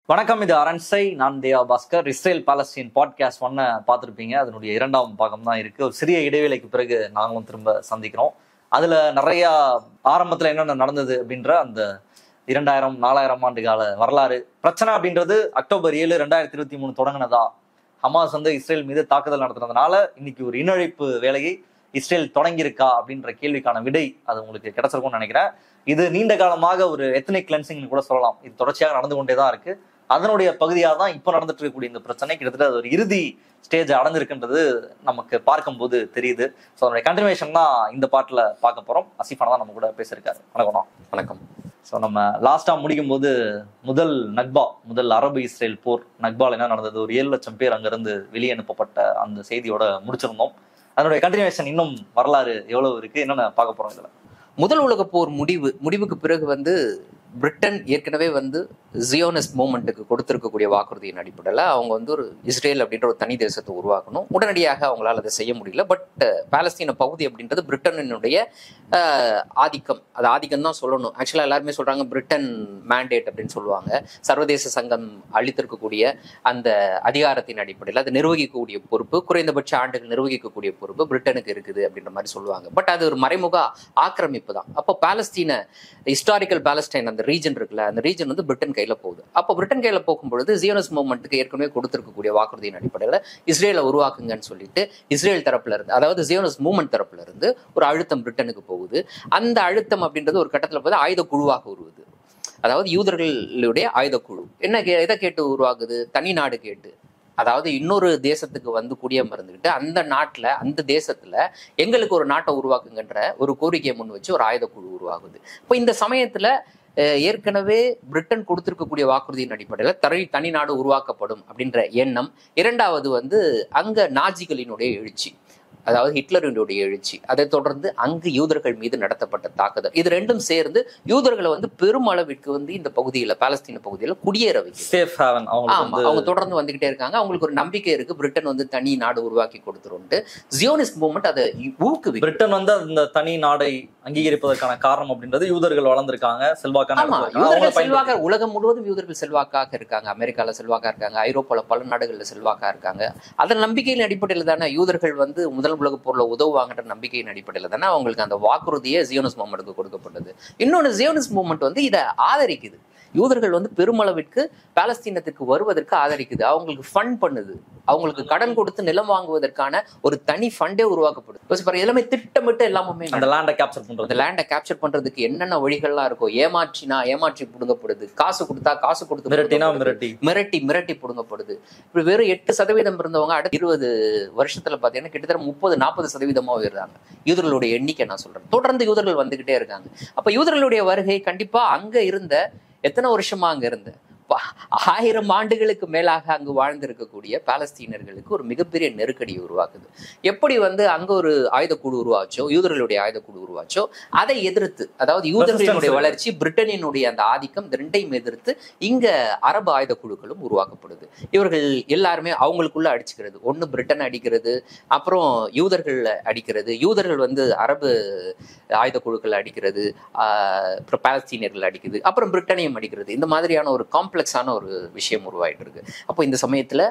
வணக்கம், இது அரண்சை. நான் தேவா பாஸ்கர். இஸ்ரேல் பாலஸ்தீன் பாட்காஸ்ட் ஒன்ன பார்த்துருப்பீங்க. அதனுடைய 2ஆம் பாகம் தான் இருக்கு. ஒரு சிறிய இடைவேளைக்கு பிறகு நாங்களும் திரும்ப சந்திக்கிறோம். அதுல நிறைய ஆரம்பத்துல என்னென்ன நடந்தது அப்படின்ற அந்த 2000 4000 ஆண்டு கால வரலாறு பிரச்சனை அப்படின்றது அக்டோபர் 7 2023 தொடங்கினதா, ஹமாஸ் இஸ்ரேல் மீது தாக்குதல் நடத்துனதுனால இன்னைக்கு ஒரு இனஅழிப்பு வேலையை இஸ்ரேல் தொடங்கியிருக்கா அப்படின்ற கேள்விக்கான விடை அது உங்களுக்கு கிடைச்சிருக்கும்னு நினைக்கிறேன். இது நீண்ட காலமாக ஒரு எத்னிக் கிளென்சிங்னு கூட சொல்லலாம். இது தொடர்ச்சியாக நடந்து கொண்டேதான் இருக்கு. அதனுடைய பகுதியாக தான் இப்போ நடந்துட்டு இருக்கக்கூடிய இந்த பிரச்சனை கிட்டத்தட்ட அது ஒரு இறுதி ஸ்டேஜ் அடைஞ்சிருக்குன்றது நமக்கு பார்க்கும்போது தெரியுது. ஸோ அதனுடைய கண்டினியூஷன் தான் இந்த பாட்டில் பார்க்க போகிறோம். அசிஃபானா தான் நம்ம கூட பேசியிருக்காரு. வணக்கம். வணக்கம். ஸோ நம்ம லாஸ்டா முடிக்கும் போது முதல் அரபு இஸ்ரேல் போர் நக்பால் என்ன நடந்தது, ஒரு 7 லட்சம் பேர் அங்கிருந்து வெளியே அனுப்பப்பட்ட அந்த செய்தியோட முடிச்சிருந்தோம். அதனுடைய கண்டினியூஷன் இன்னும் வரலாறு எவ்வளவு இருக்கு, என்னென்ன பார்க்க போறோம் இதுல. முதல் உலக போர் முடிவுக்கு பிறகு பிரிட்டன் ஏற்கனவே ஜியோனிஸ்ட் மூவ்மெண்ட்டுக்கு கொடுத்திருக்கக்கூடிய வாக்குறுதியின் அடிப்படையில் அவங்க ஒரு இஸ்ரேல் அப்படின்ற ஒரு தனி தேசத்தை உருவாக்கணும். உடனடியாக அவங்களால அதை செய்ய முடியல. பட் பாலஸ்தீன பகுதி அப்படின்றது பிரிட்டனினுடைய ஆதிக்கம், அது ஆதிக்கம் தான் சொல்லணும். ஆக்சுவலாக எல்லாருமே சொல்றாங்க பிரிட்டன் மேண்டேட் அப்படின்னு சொல்லுவாங்க. சர்வதேச சங்கம் அளித்திருக்கக்கூடிய அந்த அதிகாரத்தின் அடிப்படையில் அதை நிர்வகிக்கக்கூடிய பொறுப்பு, குறைந்தபட்ச ஆண்டுகள் நிர்வகிக்கக்கூடிய பொறுப்பு பிரிட்டனுக்கு இருக்குது அப்படின்ற மாதிரி சொல்லுவாங்க. பட் அது ஒரு மறைமுக ஆக்கிரமிப்பு தான். அப்போ பாலஸ்தீன ஹிஸ்டாரிக்கல் பாலஸ்டைன் அந்த ரீஜன் இருக்குல்ல, அந்த ரீஜன் பிரிட்டன் கையில போகுது. அப்போ பிரிட்டன் கையில போகும்பொழுது ஜியோனிஸ்ட் மூவ்மெண்ட்டுக்கு ஏற்கனவே கொடுத்திருக்கக்கூடிய வாக்குறுதியின் அடிப்படையில் இஸ்ரேலை உருவாக்குங்கன்னு சொல்லிட்டு இஸ்ரேல் தரப்புல இருந்து, அதாவது ஜியோனிஸ்ட் மூவ்மெண்ட் தரப்புல இருந்து ஒரு அழுத்தம் பிரிட்டனுக்கு போகுது. அந்த அழுத்தம் அப்படின்றது ஒரு கட்டத்தில் போது ஆயுத குழுவாக உருவுது. அதாவது யூதர்களுடைய ஆயுத குழு என்ன எதை கேட்டு உருவாகுது? தனி நாடு கேட்டு. அதாவது இன்னொரு தேசத்துக்கு குடியமர்ந்துக்கிட்டு அந்த நாட்டில் அந்த தேசத்துல எங்களுக்கு ஒரு நாட்டை உருவாக்குங்கன்ற ஒரு கோரிக்கையை முன் வச்சு ஒரு ஆயுத குழு உருவாகுது. இப்போ இந்த சமயத்துல ஏற்கனவே பிரிட்டன் கொடுத்திருக்கக்கூடிய வாக்குறுதியின் அடிப்படையில் தனி நாடு உருவாக்கப்படும் அப்படின்ற எண்ணம். இரண்டாவது அங்க நாஜிகளினுடைய எழுச்சி, அதாவது ஹிட்லரினுடைய எழுச்சி, அதை தொடர்ந்து அங்கு யூதர்கள் மீது நடத்தப்பட்ட தாக்குதல், இது ரெண்டும் சேர்ந்து யூதர்களை பெருமளவிற்கு இந்த பகுதியில, பாலஸ்தீன பகுதியில குடியேற வைக்கும். அவங்க தொடர்ந்து வந்துகிட்டே இருக்காங்க. அவங்களுக்கு ஒரு நம்பிக்கை இருக்கு, பிரிட்டன் தனி நாடு உருவாக்கி கொடுத்துரும். ஜியோனிஸ்ட் மூவ்மெண்ட் அதை ஊக்குவிக்கும். பிரிட்டன் அந்த தனி நாடை அங்கீகரிப்பதற்கான காரணம் அப்படின்றது யூதர்கள் வளர்ந்திருக்காங்க, செல்வாக்க உலகம் முழுவதும் யூதர்கள் செல்வாக்காக இருக்காங்க. அமெரிக்கால செல்வாக்கா இருக்காங்க, ஐரோப்பால பல நாடுகள்ல செல்வாக்கா இருக்காங்க. அதன் நம்பிக்கையின் அடிப்படையில் தானே யூதர்கள் முதல் உலக போர்ல உதவுவாங்கன்ற நம்பிக்கையின் அடிப்படையில் தானே அவங்களுக்கு அந்த வாக்குறுதியே ஜியோனிஸ்ட் மூவ்மெண்ட்டுக்கு கொடுக்கப்பட்டது. இன்னொன்று, ஜியோனிஸ்ட் மூவ்மெண்ட் இதை ஆதரிக்குது. யூதர்கள் பெருமளவிற்கு பாலஸ்தீனத்துக்கு வருவதற்கு ஆதரிக்குது. அவங்களுக்கு ஃபண்ட் பண்ணுது. அவங்களுக்கு கடன் கொடுத்து நிலம் வாங்குவதற்கான ஒரு தனி ஃபண்டே உருவாக்கப்படுது. எல்லாமே திட்டமிட்டு எல்லாமே அந்த லேண்டை கேப்சர் பண்றதுக்கு என்னென்ன வழிகள்லாம் இருக்கோ, ஏமாற்றி புடுங்கப்படுது, காசு கொடுத்தா காசு கொடுத்து மிரட்டி புடுங்கப்படுது. இப்படி வெறும் 8% இருந்தவங்க அடுத்த 20 வருஷத்துல பாத்தீங்கன்னா கிட்டத்தட்ட 30-40% உயர்றாங்க. யூதர்களுடைய எண்ணிக்கை நான் சொல்றேன். தொடர்ந்து யூதர்கள் வந்துகிட்டே இருக்காங்க. அப்ப யூதர்களுடைய வருகை கண்டிப்பா அங்க இருந்த எத்தனை வருஷமா அங்க இருந்த 1000 ஆண்டுகளுக்கு மேலாக அங்கு வாழ்ந்திருக்கக்கூடிய பாலஸ்தீனர்களுக்கு ஒரு மிகப்பெரிய நெருக்கடியை உருவாக்குது. எப்படி அங்க ஒரு ஆயுத குழு உருவாச்சோ, யூதர்களுடைய ஆயுத குழு உருவாச்சோ, அதை எதிர்த்து, அதாவது யூதர்களுடைய வளர்ச்சி, பிரிட்டனினுடைய அந்த ஆதிக்கம், இந்த ரெண்டையும் எதிர்த்து இங்க அரபு ஆயுத குழுக்களும் உருவாக்கப்படுது. இவர்கள் எல்லாருமே அவங்களுக்குள்ள அடிச்சுக்கிறது. ஒண்ணு பிரிட்டன் அடிக்கிறது, அப்புறம் யூதர்கள் அடிக்கிறது, யூதர்கள் அரபு ஆயுத குழுக்கள் அடிக்கிறது, அப்புறம் பாலஸ்தீனியர்கள் அடிக்குது, அப்புறம் பிரிட்டனையும் அடிக்கிறது. இந்த மாதிரியான ஒரு காம்ப்ளெக்ஸான ஒரு விஷயம் உருவாயிட்டு இருக்கு. அப்போ இந்த சமயத்துல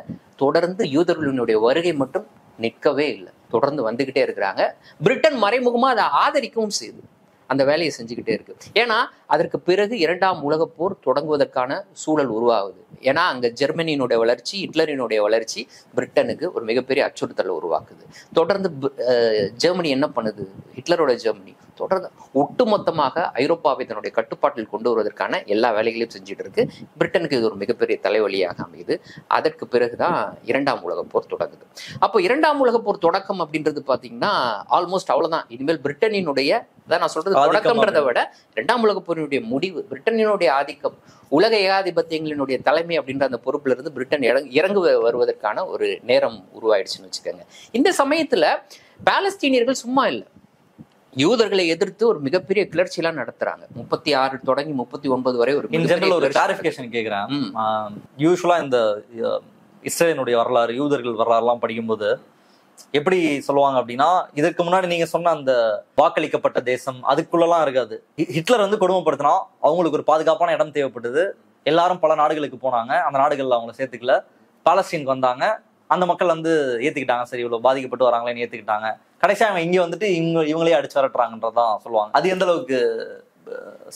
தொடர்ந்து யூதர்களுடைய வருகை மட்டும் நிற்கவே இல்லை, தொடர்ந்து வந்துகிட்டே இருக்கிறாங்க. பிரிட்டன் மறைமுகமா அதை ஆதரிக்கவும் செய்யுது, அந்த வேலையை செஞ்சுக்கிட்டே இருக்கு. ஏன்னா அதற்கு பிறகு 2ஆம் உலக போர் தொடங்குவதற்கான சூழல் உருவாகுது. ஏன்னா அங்க ஜெர்மனியினுடைய வளர்ச்சி, ஹிட்லரினுடைய வளர்ச்சி பிரிட்டனுக்கு ஒரு மிகப்பெரிய அச்சுறுத்தலை உருவாக்குது. தொடர்ந்து ஜெர்மனி என்ன பண்ணுது? ஹிட்லரோட ஜெர்மனி தொடர்ந்து ஒட்டுமொத்தமாக ஐரோப்பாவை தன்னுடைய கட்டுப்பாட்டில் கொண்டு வருவதற்கான எல்லா வேலைகளையும் செஞ்சுட்டு இருக்கு. பிரிட்டனுக்கு இது ஒரு மிகப்பெரிய தலைவலியாக அமையுது. அதற்கு பிறகுதான் 2ஆம் உலக போர் தொடங்குது. அப்போ 2ஆம் உலக போர் தொடக்கம் அப்படின்றது பாத்தீங்கன்னா ஆல்மோஸ்ட் அவ்வளவுதான். இனிமேல் பிரிட்டனினுடைய, அதான் நான் சொல்றது தொடக்கம்ன்றதை விட 2ஆம் உலக போரினுடைய முடிவு, பிரிட்டனினுடைய ஆதிக்கம், உலக ஏகாதிபத்தியங்களினுடைய தலைமை அப்படின்ற அந்த பொறுப்புல இருந்து பிரிட்டன் இறங்கு வருவதற்கான ஒரு நேரம் உருவாயிடுச்சுன்னு வச்சுக்கோங்க. இந்த சமயத்துல பாலஸ்தீனியர்கள் சும்மா இல்லை, யூதர்களை எதிர்த்து ஒரு மிகப்பெரிய கிளர்ச்சியெல்லாம் நடத்துறாங்க. 36 தொடங்கி 39 வரை ஒரு கிளாரிஃபிகேஷன் கேட்கிறேன். யூசுவலா இந்த இஸ்ரேலினுடைய வரலாறு, யூதர்கள் வரலாறுலாம் படிக்கும்போது எப்படி சொல்லுவாங்க அப்படின்னா, இதற்கு முன்னாடி நீங்க சொன்ன அந்த வாக்களிக்கப்பட்ட தேசம் அதுக்குள்ளலாம் இருக்காது. ஹிட்லர் கொடுமைப்படுத்தினா அவங்களுக்கு ஒரு பாதுகாப்பான இடம் தேவைப்பட்டது. எல்லாரும் பல நாடுகளுக்கு போனாங்க, அந்த நாடுகள்ல அவங்கள சேர்த்துக்கல. பாலஸ்தீனுக்கு வந்தாங்க, அந்த மக்கள் வந்து ஏத்துக்கிட்டாங்க, சரி இவ்வளவு பாதிக்கப்பட்டு வராங்களேன்னு ஏத்துக்கிட்டாங்க. கடைசியா அவங்க இங்க வந்துட்டு இவங்களே அடிச்சு வரட்டுறாங்கன்றதான் சொல்லுவாங்க. அது எந்த அளவுக்கு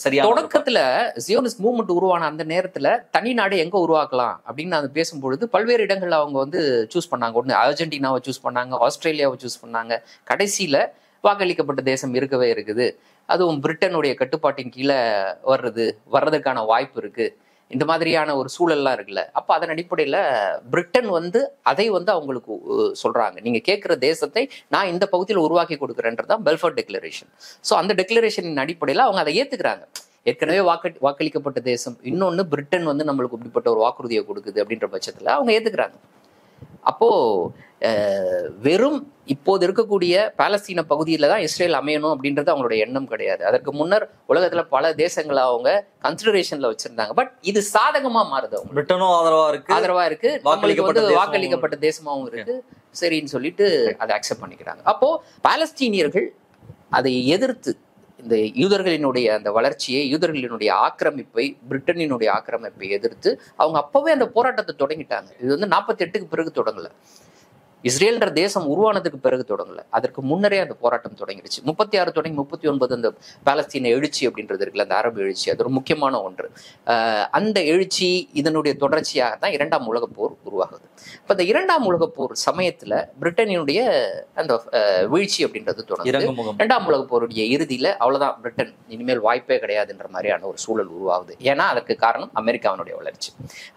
சரியா? தொடக்கத்துல ஜியோனிஸ்ட் மூவ்மெண்ட் உருவான அந்த நேரத்துல தனி நாடு எங்க உருவாக்கலாம் அப்படின்னு அது பேசும்பொழுது பல்வேறு இடங்கள்ல அவங்க வந்து சூஸ் பண்ணாங்க. ஒண்ணு அர்ஜென்டினாவை சூஸ் பண்ணாங்க, ஆஸ்திரேலியாவை சூஸ் பண்ணாங்க. கடைசியில வாக்களிக்கப்பட்ட தேசம் இருக்கவே இருக்குது, அதுவும் பிரிட்டனுடைய கட்டுப்பாட்டின் கீழே வர்றதுக்கான வாய்ப்பு இருக்கு, இந்த மாதிரியான ஒரு சூழல்லாம் இருக்குல்ல. அப்ப அதன் அடிப்படையில பிரிட்டன் வந்து அதை வந்து அவங்களுக்கு சொல்றாங்க, நீங்க கேட்கிற தேசத்தை நான் இந்த பகுதியில் உருவாக்கி கொடுக்குறேன்றதான் பெல்ஃபோர்ட் டெக்ளரேஷன். ஸோ அந்த டெக்ளரேஷனின் அடிப்படையில் அவங்க அதை ஏத்துக்கிறாங்க. ஏற்கனவே வாக்களிக்கப்பட்ட தேசம், இன்னொன்னு பிரிட்டன் வந்து நம்மளுக்கு இப்படிப்பட்ட ஒரு வாக்குறுதியை கொடுக்குது அப்படின்ற பட்சத்துல அவங்க ஏத்துக்கிறாங்க. அப்போ வெறும் இப்போது இருக்கக்கூடிய பாலஸ்தீன பகுதியில தான் இஸ்ரேல் அமையணும் அப்படின்றது அவங்களோட எண்ணம் கிடையாது. அதற்கு முன்னர் உலகத்துல பல தேசங்களை அவங்க கன்சிடரேஷன்ல வச்சிருந்தாங்க. பட் இது சாதகமா மாறுது, அவங்க பிரிட்டனும் ஆதரவா இருக்கு, வாக்களிக்கப்பட்ட தேசமாவும் இருக்கு, சரின்னு சொல்லிட்டு அதை அக்செப்ட் பண்ணிக்கிறாங்க. அப்போ பாலஸ்தீனியர்கள் அதை எதிர்த்து இந்த யூதர்களினுடைய அந்த வளர்ச்சியை, யூதர்களினுடைய ஆக்கிரமிப்பை, பிரிட்டனினுடைய ஆக்கிரமிப்பை எதிர்த்து அவங்க அப்பவே அந்த போராட்டத்தை தொடங்கிட்டாங்க. இது வந்து 48க்கு பிறகு தொடங்கல, இஸ்ரேல்ன்ற தேசம் உருவானதுக்கு பிறகு தொடங்கல, அதற்கு முன்னரே அந்த போராட்டம் தொடங்கிடுச்சு. 36 தொடங்கி 39 அந்த பாலஸ்தீன எழுச்சி அப்படின்றது இருக்குல்ல, அந்த அரபு எழுச்சி, அது ஒரு முக்கியமான ஒன்று. அந்த எழுச்சி இதனுடைய தொடர்ச்சியாக தான் 2ஆம் உலகப் போர் உருவாகுது. இப்போ இந்த 2ஆம் உலகப் போர் சமயத்துல பிரிட்டனினுடைய அந்த வீழ்ச்சி அப்படின்றது தொடங்குது. 2ஆம் உலகப் போருடைய இறுதியில அவ்வளவுதான், பிரிட்டன் இனிமேல் வாய்ப்பே கிடையாதுன்ற மாதிரியான ஒரு சூழல் உருவாகுது. ஏன்னா அதற்கு காரணம் அமெரிக்காவினுடைய வளர்ச்சி.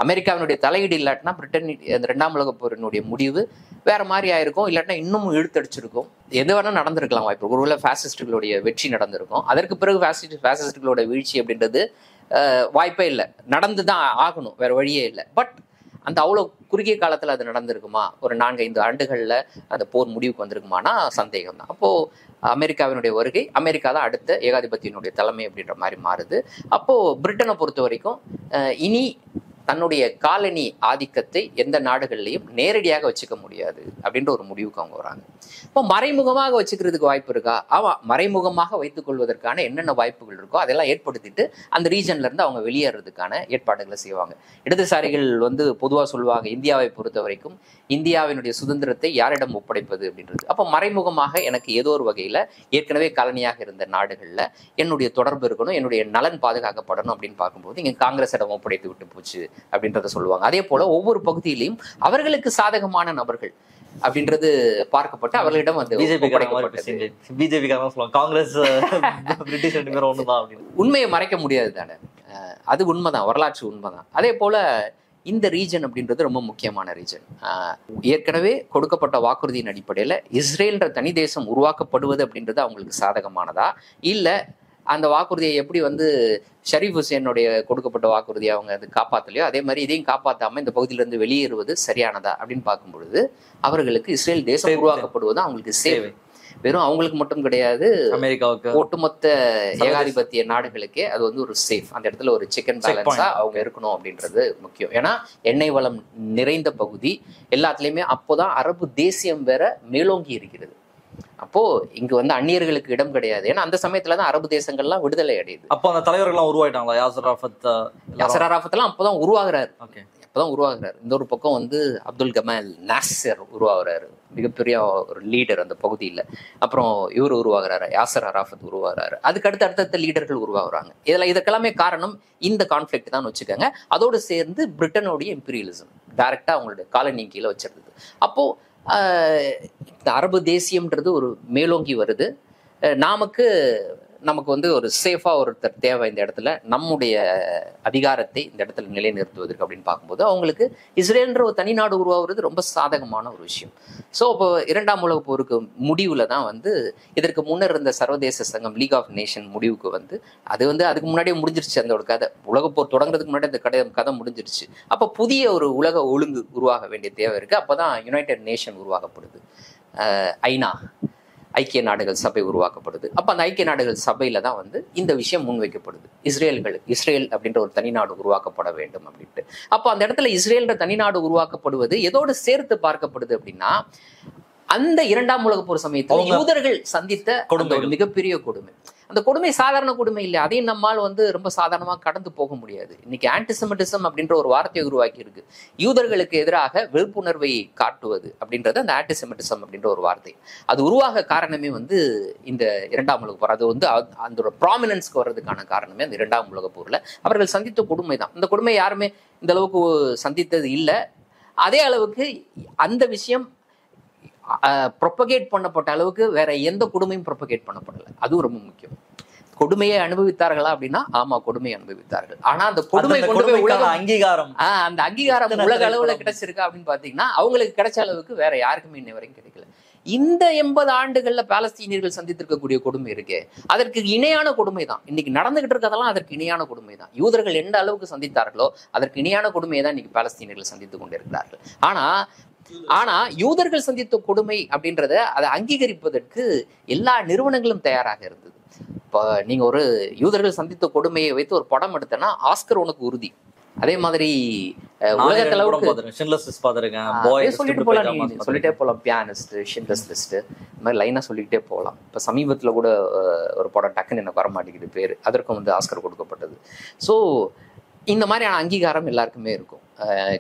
அமெரிக்காவினுடைய தலையீடு இல்லாட்டினா பிரிட்டன் அந்த 2ஆம் உலகப் போரினுடைய முடிவு வேற மாதிரி ஆயிருக்கும், இல்லாட்டினா இன்னமும் இழுத்தடிச்சிருக்கும், எது வேணா நடந்திருக்கலாம் வாய்ப்பு. ஒருவேளை பாசிஸ்டுகளுடைய வெற்றி நடந்திருக்கும், அதற்கு பிறகு பாசிஸ்டுகளோட வீழ்ச்சி அப்படின்றது வாய்ப்பே இல்லை, நடந்துதான் ஆகணும், வேற வழியே இல்லை. பட் அந்த அவ்வளோ குறுகிய காலத்தில் அது நடந்திருக்குமா? ஒரு 4-5 ஆண்டுகளில் அந்த போர் முடிவுக்கு வந்திருக்குமானா சந்தேகம் தான். அப்போ அமெரிக்காவினுடைய வருகை, அமெரிக்கா தான் அடுத்த ஏகாதிபத்தியனுடைய தலைமை அப்படின்ற மாதிரி மாறுது. அப்போ பிரிட்டனை பொறுத்த வரைக்கும் இனி தன்னுடைய காலனி ஆதிக்கத்தை எந்த நாடுகள்லையும் நேரடியாக வச்சுக்க முடியாது அப்படின்ற ஒரு முடிவுக்கு அவங்க வராங்க. இப்போ மறைமுகமாக வச்சுக்கிறதுக்கு வாய்ப்பு இருக்கா? மறைமுகமாக வைத்துக் கொள்வதற்கான என்னென்ன வாய்ப்புகள் இருக்கோ அதெல்லாம் ஏற்படுத்திட்டு அந்த ரீஜன்ல இருந்து அவங்க வெளியேறதுக்கான ஏற்பாடுகளை செய்வாங்க. இடதுசாரிகள் வந்து பொதுவாக சொல்லுவாங்க, இந்தியாவை பொறுத்த வரைக்கும் இந்தியாவினுடைய சுதந்திரத்தை யாரிடம் ஒப்படைப்பது அப்படின்றது. அப்போ மறைமுகமாக எனக்கு ஏதோ ஒரு வகையில ஏற்கனவே காலனியாக இருந்த நாடுகள்ல என்னுடைய தொடர்பு இருக்கணும், என்னுடைய நலன் பாதுகாக்கப்படணும் அப்படின்னு பார்க்கும்போது இங்க காங்கிரஸிடம் ஒப்படைத்து விட்டு போச்சு அப்படின்றத சொல்லுவாங்க. அதே போல ஒவ்வொரு பகுதியிலையும் அவர்களுக்கு சாதகமான நபர்கள் அப்படின்றது பார்க்கப்பட்டு அவர்களிடம் வந்து பிஜேபி காங்கிரஸ் பிரிட்டிஷ் உண்மையை மறைக்க முடியாது தானே, அது உண்மைதான், வரலாற்று உண்மைதான். அதே போல இந்த ரீஜன் அப்படின்றது ரொம்ப முக்கியமான ரீஜன். ஏற்கனவே கொடுக்கப்பட்ட வாக்குறுதியின் அடிப்படையில் இஸ்ரேல்ன்ற தனி தேசம் உருவாக்கப்படுவது அப்படின்றது அவங்களுக்கு சாதகமானதா, இல்லை அந்த வாக்குறுதியை எப்படி வந்து ஷரீஃப் ஹுசேனுடைய கொடுக்கப்பட்ட வாக்குறுதியை அவங்க அது காப்பாற்றலையோ அதே மாதிரி இதையும் காப்பாற்றாம இந்த பகுதியிலிருந்து வெளியேறுவது சரியானதா அப்படின்னு பார்க்கும் பொழுது அவர்களுக்கு இஸ்ரேல் தேசம் உருவாக்கப்படுவது அவங்களுக்கு சேவை. வெறும் அவங்களுக்கு மட்டும் கிடையாது, அமெரிக்காவுக்கு, ஒட்டுமொத்த ஏகாதிபத்திய நாடுகளுக்கே அது வந்து ஒரு சேஃப். அந்த இடத்துல ஒரு செக் பேலன்ஸா அவங்க இருக்கணும் அப்படின்றது முக்கியம். ஏன்னா எண்ணெய் வளம் நிறைந்த பகுதி எல்லாத்துலயுமே. அப்போதான் அரபு தேசியம் வேற மேலோங்கி இருக்கிறது. அப்போ இங்க வந்து அந்நியர்களுக்கு இடம் கிடையாது. ஏன்னா அந்த சமயத்துலதான் அரபு தேசங்கள்லாம் விடுதலை அடையுது. அப்போ அந்த தலைவர்கள்லாம் உருவாயிட்டாங்களா? யாசர் அரஃபத் எல்லாம் அப்பதான் உருவாகிறாரு. இந்த ஒரு பக்கம் வந்து அப்துல் கமால் நாசர் உருவாகிறாரு, மிகப்பெரிய ஒரு லீடர் அந்த பகுதியில். அப்புறம் இவர் உருவாகிறாரு, யாசர் அரஃபத் உருவாகிறாரு. அதுக்கு அடுத்த லீடர்கள் உருவாகுறாங்க. இதுக்கெல்லாமே காரணம் இந்த கான்ஃபிளிக்ட் தான் வச்சுக்கோங்க. அதோடு சேர்ந்து பிரிட்டனுடைய இம்பீரியலிசம் டைரக்டா அவங்களுடைய காலனி கீழே வச்சிருந்தது. அப்போ அரபு தேசியம்ன்றது ஒரு மேலோங்கி வருது. நமக்கு வந்து ஒரு சேஃபா ஒருத்தர் தேவை இந்த இடத்துல, நம்முடைய அதிகாரத்தை இந்த இடத்துல நிலைநிறுத்துவதற்கு அப்படின்னு பார்க்கும்போது அவங்களுக்கு இஸ்ரேல்ன்ற ஒரு தனி நாடு உருவாகிறது ரொம்ப சாதகமான ஒரு விஷயம். ஸோ இப்போ 2ஆம் உலகப் போருக்கு முடிவுல தான் வந்து இதற்கு முன்னர் இருந்த சர்வதேச சங்கம் லீக் ஆஃப் நேஷன் முடிவுக்கு வந்து அது வந்து அதுக்கு முன்னாடியே முடிஞ்சிருச்சு. அந்த ஒரு கதை உலகப்போர் தொடங்குறதுக்கு முன்னாடி அந்த கதை முடிஞ்சிருச்சு. அப்போ புதிய ஒரு உலக ஒழுங்கு உருவாக வேண்டிய தேவை இருக்கு. அப்போதான் யுனைடெட் நேஷன் உருவாக்கப்படுது, ஐக்கிய நாடுகள் சபை உருவாக்கப்படுது. அப்போ அந்த ஐக்கிய நாடுகள் சபையில தான் வந்து இந்த விஷயம் முன்வைக்கப்படுது, இஸ்ரேல் அப்படின்ற ஒரு தனிநாடு உருவாக்கப்பட வேண்டும் அப்படின்ட்டு. அப்போ அந்த இடத்துல இஸ்ரேல்ன்ற தனிநாடு உருவாக்கப்படுவது எதோடு சேர்த்து பார்க்கப்படுது அப்படின்னா அந்த இரண்டாம் உலகப் போர் சமயத்தில் யூதர்கள் சந்தித்த மிகப்பெரிய கொடுமை. அந்த கொடுமை சாதாரண கொடுமை இல்லை, அதையும் நம்மால் ரொம்ப சாதாரணமாக கடந்து போக முடியாது. இன்னைக்கு ஆன்டிசெமிட்டிசம் அப்படின்ற ஒரு வார்த்தையை உருவாக்கி இருக்கு. யூதர்களுக்கு எதிராக வெறுப்புணர்வை காட்டுவது அப்படின்றது அந்த ஆன்டிசெமிட்டிசம் அப்படின்ற ஒரு வார்த்தை. அது உருவாக காரணமே இந்த இரண்டாம் உலக போர். அது அந்த ப்ராமினன்ஸ்க்கு வர்றதுக்கான காரணமே அந்த இரண்டாம் உலக போர்ல அவர்கள் சந்தித்த கொடுமை தான். அந்த கொடுமை யாருமே இந்த அளவுக்கு சந்தித்தது இல்லை. அதே அளவுக்கு அந்த விஷயம் ப்ரொபகேட் பண்ணப்பட்ட அளவுக்கு வேற எந்த கொடுமையும் ப்ரொபகேட் பண்ணப்படலை. அதுவும் ரொம்ப முக்கியம். கொடுமையை அனுபவித்தார்களா அப்படின்னா ஆமா, கொடுமையை அனுபவித்தார்கள். ஆனா அந்த கொடுமை கொண்டு போய் உலக அங்கீகாரம், அந்த அங்கீகாரம் உலக அளவுல கிடைச்சிருக்கா அப்படின்னு பாத்தீங்கன்னா அவங்களுக்கு கிடைச்ச அளவுக்கு வேற யாருக்குமே இன்ன வரைக்கும் கிடைக்கல. இந்த 80 ஆண்டுகள்ல பாலஸ்தீனியர்கள் சந்தித்திருக்கக்கூடிய கொடுமை இருக்கே, அதற்கு இணையான கொடுமை தான் இன்னைக்கு நடந்துகிட்டு இருக்கதெல்லாம். அதற்கு இணையான கொடுமை தான் யூதர்கள் எந்த அளவுக்கு சந்தித்தார்களோ அதற்கு இணையான கொடுமையை தான் இன்னைக்கு பாலஸ்தீனியர்கள் சந்தித்துக் கொண்டிருக்கிறார்கள். ஆனா யூதர்கள் சந்தித்த கொடுமை அப்படின்றத அதை அங்கீகரிப்பதற்கு எல்லா நிறுவனங்களும் தயாராக இருந்தது. இப்போ நீங்க ஒரு யூதர்கள் சந்தித்த கொடுமையை வைத்து ஒரு படம் எடுத்தனா ஆஸ்கர் உனக்கு உறுதி. அதே மாதிரி உலகத்துல சொல்லிட்டே போலாம். பியானிஸ்ட், ஷிண்ட்லர்ஸ் லிஸ்ட், இந்த மாதிரி லைனா சொல்லிக்கிட்டே போகலாம். இப்ப சமீபத்துல கூட ஒரு படம் டக்குன்னு எனக்கு வர மாட்டேங்குது பேரு, அதற்கும் ஆஸ்கர் கொடுக்கப்பட்டது. ஸோ இந்த மாதிரியான அங்கீகாரம் எல்லாருக்குமே இருக்கும்,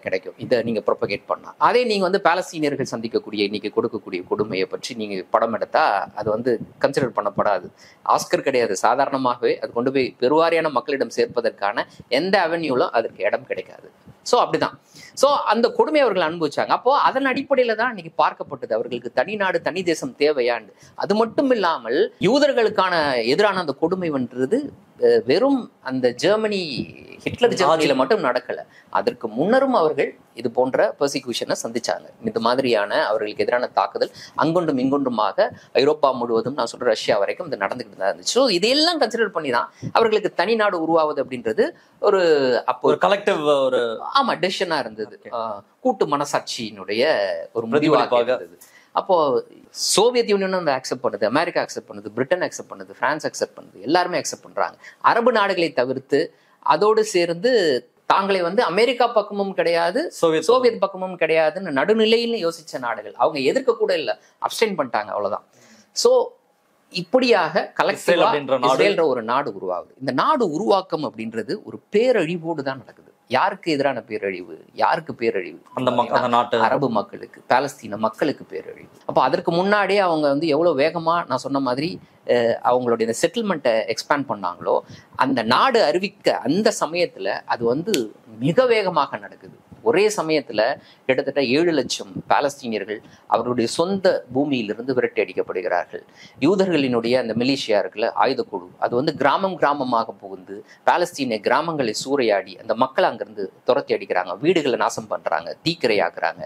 கிடைக்கும். இதை நீங்க ப்ரொபகேட் பண்ணா. அதே நீங்க பாலஸ்தீனியர்கள் சந்திக்கக்கூடிய இன்னைக்கு கொடுக்கக்கூடிய கொடுமையை பற்றி நீங்க படம் எடுத்தா அது கன்சிடர் பண்ணப்படாது. ஆஸ்கர் கிடையாது, சாதாரணமாகவே அது கொண்டு போய் பெருவாரியான மக்களிடம் சேர்ப்பதற்கான எந்த அவென்யூலும் அதற்கு இடம் கிடைக்காது. ஸோ அப்படிதான். ஸோ அந்த கொடுமையை அவர்கள் அனுபவிச்சாங்க. அப்போ அதன் அடிப்படையில தான் இன்னைக்கு பார்க்கப்பட்டது அவர்களுக்கு தனி நாடு தனி தேசம் தேவையாண்டு. அது மட்டும் இல்லாமல் யூதர்களுக்கான எதிரான அந்த கொடுமைன்றது வெறும் அந்த ஜெர்மனி, ஹிட்லர் ஜெர்மனியில மட்டும் நடக்கல. அதற்கு முன்னரும் அவர்கள் இது போன்ற பெர்சிக்யூஷனை சந்திச்சாங்க. இந்த மாதிரியான அவர்களுக்கு எதிரான தாக்குதல் அங்கொன்றும் இங்கொன்றுமாக ஐரோப்பா முழுவதும், நான் சொல்ற ரஷ்யா வரைக்கும் இது நடந்துகிட்டு தான் இருந்துச்சு. ஸோ இதையெல்லாம் கன்சிடர் பண்ணி தான் அவர்களுக்கு தனி நாடு உருவாவது அப்படின்றது அப்போ ஒரு கலெக்டிவ் டெசிஷனா இருந்தது. கூட்டு மனசாட்சியினுடைய ஒரு முடிவாக இருந்தது. அப்போ சோவியத் யூனியன் அக்செப்ட் பண்ணுது, அமெரிக்கா அக்செப்ட் பண்ணுது, பிரிட்டன் அக்செப்ட் பண்ணுது, பிரான்ஸ் அக்செப்ட் பண்ணுது, எல்லாருமே அக்செப்ட் பண்றாங்க. அரபு நாடுகளை தவிர்த்து அதோடு சேர்ந்து தாங்களை அமெரிக்கா பக்கமும் கிடையாது, சோவியத் பக்கமும் கிடையாதுன்னு நடுநிலையில யோசிச்ச நாடுகள் அவங்க எதிர்க்க கூட இல்லை, அப்ஸ்டெயின் பண்ணிட்டாங்க, அவ்வளவுதான். சோ இப்படியாக கலெக்டிவா இஸ்ரேல்ன்ற ஒரு நாடு உருவாகுது. இந்த நாடு உருவாக்கம் அப்படின்றது ஒரு பேரழிவோடு தான் நடக்குது. யாருக்கு எதிரான பேரழிவு? யாருக்கு பேரழிவு? அந்த நாட்டு அரபு மக்களுக்கு, பாலஸ்தீன மக்களுக்கு பேரழிவு. அப்போ அதற்கு முன்னாடியே அவங்க எவ்வளவு வேகமா நான் சொன்ன மாதிரி அவங்களுடைய இந்த செட்டில்மெண்ட்டை எக்ஸ்பேண்ட் பண்ணாங்களோ, அந்த நாடு அறிவிக்க அந்த சமயத்துல அது மிக வேகமாக நடக்குது. ஒரே சமயத்துல கிட்டத்தட்ட 7 லட்சம் பாலஸ்தீனியர்கள் அவர்களுடைய சொந்த பூமியிலிருந்து விரட்டி அடிக்கப்படுகிறார்கள். யூதர்களினுடைய அந்த மிலிஷியா இருக்குல்ல, ஆயுதக்குழு, அது கிராமம் கிராமமாக புகுந்து பாலஸ்தீன கிராமங்களை சூறையாடி அந்த மக்களை அங்கிருந்து துரத்தி அடிக்கிறாங்க, வீடுகளை நாசம் பண்றாங்க, தீக்கிரையாக்குறாங்க.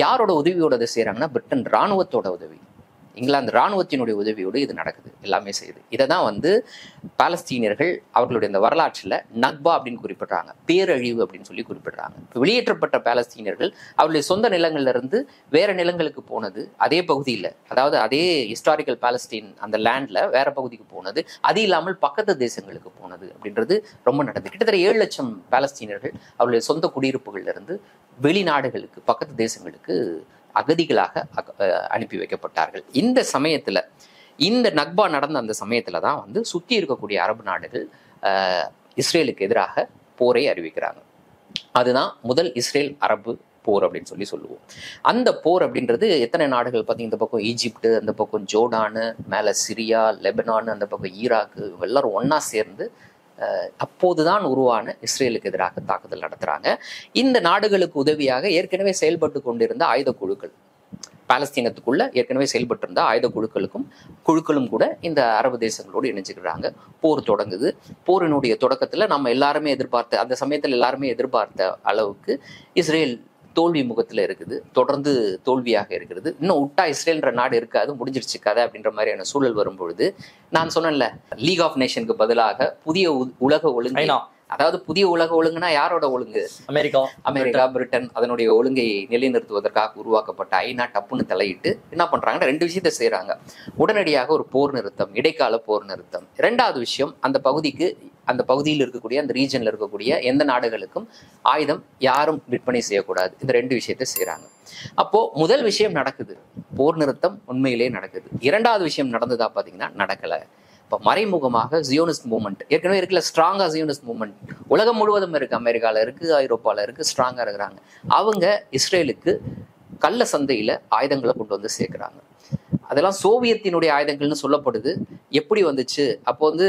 யாரோட உதவியோட அதை செய்யறாங்கன்னா பிரிட்டன் ராணுவத்தோட உதவி, இங்கிலாந்து ராணுவத்தினுடைய உதவியோடு இது நடக்குது, எல்லாமே செய்யுது. இதை தான் பாலஸ்தீனியர்கள் அவர்களுடைய இந்த வரலாற்றில் நக்பா அப்படின்னு குறிப்பிடுறாங்க, பேரழிவு அப்படின்னு சொல்லி குறிப்பிடுறாங்க. இப்போ வெளியேற்றப்பட்ட பாலஸ்தீனியர்கள் அவருடைய சொந்த நிலங்கள்ல இருந்து வேற நிலங்களுக்கு போனது, அதே பகுதியில், அதாவது அதே ஹிஸ்டாரிக்கல் பாலஸ்தீன் அந்த லேண்ட்ல வேற பகுதிக்கு போனது, அது இல்லாமல் பக்கத்து தேசங்களுக்கு போனது அப்படின்றது ரொம்ப நடந்தது. கிட்டத்தட்ட 7 லட்சம் பாலஸ்தீனியர்கள் அவருடைய சொந்த குடியிருப்புகள்ல இருந்து வெளிநாடுகளுக்கு, பக்கத்து தேசங்களுக்கு அகதிகளாக அனுப்பி வைக்கப்பட்டார்கள். இந்த சமயத்துல, இந்த நக்பா நடந்த அந்த சமயத்துல தான் சுத்தி இருக்கக்கூடிய அரபு நாடுகள் இஸ்ரேலுக்கு எதிராக போரை அறிவிக்கிறாங்க. அதுதான் முதல் இஸ்ரேல் அரபு போர் அப்படின்னு சொல்லுவோம். அந்த போர் அப்படின்றது எத்தனை நாடுகள் பார்த்தீங்கன்னா, இந்த பக்கம் ஈஜிப்டு, அந்த பக்கம் ஜோர்டானு, மேல சிரியா, லெபனான், அந்த பக்கம் ஈராக்கு, எல்லாரும் ஒன்னா சேர்ந்து அப்போதுதான் உருவான இஸ்ரேலுக்கு எதிராக தாக்குதல் நடத்துறாங்க. இந்த நாடுகளுக்கு உதவியாக ஏற்கனவே செயல்பட்டு கொண்டிருந்த ஆயுத குழுக்கள், பாலஸ்தீனத்துக்குள்ள ஏற்கனவே செயல்பட்டு இருந்த ஆயுத குழுக்களும் கூட இந்த அரபு தேசங்களோடு இணைஞ்சுக்கிறாங்க. போர் தொடங்குது. போரினுடைய தொடக்கத்துல நம்ம எல்லாருமே எதிர்பார்த்த, அந்த சமயத்துல எல்லாருமே எதிர்பார்த்த அளவுக்கு இஸ்ரேல் தோல்வி முகத்துல இருக்குது, தொடர்ந்து தோல்வியாக இருக்கிறது. இன்னும் விட்டா இஸ்ரேல்ன்ற நாடு இருக்காது, முடிஞ்சிருச்சு கதை அப்படின்ற மாதிரியான சூழல் வரும்பொழுது, நான் சொன்னேன்ல, லீக் ஆஃப் நேஷனுக்கு பதிலாக புதிய உலக ஒழுங்கு, அதாவது புதிய உலக ஒழுங்குனா யாரோட ஒழுங்கு? அமெரிக்கா, பிரிட்டன், அதனுடைய ஒழுங்கை நிலைநிறுத்துவதற்காக உருவாக்கப்பட்ட ஐநா டப்புன்னு தலையிட்டு என்ன பண்றாங்கன்னா 2 விஷயத்தை செய்யறாங்க. உடனடியாக ஒரு போர் நிறுத்தம், இடைக்கால போர் நிறுத்தம். 2வது விஷயம், அந்த பகுதிக்கு அந்த பகுதியில் இருக்கக்கூடிய அந்த ரீஜன்ல இருக்கக்கூடிய எந்த நாடுகளுக்கும் ஆயுதம் யாரும் விற்பனை செய்யக்கூடாது. இந்த 2 விஷயத்தை செய்யறாங்க. அப்போ முதல் விஷயம் நடக்குது, போர் நிறுத்தம் உண்மையிலே நடக்குது. 2வது விஷயம் நடந்ததா பாத்தீங்கன்னா நடக்கல. இப்போ மறைமுகமாக ஜியோனிஸ்ட் மூவ்மெண்ட் ஏற்கனவே இருக்குல்ல, ஸ்ட்ராங்கா ஜியோனிஸ்ட் மூவ்மெண்ட் உலகம் முழுவதும் இருக்கு, அமெரிக்கால இருக்கு, ஐரோப்பால இருக்கு, ஸ்ட்ராங்கா இருக்கிறாங்க. அவங்க இஸ்ரேலுக்கு கள்ள சந்தையில ஆயுதங்களை கொண்டு வந்து சேர்க்கிறாங்க. அதெல்லாம் சோவியத்தினுடைய ஆயுதங்கள்னு சொல்லப்படுது. எப்படி வந்துச்சு? அப்போ வந்து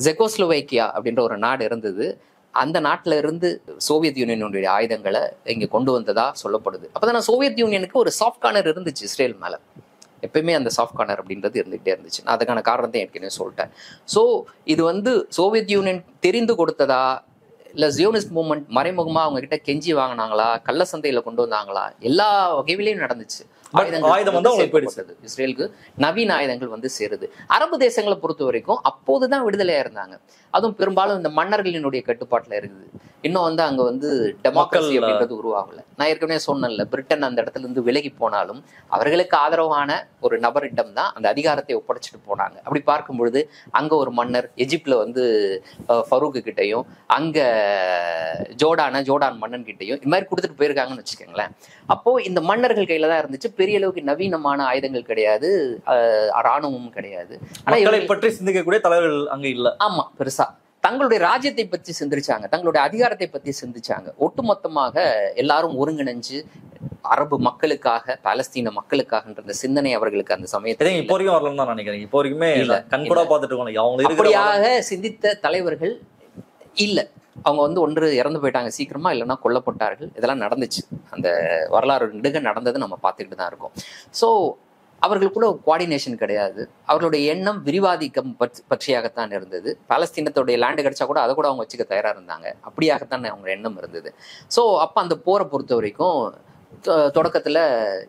ஜெகோஸ்லோவேக்கியா அப்படின்ற ஒரு நாடு இருந்தது. அந்த நாட்டில இருந்து சோவியத் யூனியனுடைய ஆயுதங்களை இங்க கொண்டு வந்ததா சொல்லப்படுது. அப்பதான் சோவியத் யூனியனுக்கு ஒரு சாஃப்ட் கார்னர் இருந்துச்சு இஸ்ரேல் மேல. எப்பயுமே அந்த சாஃப்ட் கார்னர் அப்படின்றது இருந்துகிட்டே இருந்துச்சு. நான் அதுக்கான காரணத்தை ஏற்கனவே சொல்லிட்டேன். ஸோ இது வந்து சோவியத் யூனியன் தெரிந்து கொடுத்ததா, இல்லை ஜியோனிஸ்ட் மூவ்மெண்ட் மறைமுகமா அவங்க கிட்ட கெஞ்சி வாங்கினாங்களா, கள்ள சந்தையில கொண்டு வந்தாங்களா, எல்லா வகையிலையும் நடந்துச்சு. ஆயுதம் வந்து இஸ்ரேலுக்கு நவீன ஆயுதங்கள் வந்து சேருது. அரபு தேசங்களை பொறுத்த வரைக்கும் அப்போதுதான் விடுதலையா இருந்தாங்க. அதுவும் பெரும்பாலும் இந்த மன்னர்களினுடைய கட்டுப்பாட்டுல இருக்குது. இன்னும் வந்து அங்க வந்து டெமோக்ரஸி அப்படின்றது உருவாகல. நான் ஏற்கனவே சொன்னேன்ல, பிரிட்டன் அந்த இடத்துல இருந்து விலகி போனாலும் அவர்களுக்கு ஆதரவான ஒரு நபரிடம் தான் அந்த அதிகாரத்தை ஒப்படைச்சிட்டு போனாங்க. அப்படி பார்க்கும் பொழுது அங்க ஒரு மன்னர், எஜிப்ட்ல வந்து ஃபரூக்கு கிட்டையும், அங்க ஜோர்டான் மன்னன் கிட்டையும் இது மாதிரி கொடுத்துட்டு போயிருக்காங்கன்னு வச்சுக்கோங்களேன். அப்போ இந்த மன்னர்கள் கையில தான் இருந்துச்சு. பெரிய அளவுக்கு நவீனமான ஆயுதங்கள் கிடையாது, ராணுவமும் கிடையாது. ஆனா இவரை பற்றி சிந்திக்கக்கூடிய தலைவர்கள் அங்க இல்ல. ஆமா, பெருசா தங்களுடைய ராஜ்யத்தை பற்றி சிந்திச்சாங்க, தங்களுடைய அதிகாரத்தை பற்றி சிந்திச்சாங்க. ஒட்டுமொத்தமாக எல்லாரும் ஒருங்கிணைஞ்சு அரபு மக்களுக்காக, பாலஸ்தீன மக்களுக்காக சிந்தனை அவர்களுக்கு அந்த சமயத்துல இப்போ வரைக்கும் வரலன்னு தான் நினைக்கிறேன். இப்போ வரைக்குமே கண்கூடா பார்த்துட்டு அப்படியாக சிந்தித்த தலைவர்கள் இல்ல. அவங்க வந்து ஒன்று இறந்து போயிட்டாங்க சீக்கிரமா, இல்லைன்னா கொல்லப்பட்டார்கள். இதெல்லாம் நடந்துச்சு. அந்த வரலாறு நெடுக நடந்தது நம்ம பார்த்துக்கிட்டு தான் இருக்கோம். ஸோ அவர்கள் கூட கோஆர்டினேஷன் கிடையாது. அவர்களுடைய எண்ணம் விரிவாதிக்கம் பற்றியாகத்தான் இருந்தது. பாலஸ்தீனத்துடைய லேண்டு கிடைச்சா கூட அதை கூட அவங்க வச்சுக்க தயாரா இருந்தாங்க. அப்படியாகத்தான் அவங்க எண்ணம் இருந்தது. ஸோ அப்போ அந்த போரை பொறுத்த வரைக்கும் தொடக்கத்துல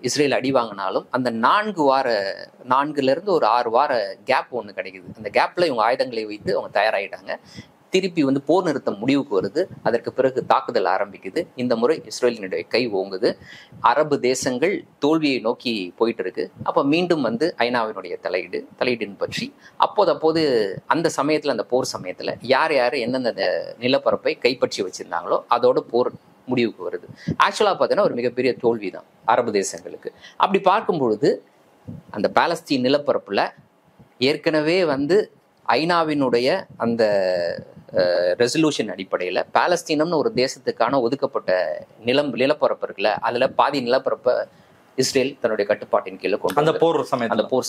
இஸ்ரேல் அடி வாங்கினாலும் அந்த 4 இருந்து ஒரு 6 வார கேப் ஒன்று கிடைக்குது. அந்த கேப்ல இவங்க ஆயுதங்களை வைத்து அவங்க தயாராகிட்டாங்க. திருப்பி வந்து போர் நிறுத்தம் முடிவுக்கு வருது. அதற்கு பிறகு தாக்குதல் ஆரம்பிக்குது. இந்த முறை இஸ்ரேலினுடைய கை ஓங்குது. அரபு தேசங்கள் தோல்வியை நோக்கி போயிட்டு இருக்கு. அப்ப மீண்டும் வந்து ஐநாவினுடைய தலையீடின் பற்றி அப்போது அந்த சமயத்துல, அந்த போர் சமயத்துல யார் எந்தெந்த நிலப்பரப்பை கைப்பற்றி வச்சிருந்தாங்களோ அதோட போர் முடிவுக்கு வருது. ஆக்சுவலா பார்த்தீங்கன்னா ஒரு மிகப்பெரிய தோல்வி தான் அரபு தேசங்களுக்கு. அப்படி பார்க்கும் பொழுது அந்த பாலஸ்தீன் நிலப்பரப்புல ஏற்கனவே வந்து ஐநாவினுடைய அந்த ரெசல்யூஷன் அடிப்படையில் பாலஸ்தீனம்னு ஒரு தேசத்துக்கான ஒதுக்கப்பட்ட நிலப்பரப்பு இருக்குல்ல, அதுல பாதி நிலப்பரப்பை இஸ்ரேல் தன்னுடைய கட்டுப்பாட்டின் கீழே கொண்டு அந்த போர்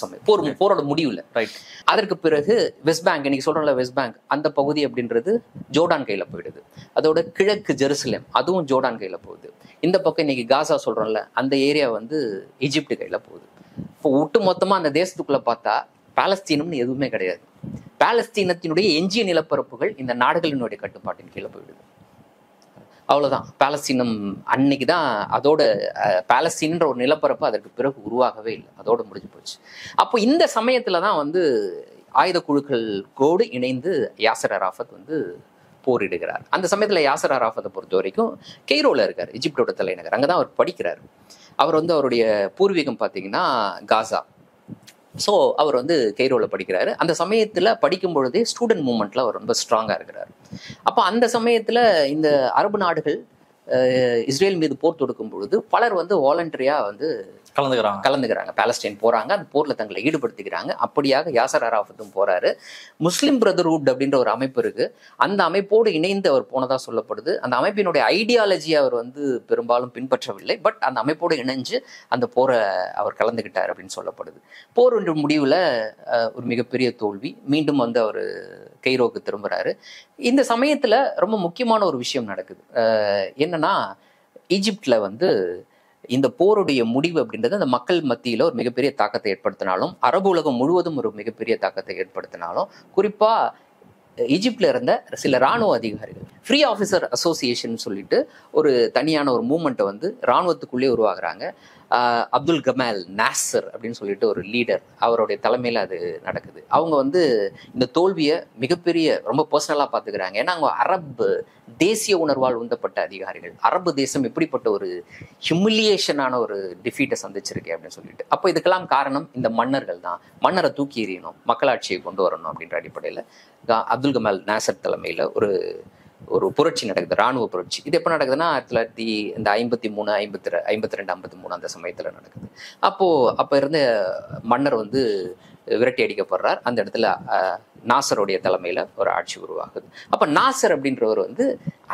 சமயம் போரோட முடிவுல. ரைட். அதற்கு பிறகு வெஸ்ட் பேங்க், இன்னைக்கு சொல்றோம்ல வெஸ்ட் பேங்க், அந்த பகுதி அப்படின்றது ஜோர்டான் கையில போயிடுது. அதோட கிழக்கு ஜெருசலேம் அதுவும் ஜோர்டான் கையில போகுது. இந்த பக்கம் இன்னைக்கு காசா சொல்றோம்ல, அந்த ஏரியா வந்து ஈஜிப்ட் கையில போகுது. இப்போ ஒட்டு மொத்தமா அந்த தேசத்துக்குள்ள பார்த்தா பாலஸ்தீனம்னு எதுவுமே கிடையாது. பாலஸ்தீனத்தினுடைய எஞ்சிய நிலப்பரப்புகள் இந்த நாடுகளினுடைய கட்டுப்பாட்டின் கீழே போயிடுது. அவ்வளவுதான். பாலஸ்தீனம் அன்னைக்குதான் அதோட பாலஸ்தீன்ற ஒரு நிலப்பரப்பு அதற்கு பிறகு உருவாகவே இல்லை, அதோட முடிஞ்சு போச்சு. அப்போ இந்த சமயத்துலதான் வந்து ஆயுத குழுக்களோடு இணைந்து யாசர் அராஃபத் வந்து போரிடுகிறார். அந்த சமயத்துல யாசர் அராஃபத்தை பொறுத்த வரைக்கும் கெய்ரோல இருக்காரு, எஜிப்டோட தலைநகர். அங்கதான் அவர் படிக்கிறார். அவர் வந்து அவருடைய பூர்வீகம் பார்த்தீங்கன்னா காசா. ஸோ அவர் வந்து கெய்ரோவில் படிக்கிறாரு. அந்த சமயத்தில் படிக்கும் பொழுதே ஸ்டூடெண்ட் மூவ்மெண்ட்டில் அவர் ரொம்ப ஸ்ட்ராங்காக இருக்கிறார். அப்போ அந்த சமயத்தில் இந்த அரபு நாடுகள் இஸ்ரேல் மீது போர் தொடுக்கும் பொழுது பலர் வந்து வாலண்டரியாக வந்து கலந்துக்கிறாங்க. பாலஸ்டைன் போறாங்க, அந்த போர்ல தங்களை ஈடுபடுத்திக்கிறாங்க. அப்படியாக யாசர் அராஃபத்தும் போறாரு. முஸ்லிம் பிரதர்ஹுட் அப்படின்ற ஒரு அமைப்பு இருக்கு, அந்த அமைப்போடு இணைந்து அவர் போனதா சொல்லப்படுது. அந்த அமைப்பினுடைய ஐடியாலஜி அவர் வந்து பெரும்பாலும் பின்பற்றவில்லை, பட் அந்த அமைப்போடு இணைஞ்சு அந்த போரை அவர் கலந்துகிட்டார் அப்படின்னு சொல்லப்படுது. போர் என்ற முடிவுல ஒரு மிகப்பெரிய தோல்வி. மீண்டும் வந்து அவர் கெய்ரோக்கு திரும்புறாரு. இந்த சமயத்துல ரொம்ப முக்கியமான ஒரு விஷயம் நடக்குது. என்னன்னா, ஈஜிப்ட்ல வந்து இந்த போருடைய முடிவு அப்படின்றது அந்த மக்கள் மத்தியில ஒரு மிகப்பெரிய தாக்கத்தை ஏற்படுத்தினாலும், அரபு உலகம் முழுவதும் ஒரு மிகப்பெரிய தாக்கத்தை ஏற்படுத்தினாலும், குறிப்பா ஈஜிப்ட்ல இருந்த சில ராணுவ அதிகாரிகள், ஃப்ரீ ஆஃபீஸர் அசோசியேஷன் சொல்லிட்டு ஒரு தனியான ஒரு மூவ்மெண்ட்டை வந்து ராணுவத்துக்குள்ளே உருவாக்குறாங்க. அப்துல் கமால் நாசர் அப்படின்னு சொல்லிட்டு ஒரு லீடர், அவருடைய தலைமையில் அது நடக்குது. அவங்க வந்து இந்த தோல்வியை மிகப்பெரிய ரொம்ப பர்சனலாக பார்த்துக்கிறாங்க. ஏன்னா அவங்க அரபு தேசிய உணர்வால் உந்தப்பட்ட அதிகாரிகள். அரபு தேசம் இப்படிப்பட்ட ஒரு ஹியூமிலியேஷனான ஒரு டிஃபீட்டை சந்திச்சிருக்கேன் அப்படின்னு சொல்லிட்டு. அப்போ இதுக்கெல்லாம் காரணம் இந்த மன்னர்கள் தான். மன்னரை தூக்கி எறியணும், மக்களாட்சியை கொண்டு வரணும் அப்படின்ற அடிப்படையில் அப்துல் கமால் நாசர் தலைமையில் ஒரு புரட்சி நடக்குது, இராணுவ புரட்சி. இது எப்போ நடக்குதுன்னா 1953, 52, 53 அந்த சமயத்தில் நடக்குது. அப்போ இருந்த மன்னர் வந்து விரட்டி அடிக்கப்படுறார். அந்த இடத்துல நாசருடைய தலைமையில் ஒரு ஆட்சி உருவாகுது. அப்போ நாசர் அப்படின்றவர் வந்து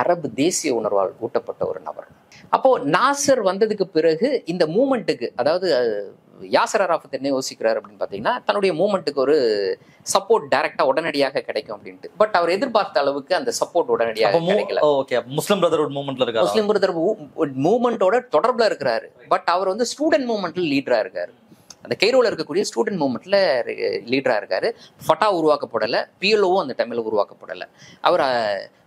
அரபு தேசிய உணர்வால் ஊட்டப்பட்ட ஒரு நபர். அப்போ நாசர் வந்ததுக்கு பிறகு இந்த மூமெண்ட்டுக்கு, அதாவது யாசர் அராஃபத் என்ன யோசிக்கிறார் அப்படின்னு பார்த்தீங்கன்னா, தன்னுடைய மூமெண்ட்டுக்கு ஒரு சப்போர்ட் டைரக்டா உடனடியாக கிடைக்கும் அப்படின்ட்டு. பட் அவர் எதிர்பார்த்த அளவுக்கு அந்த சப்போர்ட் உடனடியாக கிடைக்கல. முஸ்லிம் பிரதர்ஹுட் மூவ்மெண்ட்ல இருக்காரு. முஸ்லிம் பிரதர்ஹுட் மூவ்மெண்டோட தொடர்புல இருக்கிறாரு. பட் அவர் வந்து ஸ்டூடெண்ட் மூவ்மெண்ட்ல லீடரா இருக்காரு. அந்த கெய்ரோல இருக்கக்கூடிய ஸ்டூடெண்ட் மூவ்மெண்ட்ல லீடரா இருக்காரு. ஃபட்டா உருவாக்கப்படலை, பிஎல்ஓவும் அந்த டைம்ல உருவாக்கப்படலை. அவர்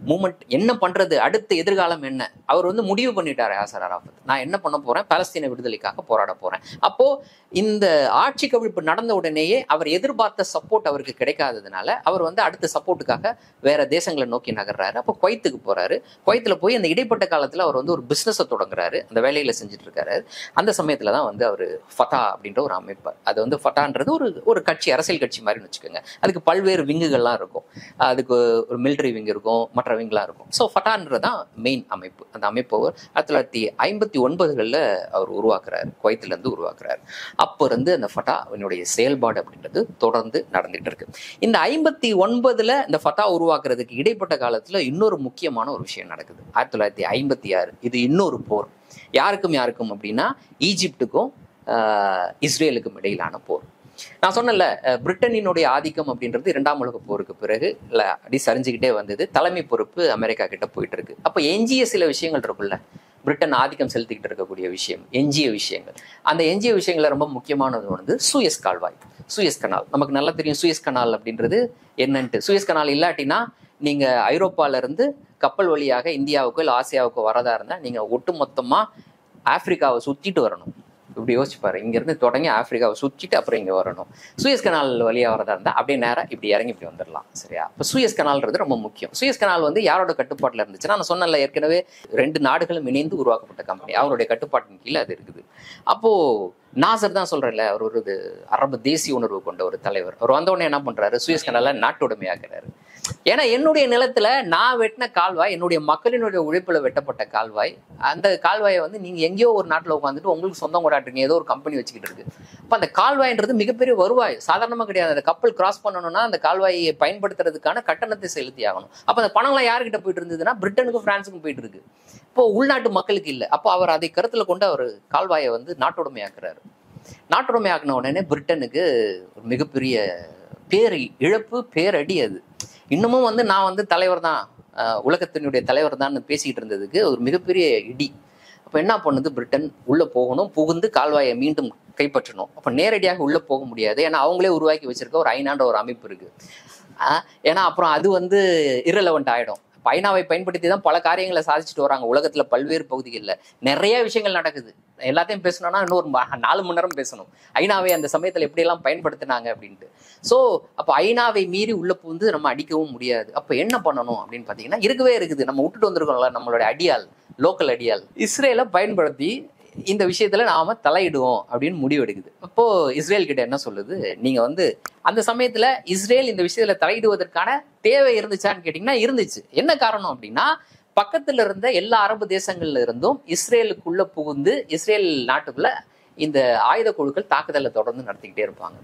மூமெண்ட் என்ன பண்றது, அடுத்த எதிர்காலம் என்ன, அவர் வந்து முடிவு பண்ணிட்டாரு யாசர் அராஃபத். நான் என்ன பண்ண போறேன், பாலஸ்தீன விடுதலைக்காக போராட போறேன். அப்போ இந்த ஆட்சி கவிழ்ப்பு நடந்த உடனேயே அவர் எதிர்பார்த்த சப்போர்ட் அவருக்கு கிடைக்காததுனால அவர் வந்து அடுத்த சப்போர்ட்டுக்காக வேற தேசங்களை நோக்கி நகர்றாரு. அப்போ குவைத்துக்கு போறாரு. குவைத்துல போய் அந்த இடைப்பட்ட காலத்துல அவர் வந்து ஒரு பிசினஸை தொடங்குறாரு, அந்த வேலையில செஞ்சுட்டு இருக்காரு. அந்த சமயத்துல தான் வந்து அவர் ஃபத்தா அப்படின்ற ஒரு அமைப்பு, அது வந்து ஃபட்டான்றது ஒரு கட்சி, அரசியல் கட்சி மாதிரி வச்சுக்கோங்க. அதுக்கு பல்வேறு விங்குகள்லாம் இருக்கும். அதுக்கு ஒரு மிலிட்டரி விங் இருக்கும், மற்ற விங்லாம் இருக்கும். ஸோ ஃபட்டான்றதான் மெயின் அமைப்பு. அந்த அமைப்பு 1959 அவர் உருவாக்குறாரு, குவைத்துல இருந்து உருவாக்குறாரு. அப்போ இருந்து அந்த ஃபட்டாவினுடைய செயல்பாடு அப்படின்றது தொடர்ந்து நடந்துட்டு இருக்கு. இந்த 59 இந்த ஃபட்டா உருவாக்குறதுக்கு இடைப்பட்ட காலத்துல இன்னொரு முக்கியமான ஒரு விஷயம் நடக்குது. 1956 இது இன்னொரு போர். யாருக்கும் அப்படின்னா ஈஜிப்டுக்கும் இஸ்ரேலுக்கும் இடையிலான போர். நான் சொன்னல, பிரிட்டனினுடைய ஆதிக்கம் அப்படின்றது 2ஆம் உலக போருக்கு பிறகு அடி சரிஞ்சுக்கிட்டே வந்தது. தலைமை பொறுப்பு அமெரிக்கா கிட்ட போயிட்டு இருக்கு. அப்போ எஞ்சிய சில விஷயங்கள் இருக்குல்ல, பிரிட்டன் ஆதிக்கம் செலுத்திக்கிட்டு இருக்கக்கூடிய விஷயம், எஞ்சிய விஷயங்கள். அந்த எஞ்சிய விஷயங்கள்ல ரொம்ப முக்கியமானது வந்து சூயஸ் கால்வாய், சூயஸ் கனால். நமக்கு நல்லா தெரியும் சூயஸ் கனால் அப்படின்றது என்னன்ட்டு. சூயஸ் கனால் இல்லாட்டினா நீங்க ஐரோப்பால இருந்து கப்பல் வழியாக இந்தியாவுக்கோ இல்லை ஆசியாவுக்கோ வரதா இருந்தா நீங்க ஒட்டுமொத்தமா ஆப்பிரிக்காவை சுத்திட்டு வரணும். இப்படி யோசிச்சுப்பாரு, இங்க இருந்து தொடங்கி ஆப்பிரிக்காவை சுற்றிட்டு அப்புறம் இங்க வரணும். சூயஸ் கனால் வழியா வரதா இருந்தா அப்படியே நேரம் இப்படி இறங்கி இப்படி வந்துடலாம். சரியா? இப்போ சூயஸ் கனால்ன்றது ரொம்ப முக்கியம். சூயஸ் கனால் வந்து யாரோட கட்டுப்பாட்டுல இருந்துச்சுன்னா, நான் சொன்னல ஏற்கனவே 2 நாடுகளும் இணைந்து உருவாக்கப்பட்ட கம்பெனி, அவருடைய கட்டுப்பாட்டின் கீழே அது இருக்குது. அப்போ நாசர் தான் சொல்றேன்ல, அவர் ஒரு அரபு தேசிய உணர்வு கொண்ட ஒரு தலைவர். அவர் வந்தவுடனே என்ன பண்றாரு, சூயஸ் கனால நாட்டுடைமையாக்குறாரு. ஏன்னா என்னுடைய நிலத்துல நான் வெட்டின கால்வாய், என்னுடைய மக்களினுடைய உழைப்புல வெட்டப்பட்ட கால்வாய், அந்த கால்வாயை வந்து நீங்க எங்கேயோ ஒரு நாட்டுல உட்காந்துட்டு உங்களுக்கு சொந்தம் கொண்டாட்டுறீங்க, ஏதோ ஒரு கம்பெனி வச்சுக்கிட்டு இருக்கு. அப்ப அந்த கால்வாய்ன்றது மிகப்பெரிய வருவாய், சாதாரணமா கிடையாது. அந்த கப்பல் கிராஸ் பண்ணணும்னா அந்த கால்வாயை பயன்படுத்துறதுக்கான கட்டணத்தை செலுத்தி ஆகணும். அப்ப அந்த பணம்லாம் யாருக்கிட்ட போயிட்டு இருந்ததுன்னா பிரிட்டனுக்கும் பிரான்ஸுக்கும் போயிட்டு இருக்கு. இப்போ உள்நாட்டு மக்களுக்கு இல்லை. அப்போ அவர் அதை கருத்துல கொண்டு அவர் கால்வாயை வந்து நாட்டுடைமையாக்குறாரு. நாட்டுடைமையாக்குன உடனே பிரிட்டனுக்கு ஒரு மிகப்பெரிய இழப்பு, பேரடி. அது இன்னமும் வந்து நான் வந்து தலைவர் தான், உலகத்தினுடைய தலைவர் தான் பேசிக்கிட்டு இருந்ததுக்கு ஒரு மிகப்பெரிய இடி. அப்போ என்ன பண்ணுது, பிரிட்டன் உள்ள போகணும், புகுந்து கால்வாயை மீண்டும் கைப்பற்றணும். அப்போ நேரடியாக உள்ள போக முடியாது, ஏன்னா அவங்களே உருவாக்கி வச்சிருக்க ஒரு ஐநான்ற ஒரு அமைப்பு இருக்கு. ஏன்னா அப்புறம் அது வந்து இரலவெண்ட் ஆயிடும். ஐநாவை பயன்படுத்தி தான் பல காரியங்களை சாதிச்சுட்டு வராங்க உலகத்துல பல்வேறு பகுதிகளில். நிறைய விஷயங்கள் நடக்குது. எல்லாத்தையும் பேசணும்னா இன்னொரு 4 மணி நேரம் பேசணும். ஐநாவை அந்த சமயத்தில் எப்படியெல்லாம் பயன்படுத்தினாங்க அப்படின்ட்டு. ஸோ அப்போ ஐநாவை மீறி உள்ள புகுந்து நம்ம அடிக்கவும் முடியாது. அப்போ என்ன பண்ணணும் அப்படின்னு பார்த்தீங்கன்னா, இருக்கவே இருக்குது, நம்ம விட்டுட்டு வந்திருக்கோம்ல நம்மளுடைய அடியால், லோக்கல் அடியால் இஸ்ரேலை பயன்படுத்தி இந்த விஷயத்துல நாம தலையிடுவோம் அப்படின்னு முடிவெடுக்குது. அப்போ இஸ்ரேல் கிட்ட என்ன சொல்லுது, நீங்க வந்து அந்த சமயத்துல இஸ்ரேல் இந்த விஷயத்துல தலையிடுவதற்கான தேவை இருந்துச்சான்னு கேட்டீங்கன்னா இருந்துச்சு. என்ன காரணம் அப்படின்னா, பக்கத்துல இருந்த எல்லா அரபு தேசங்கள்ல இருந்தும் இஸ்ரேலுக்குள்ள புகுந்து இஸ்ரேல் நாட்டுக்குள்ள இந்த ஆயுத குழுக்கள் தாக்குதலை தொடர்ந்து நடத்திக்கிட்டே இருப்பாங்க.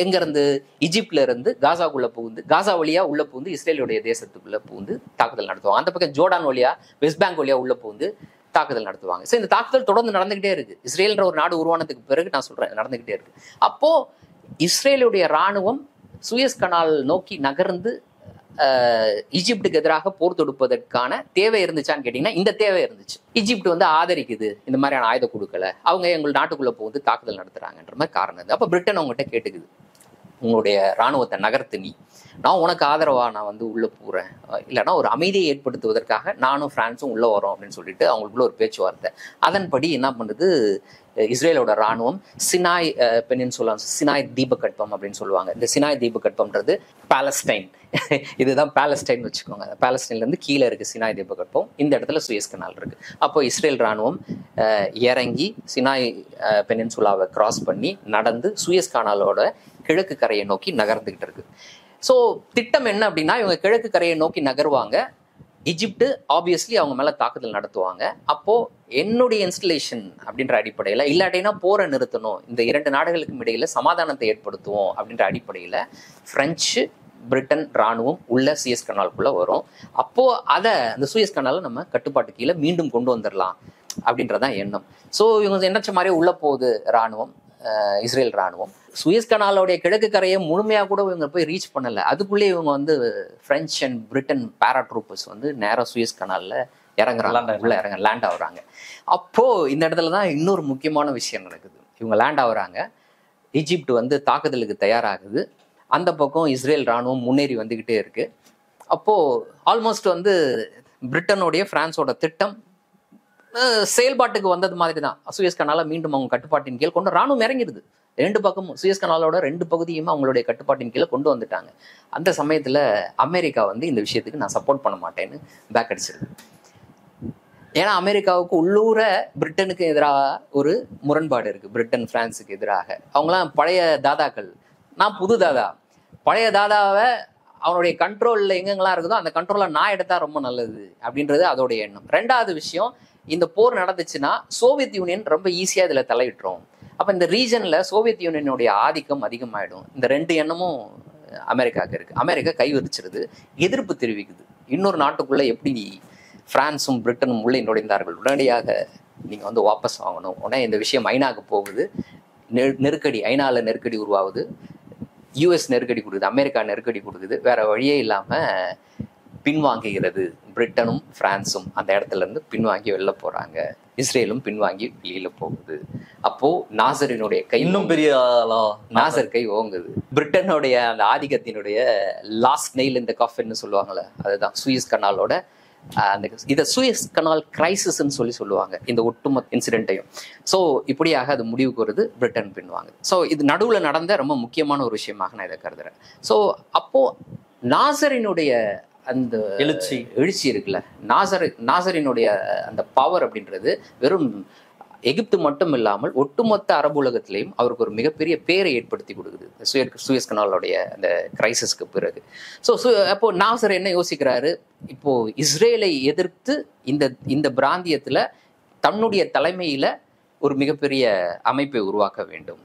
எங்க இருந்து, ஈஜிப்ட்ல இருந்து காசாக்குள்ள புகுந்து, காசா வழியா உள்ள புகுந்து இஸ்ரேலுடைய தேசத்துக்குள்ள புகுந்து தாக்குதல் நடத்துவாங்க. அந்த பக்கம் ஜோர்டான் வழியா, வெஸ்ட் பேங்க் வழியா உள்ள புகுந்து தாக்குதல் நடத்துவாங்க. ஸோ இந்த தாக்குதல் தொடர்ந்து நடந்துகிட்டே இருக்கு. இஸ்ரேல்ன்ற ஒரு நாடு உருவானதுக்கு பிறகு நான் சொல்றேன் நடந்துகிட்டே இருக்கு. அப்போ இஸ்ரேலுடைய இராணுவம் சூயஸ் கனால் நோக்கி நகர்ந்து ஈஜிப்டுக்கு எதிராக போர் தொடுப்பதற்கான தேவை இருந்துச்சான்னு கேட்டீங்கன்னா இந்த தேவை இருந்துச்சு. ஈஜிப்ட் வந்து ஆதரிக்குது இந்த மாதிரியான ஆயுத குழுக்களை, அவங்க எங்கள் நாட்டுக்குள்ள போகுது தாக்குதல் நடத்துறாங்கன்ற மாதிரி காரணம் இது. அப்போ பிரிட்டன் அவங்ககிட்ட கேட்டுக்குது, உங்களுடைய இராணுவத்தை நகர்த்து, நான் உனக்கு ஆதரவா நான் வந்து உள்ள போறேன், இல்லைன்னா ஒரு அமைதியை ஏற்படுத்துவதற்காக நானும் பிரான்ஸும் உள்ள வரோம் அப்படின்னு சொல்லிட்டு அவங்களுக்குள்ள ஒரு பேச்சுவார்த்தை. அதன்படி என்ன பண்ணுது, இஸ்ரேலோட இராணுவம் சினாய் பெனின்சுலா, சினாய் தீபகற்பம் அப்படின்னு சொல்லுவாங்க. இந்த சினாய் தீபகற்பம்ன்றது பாலஸ்டைன், இதுதான் பாலஸ்டைன் வச்சுக்கோங்க. பாலஸ்டைன்ல இருந்து கீழே இருக்கு சினாய் தீபகற்பம். இந்த இடத்துல சுயஸ் கனால் இருக்கு. அப்போ இஸ்ரேல் இராணுவம் இறங்கி சினாய் பெனின்சுலாவை கிராஸ் பண்ணி நடந்து சுயஸ் கனாலோட கிழக்கு கரையை நோக்கி நகர்ந்துகிட்டு இருக்கு. ஸோ திட்டம் என்ன அப்படின்னா, இவங்க கிழக்கு கரையை நோக்கி நகருவாங்க. எஜிப்டு ஆப்வியஸ்லி அவங்க மேல தாக்குதல் நடத்துவாங்க. அப்போ என்னுடைய இன்ஸ்டலேஷன் அப்படின்ற அடிப்படையில், இல்லாட்டினா போரை நிறுத்தணும், இந்த இரண்டு நாடுகளுக்கும் இடையில சமாதானத்தை ஏற்படுத்துவோம் அப்படின்ற அடிப்படையில் பிரெஞ்சு பிரிட்டன் இராணுவம் உள்ள சுயஸ் கனாலுக்குள்ள வரும். அப்போ அதை அந்த சுயஸ் கனாலை நம்ம கட்டுப்பாட்டு கீழே மீண்டும் கொண்டு வந்துடலாம் அப்படின்றதான் எண்ணம். ஸோ இவங்க நினைச்ச மாதிரி உள்ள போகுது இராணுவம், இஸ்ரேல் இராணுவம். சுயஸ் கனாலோடைய கிழக்கு கரையை முழுமையாக கூட இவங்க போய் ரீச் பண்ணலை. அதுக்குள்ளே இவங்க வந்து பிரெஞ்ச் அண்ட் பிரிட்டன் பேராட்ரூப்பர்ஸ் வந்து நேராக சுயஸ் கனாலில் இறங்குறாங்க, உள்ள லேண்ட் ஆகுறாங்க. அப்போ இந்த இடத்துல தான் இன்னொரு முக்கியமான விஷயம் நடக்குது. இவங்க லேண்ட் ஆகுறாங்க, ஈஜிப்ட் வந்து தாக்குதலுக்கு தயாராகுது, அந்த பக்கம் இஸ்ரேல் இராணுவம் முன்னேறி வந்துகிட்டே இருக்கு. அப்போ ஆல்மோஸ்ட் வந்து பிரிட்டனுடைய பிரான்ஸோட திட்டம் செயல்பாட்டுக்கு வந்தது மாதிரி தான். சுயஸ் கனாலை மீண்டும் அவங்க கட்டுப்பாட்டின் கீழ் கொண்டு ராணுவம் இறங்கிடுது. ரெண்டு பக்கமும் சுயஸ் கனாலோட ரெண்டு பகுதியுமே அவங்களுடைய கட்டுப்பாட்டின் கீழே கொண்டு வந்துட்டாங்க. அந்த சமயத்துல அமெரிக்கா வந்து இந்த விஷயத்துக்கு நான் சப்போர்ட் பண்ண மாட்டேன்னு பேக் அடிச்சிருக்கு. ஏன்னா அமெரிக்காவுக்கு உள்ளூர பிரிட்டனுக்கு எதிராக ஒரு முரண்பாடு இருக்கு. பிரிட்டன் பிரான்ஸுக்கு எதிராக அவங்களாம் பழைய தாதாக்கள், நான் புது தாதா. பழைய தாதாவை அவனுடைய கண்ட்ரோல்ல எங்கெங்கெல்லாம் இருக்குதோ அந்த கண்ட்ரோலை நான் எடுத்தா ரொம்ப நல்லது அப்படின்றது அதோடைய எண்ணம். ரெண்டாவது விஷயம், இந்த போர் நடந்துச்சுன்னா சோவியத் யூனியன் ரொம்ப ஈஸியா இதுல தலையிட்டுரும். அப்ப இந்த ரீஜன்ல சோவியத் யூனியனுடைய ஆதிக்கம் அதிகமாயிடும். இந்த ரெண்டு எண்ணமும் அமெரிக்காவுக்கு இருக்கு. அமெரிக்கா கை விரிச்சிருது, எதிர்ப்பு தெரிவிக்குது. இன்னொரு நாட்டுக்குள்ள எப்படி பிரான்ஸும் பிரிட்டனும் உள்ளே நுழைந்தார்கள், உடனடியாக நீங்க வந்து வாபஸ் வாங்கணும். உடனே இந்த விஷயம் ஐநாக்கு போகுது, நெருக்கடி, ஐநால நெருக்கடி உருவாகுது, யுஎஸ் நெருக்கடி கொடுக்குது, அமெரிக்கா நெருக்கடி கொடுக்குது. வேற வழியே இல்லாம பின்வாங்குகிறது. பிரிட்டனும் பிரான்ஸும் அந்த இடத்துல இருந்து பின்வாங்கி வெளில போறாங்க. இஸ்ரேலும் பின்வாங்கி வெளியில போகுது. அப்போ நாசரினுடைய கை, இன்னும் பெரிய நாசர் கை ஓங்குது. பிரிட்டனுடைய அந்த ஆதிக்கத்தினுடைய லாஸ்ட் நெயில் இந்த காஃபின்னு சொல்லுவாங்கல்ல, அதுதான் சுயஸ் கனாலோட அந்த இதை சுயஸ் கனால் கிரைசிஸ்ன்னு சொல்லுவாங்க இந்த ஒட்டுமொத்த இன்சிடென்ட்டையும். ஸோ இப்படியாக அது முடிவுக்கு வருது, பிரிட்டன் பின்வாங்குது. ஸோ இது நடுவில் நடந்த ரொம்ப முக்கியமான ஒரு விஷயமாக நான் இதை கருதுறேன். ஸோ அப்போ நாசரினுடைய அந்த எழுச்சி இருக்குல்ல, நாசரினுடைய அந்த பவர் அப்படின்றது வெறும் எகிப்து மட்டும் இல்லாமல் ஒட்டுமொத்த அரபு உலகத்திலையும் அவருக்கு ஒரு மிகப்பெரிய பேரை ஏற்படுத்தி கொடுக்குது சுயஸ் கனாலுடைய அந்த கிரைசிஸ்க்கு பிறகு. ஸோ அப்போ நாசர் என்ன யோசிக்கிறாரு, இப்போ இஸ்ரேலை எதிர்த்து இந்த பிராந்தியத்துல தன்னுடைய தலைமையில ஒரு மிகப்பெரிய அமைப்பை உருவாக்க வேண்டும்.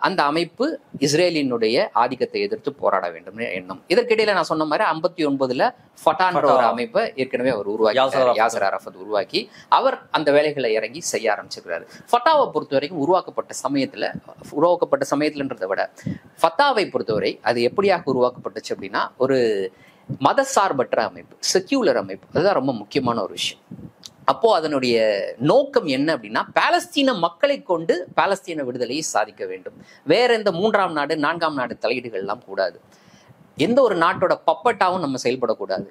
அந்த அமைப்பு இஸ்ரேலினுடைய ஆதிக்கத்தை எதிர்த்து போராட வேண்டும் எண்ணம். இதற்கிடையில நான் சொன்ன மாதிரி 59 ஃபட்டான்ற ஒரு அமைப்பை ஏற்கனவே அவர் உருவாக்கி, யாசர் அரஃபத் உருவாக்கி அவர் அந்த வேலைகளை இறங்கி செய்ய ஆரம்பிச்சிருக்கிறாரு. ஃபட்டாவை பொறுத்த வரைக்கும் உருவாக்கப்பட்ட சமயத்துலன்றதை விட ஃபத்தாவை பொறுத்தவரை அது எப்படியாக உருவாக்கப்பட்டுச்சு அப்படின்னா, ஒரு மதசார்பற்ற அமைப்பு, செக்யூலர் அமைப்பு. அதுதான் ரொம்ப முக்கியமான ஒரு விஷயம். அப்போ அதனுடைய நோக்கம் என்ன அப்படின்னா, பாலஸ்தீன மக்களை கொண்டு பாலஸ்தீன விடுதலையை சாதிக்க வேண்டும். வேற எந்த 3ஆம் நாடு 4ஆம் நாடு தலையீடுகள் எல்லாம் கூடாது. எந்த ஒரு நாட்டோட பப்பட்டாவும் நம்ம செயல்படக்கூடாது.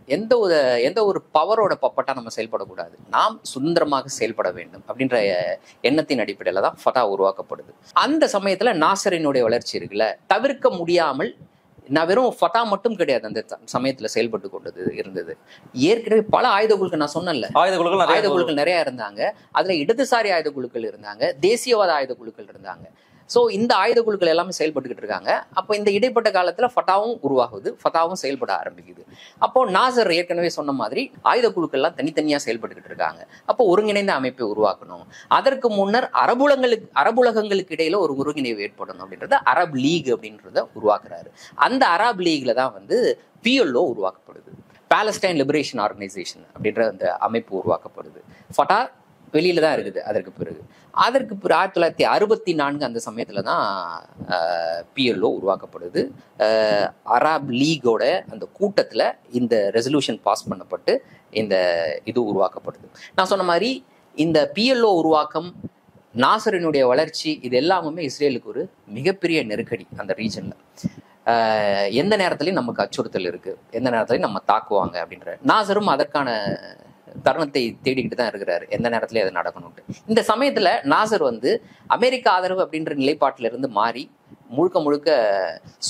எந்த ஒரு பவரோட பப்பட்டா நம்ம செயல்படக்கூடாது. நாம் சுதந்திரமாக செயல்பட வேண்டும் அப்படின்ற எண்ணத்தின் அடிப்படையில தான் ஃபத்தா உருவாக்கப்படுது. அந்த சமயத்துல நாசரினுடைய வளர்ச்சி இருக்குல்ல, தவிர்க்க முடியாமல், நான் வெறும் ஃபத்தா மட்டும் கிடையாது அந்த சமயத்துல செயல்பட்டு கொண்டது இருந்தது. ஏற்கனவே பல ஆயுத குழுக்கள், நான் சொன்னேன்ல, ஆயுத குழுக்கள் நிறைய இருந்தாங்க. அதுல இடதுசாரி ஆயுத குழுக்கள் இருந்தாங்க, தேசியவாத ஆயுத குழுக்கள் இருந்தாங்க. ஸோ இந்த ஆயுத குழுக்கள் எல்லாமே செயல்பட்டுக்கிட்டு இருக்காங்க. அப்போ இந்த இடைப்பட்ட காலத்துல ஃபத்தாவும் உருவாகுது, ஃபத்தாவும் செயல்பட ஆரம்பிக்குது. அப்போ நாசர் ஏற்கனவே சொன்ன மாதிரி ஆயுத குழுக்கள்லாம் தனித்தனியா செயல்பட்டுக்கிட்டு இருக்காங்க. அப்போ ஒருங்கிணைந்த அமைப்பை உருவாக்கணும். அதற்கு முன்னர் அரபுலகங்களுக்கு இடையில ஒரு ஒருங்கிணைவு ஏற்படணும் அப்படின்றத அரப் லீக் அப்படின்றத உருவாக்குறாரு. அந்த அரப் லீக்ல தான் வந்து PLO உருவாக்கப்படுது, பாலஸ்டைன் லிபரேஷன் ஆர்கனைசேஷன் அப்படின்ற அந்த அமைப்பு உருவாக்கப்படுது. ஃபத்தா வெளியில தான் இருக்குது. அதற்கு பிறகு 1964 அந்த சமயத்துல தான் PLO உருவாக்கப்படுது. அரப் லீகோட அந்த கூட்டத்துல இந்த ரெசல்யூஷன் பாஸ் பண்ணப்பட்டு இந்த இது உருவாக்கப்படுது. நான் சொன்ன மாதிரி இந்த PLO உருவாக்கம் நாசரினுடைய வளர்ச்சி இது எல்லாமே இஸ்ரேலுக்கு ஒரு மிகப்பெரிய நெருக்கடி அந்த ரீஜன்ல. எந்த நேரத்துலையும் நமக்கு அச்சுறுத்தல் இருக்கு, எந்த நேரத்துலையும் நம்ம தாக்குவாங்க அப்படின்ற. நாசரும் அதற்கான தருணத்தை தேடிக்கிட்டு தான் இருக்கிறாரு, எந்த நேரத்துலயும் அது நடக்கணும்ட்டு. இந்த சமயத்துல நாசர் வந்து அமெரிக்க ஆதரவு அப்படின்ற நிலைப்பாட்டில இருந்து மாறி முழுக்க முழுக்க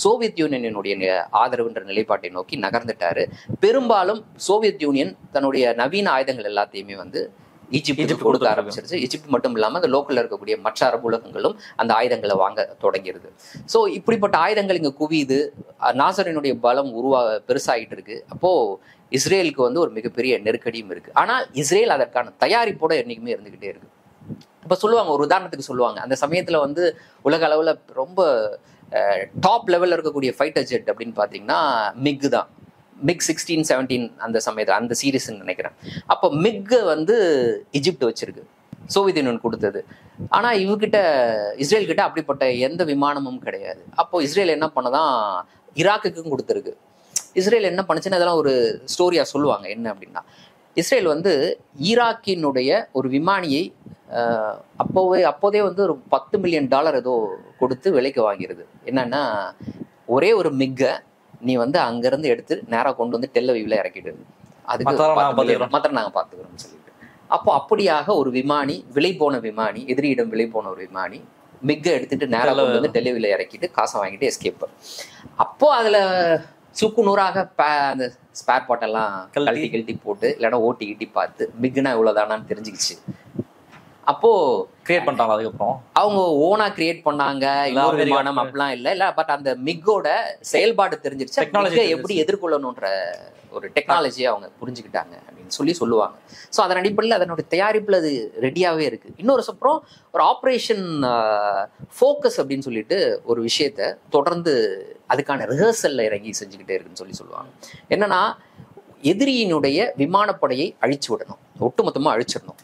சோவியத் யூனியனுடைய ஆதரவுன்ற நிலைப்பாட்டை நோக்கி நகர்ந்துட்டாரு. பெரும்பாலும் சோவியத் யூனியன் தன்னுடைய நவீன ஆயுதங்கள் எல்லாத்தையுமே வந்து ஈஜிப்ட் கொடுக்க ஆரம்பிச்சிருச்சு. ஈஜிப்ட் மட்டும் இல்லாமல் அந்த லோக்கல்ல இருக்கக்கூடிய மற்ற அரபு உலகங்களும் அந்த ஆயுதங்களை வாங்க தொடங்கிருது. ஸோ இப்படிப்பட்ட ஆயுதங்கள் இங்க குவியுது. நாசரினுடைய பலம் பெருசாகிட்டு இருக்கு. அப்போ இஸ்ரேலுக்கு வந்து ஒரு மிகப்பெரிய நெருக்கடியும் இருக்கு. ஆனால் இஸ்ரேல் அதற்கான தயாரிப்போட என்னைக்குமே இருந்துகிட்டே இருக்கு. இப்ப சொல்லுவாங்க, ஒரு உதாரணத்துக்கு சொல்லுவாங்க, அந்த சமயத்துல வந்து உலக அளவுல ரொம்ப டாப் லெவல்ல இருக்கக்கூடிய ஃபைட்டர் ஜெட் அப்படின்னு பாத்தீங்கன்னா மிக் தான். மிக் 16, 17 அந்த சமயத்தில் அந்த சீரீஸ் நினைக்கிறேன். அப்போ மிக் வந்து இஜிப்ட் வச்சிருக்கு, சோவியத் யூனியன் கொடுத்தது. ஆனா இவகிட்ட இஸ்ரேல் கிட்ட அப்படிப்பட்ட எந்த விமானமும் கிடையாது. அப்போ இஸ்ரேல் என்ன பண்ணதான் ஈராக்குக்கும் கொடுத்துருக்கு. இஸ்ரேல் என்ன பண்ணுச்சுன்னு அதெல்லாம் ஒரு ஸ்டோரியா சொல்லுவாங்க. என்ன அப்படின்னா, இஸ்ரேல் வந்து ஈராக்கினுடைய ஒரு விமானியை அப்போதே வந்து ஒரு $10 மில்லியன் ஏதோ கொடுத்து விலைக்கு வாங்கிருது. என்னன்னா, ஒரே ஒரு மிக்கை நீ வந்து அங்கிருந்து எடுத்து நேரா கொண்டு வந்து டெல்லவீவ்ல இறக்கிடுது, அதுக்கு மாத்திரம் நாங்க பாத்துக்கிறோம்னு சொல்லிட்டு. அப்போ அப்படியாக ஒரு விமானி, விலை போன விமானி, எதிரியிடம் விலை போன ஒரு விமானி மிக்கை எடுத்துட்டு நேரா கொண்டு வந்து டெல்லவீவ்ல இறக்கிட்டு காசை வாங்கிட்டு எஸ்கேப். அப்போ அதுல சுக்கு நூறாக அந்த ஸ்பேர் பாட்டெல்லாம் கழட்டி போட்டு இல்லைன்னா ஓட்டி பார்த்து மிக்னா இவ்வளவுதானான்னு தெரிஞ்சுக்கிச்சு. அப்போ கிரியேட் பண்ணிட்டாங்க. அதுக்கப்புறம் அவங்க ஓனா கிரியேட் பண்ணாங்க, இன்னொரு விமானம் அப்படிலாம் இல்ல. பட் அந்த மிக்கோட செயல்பாடு தெரிஞ்சிருச்சு, டெக்னாலஜி எப்படி எதிர்கொள்ளணும்ன்ற ஒரு டெக்னாலஜியை அவங்க புரிஞ்சுக்கிட்டாங்க அப்படின்னு சொல்லுவாங்க. ஸோ அதன் அடிப்படையில் அதனுடைய தயாரிப்புல அது ரெடியாவே இருக்கு. இன்னொரு அப்புறம் ஒரு ஆப்ரேஷன் ஃபோக்கஸ் அப்படின்னு சொல்லிட்டு ஒரு விஷயத்த தொடர்ந்து அதுக்கான ரிஹர்சல்ல இறங்கி செஞ்சுக்கிட்டே இருக்குன்னு சொல்லுவாங்க. என்னன்னா, எதிரியினுடைய விமானப்படையை அழிச்சு விடணும், ஒட்டுமொத்தமா அழிச்சிடணும்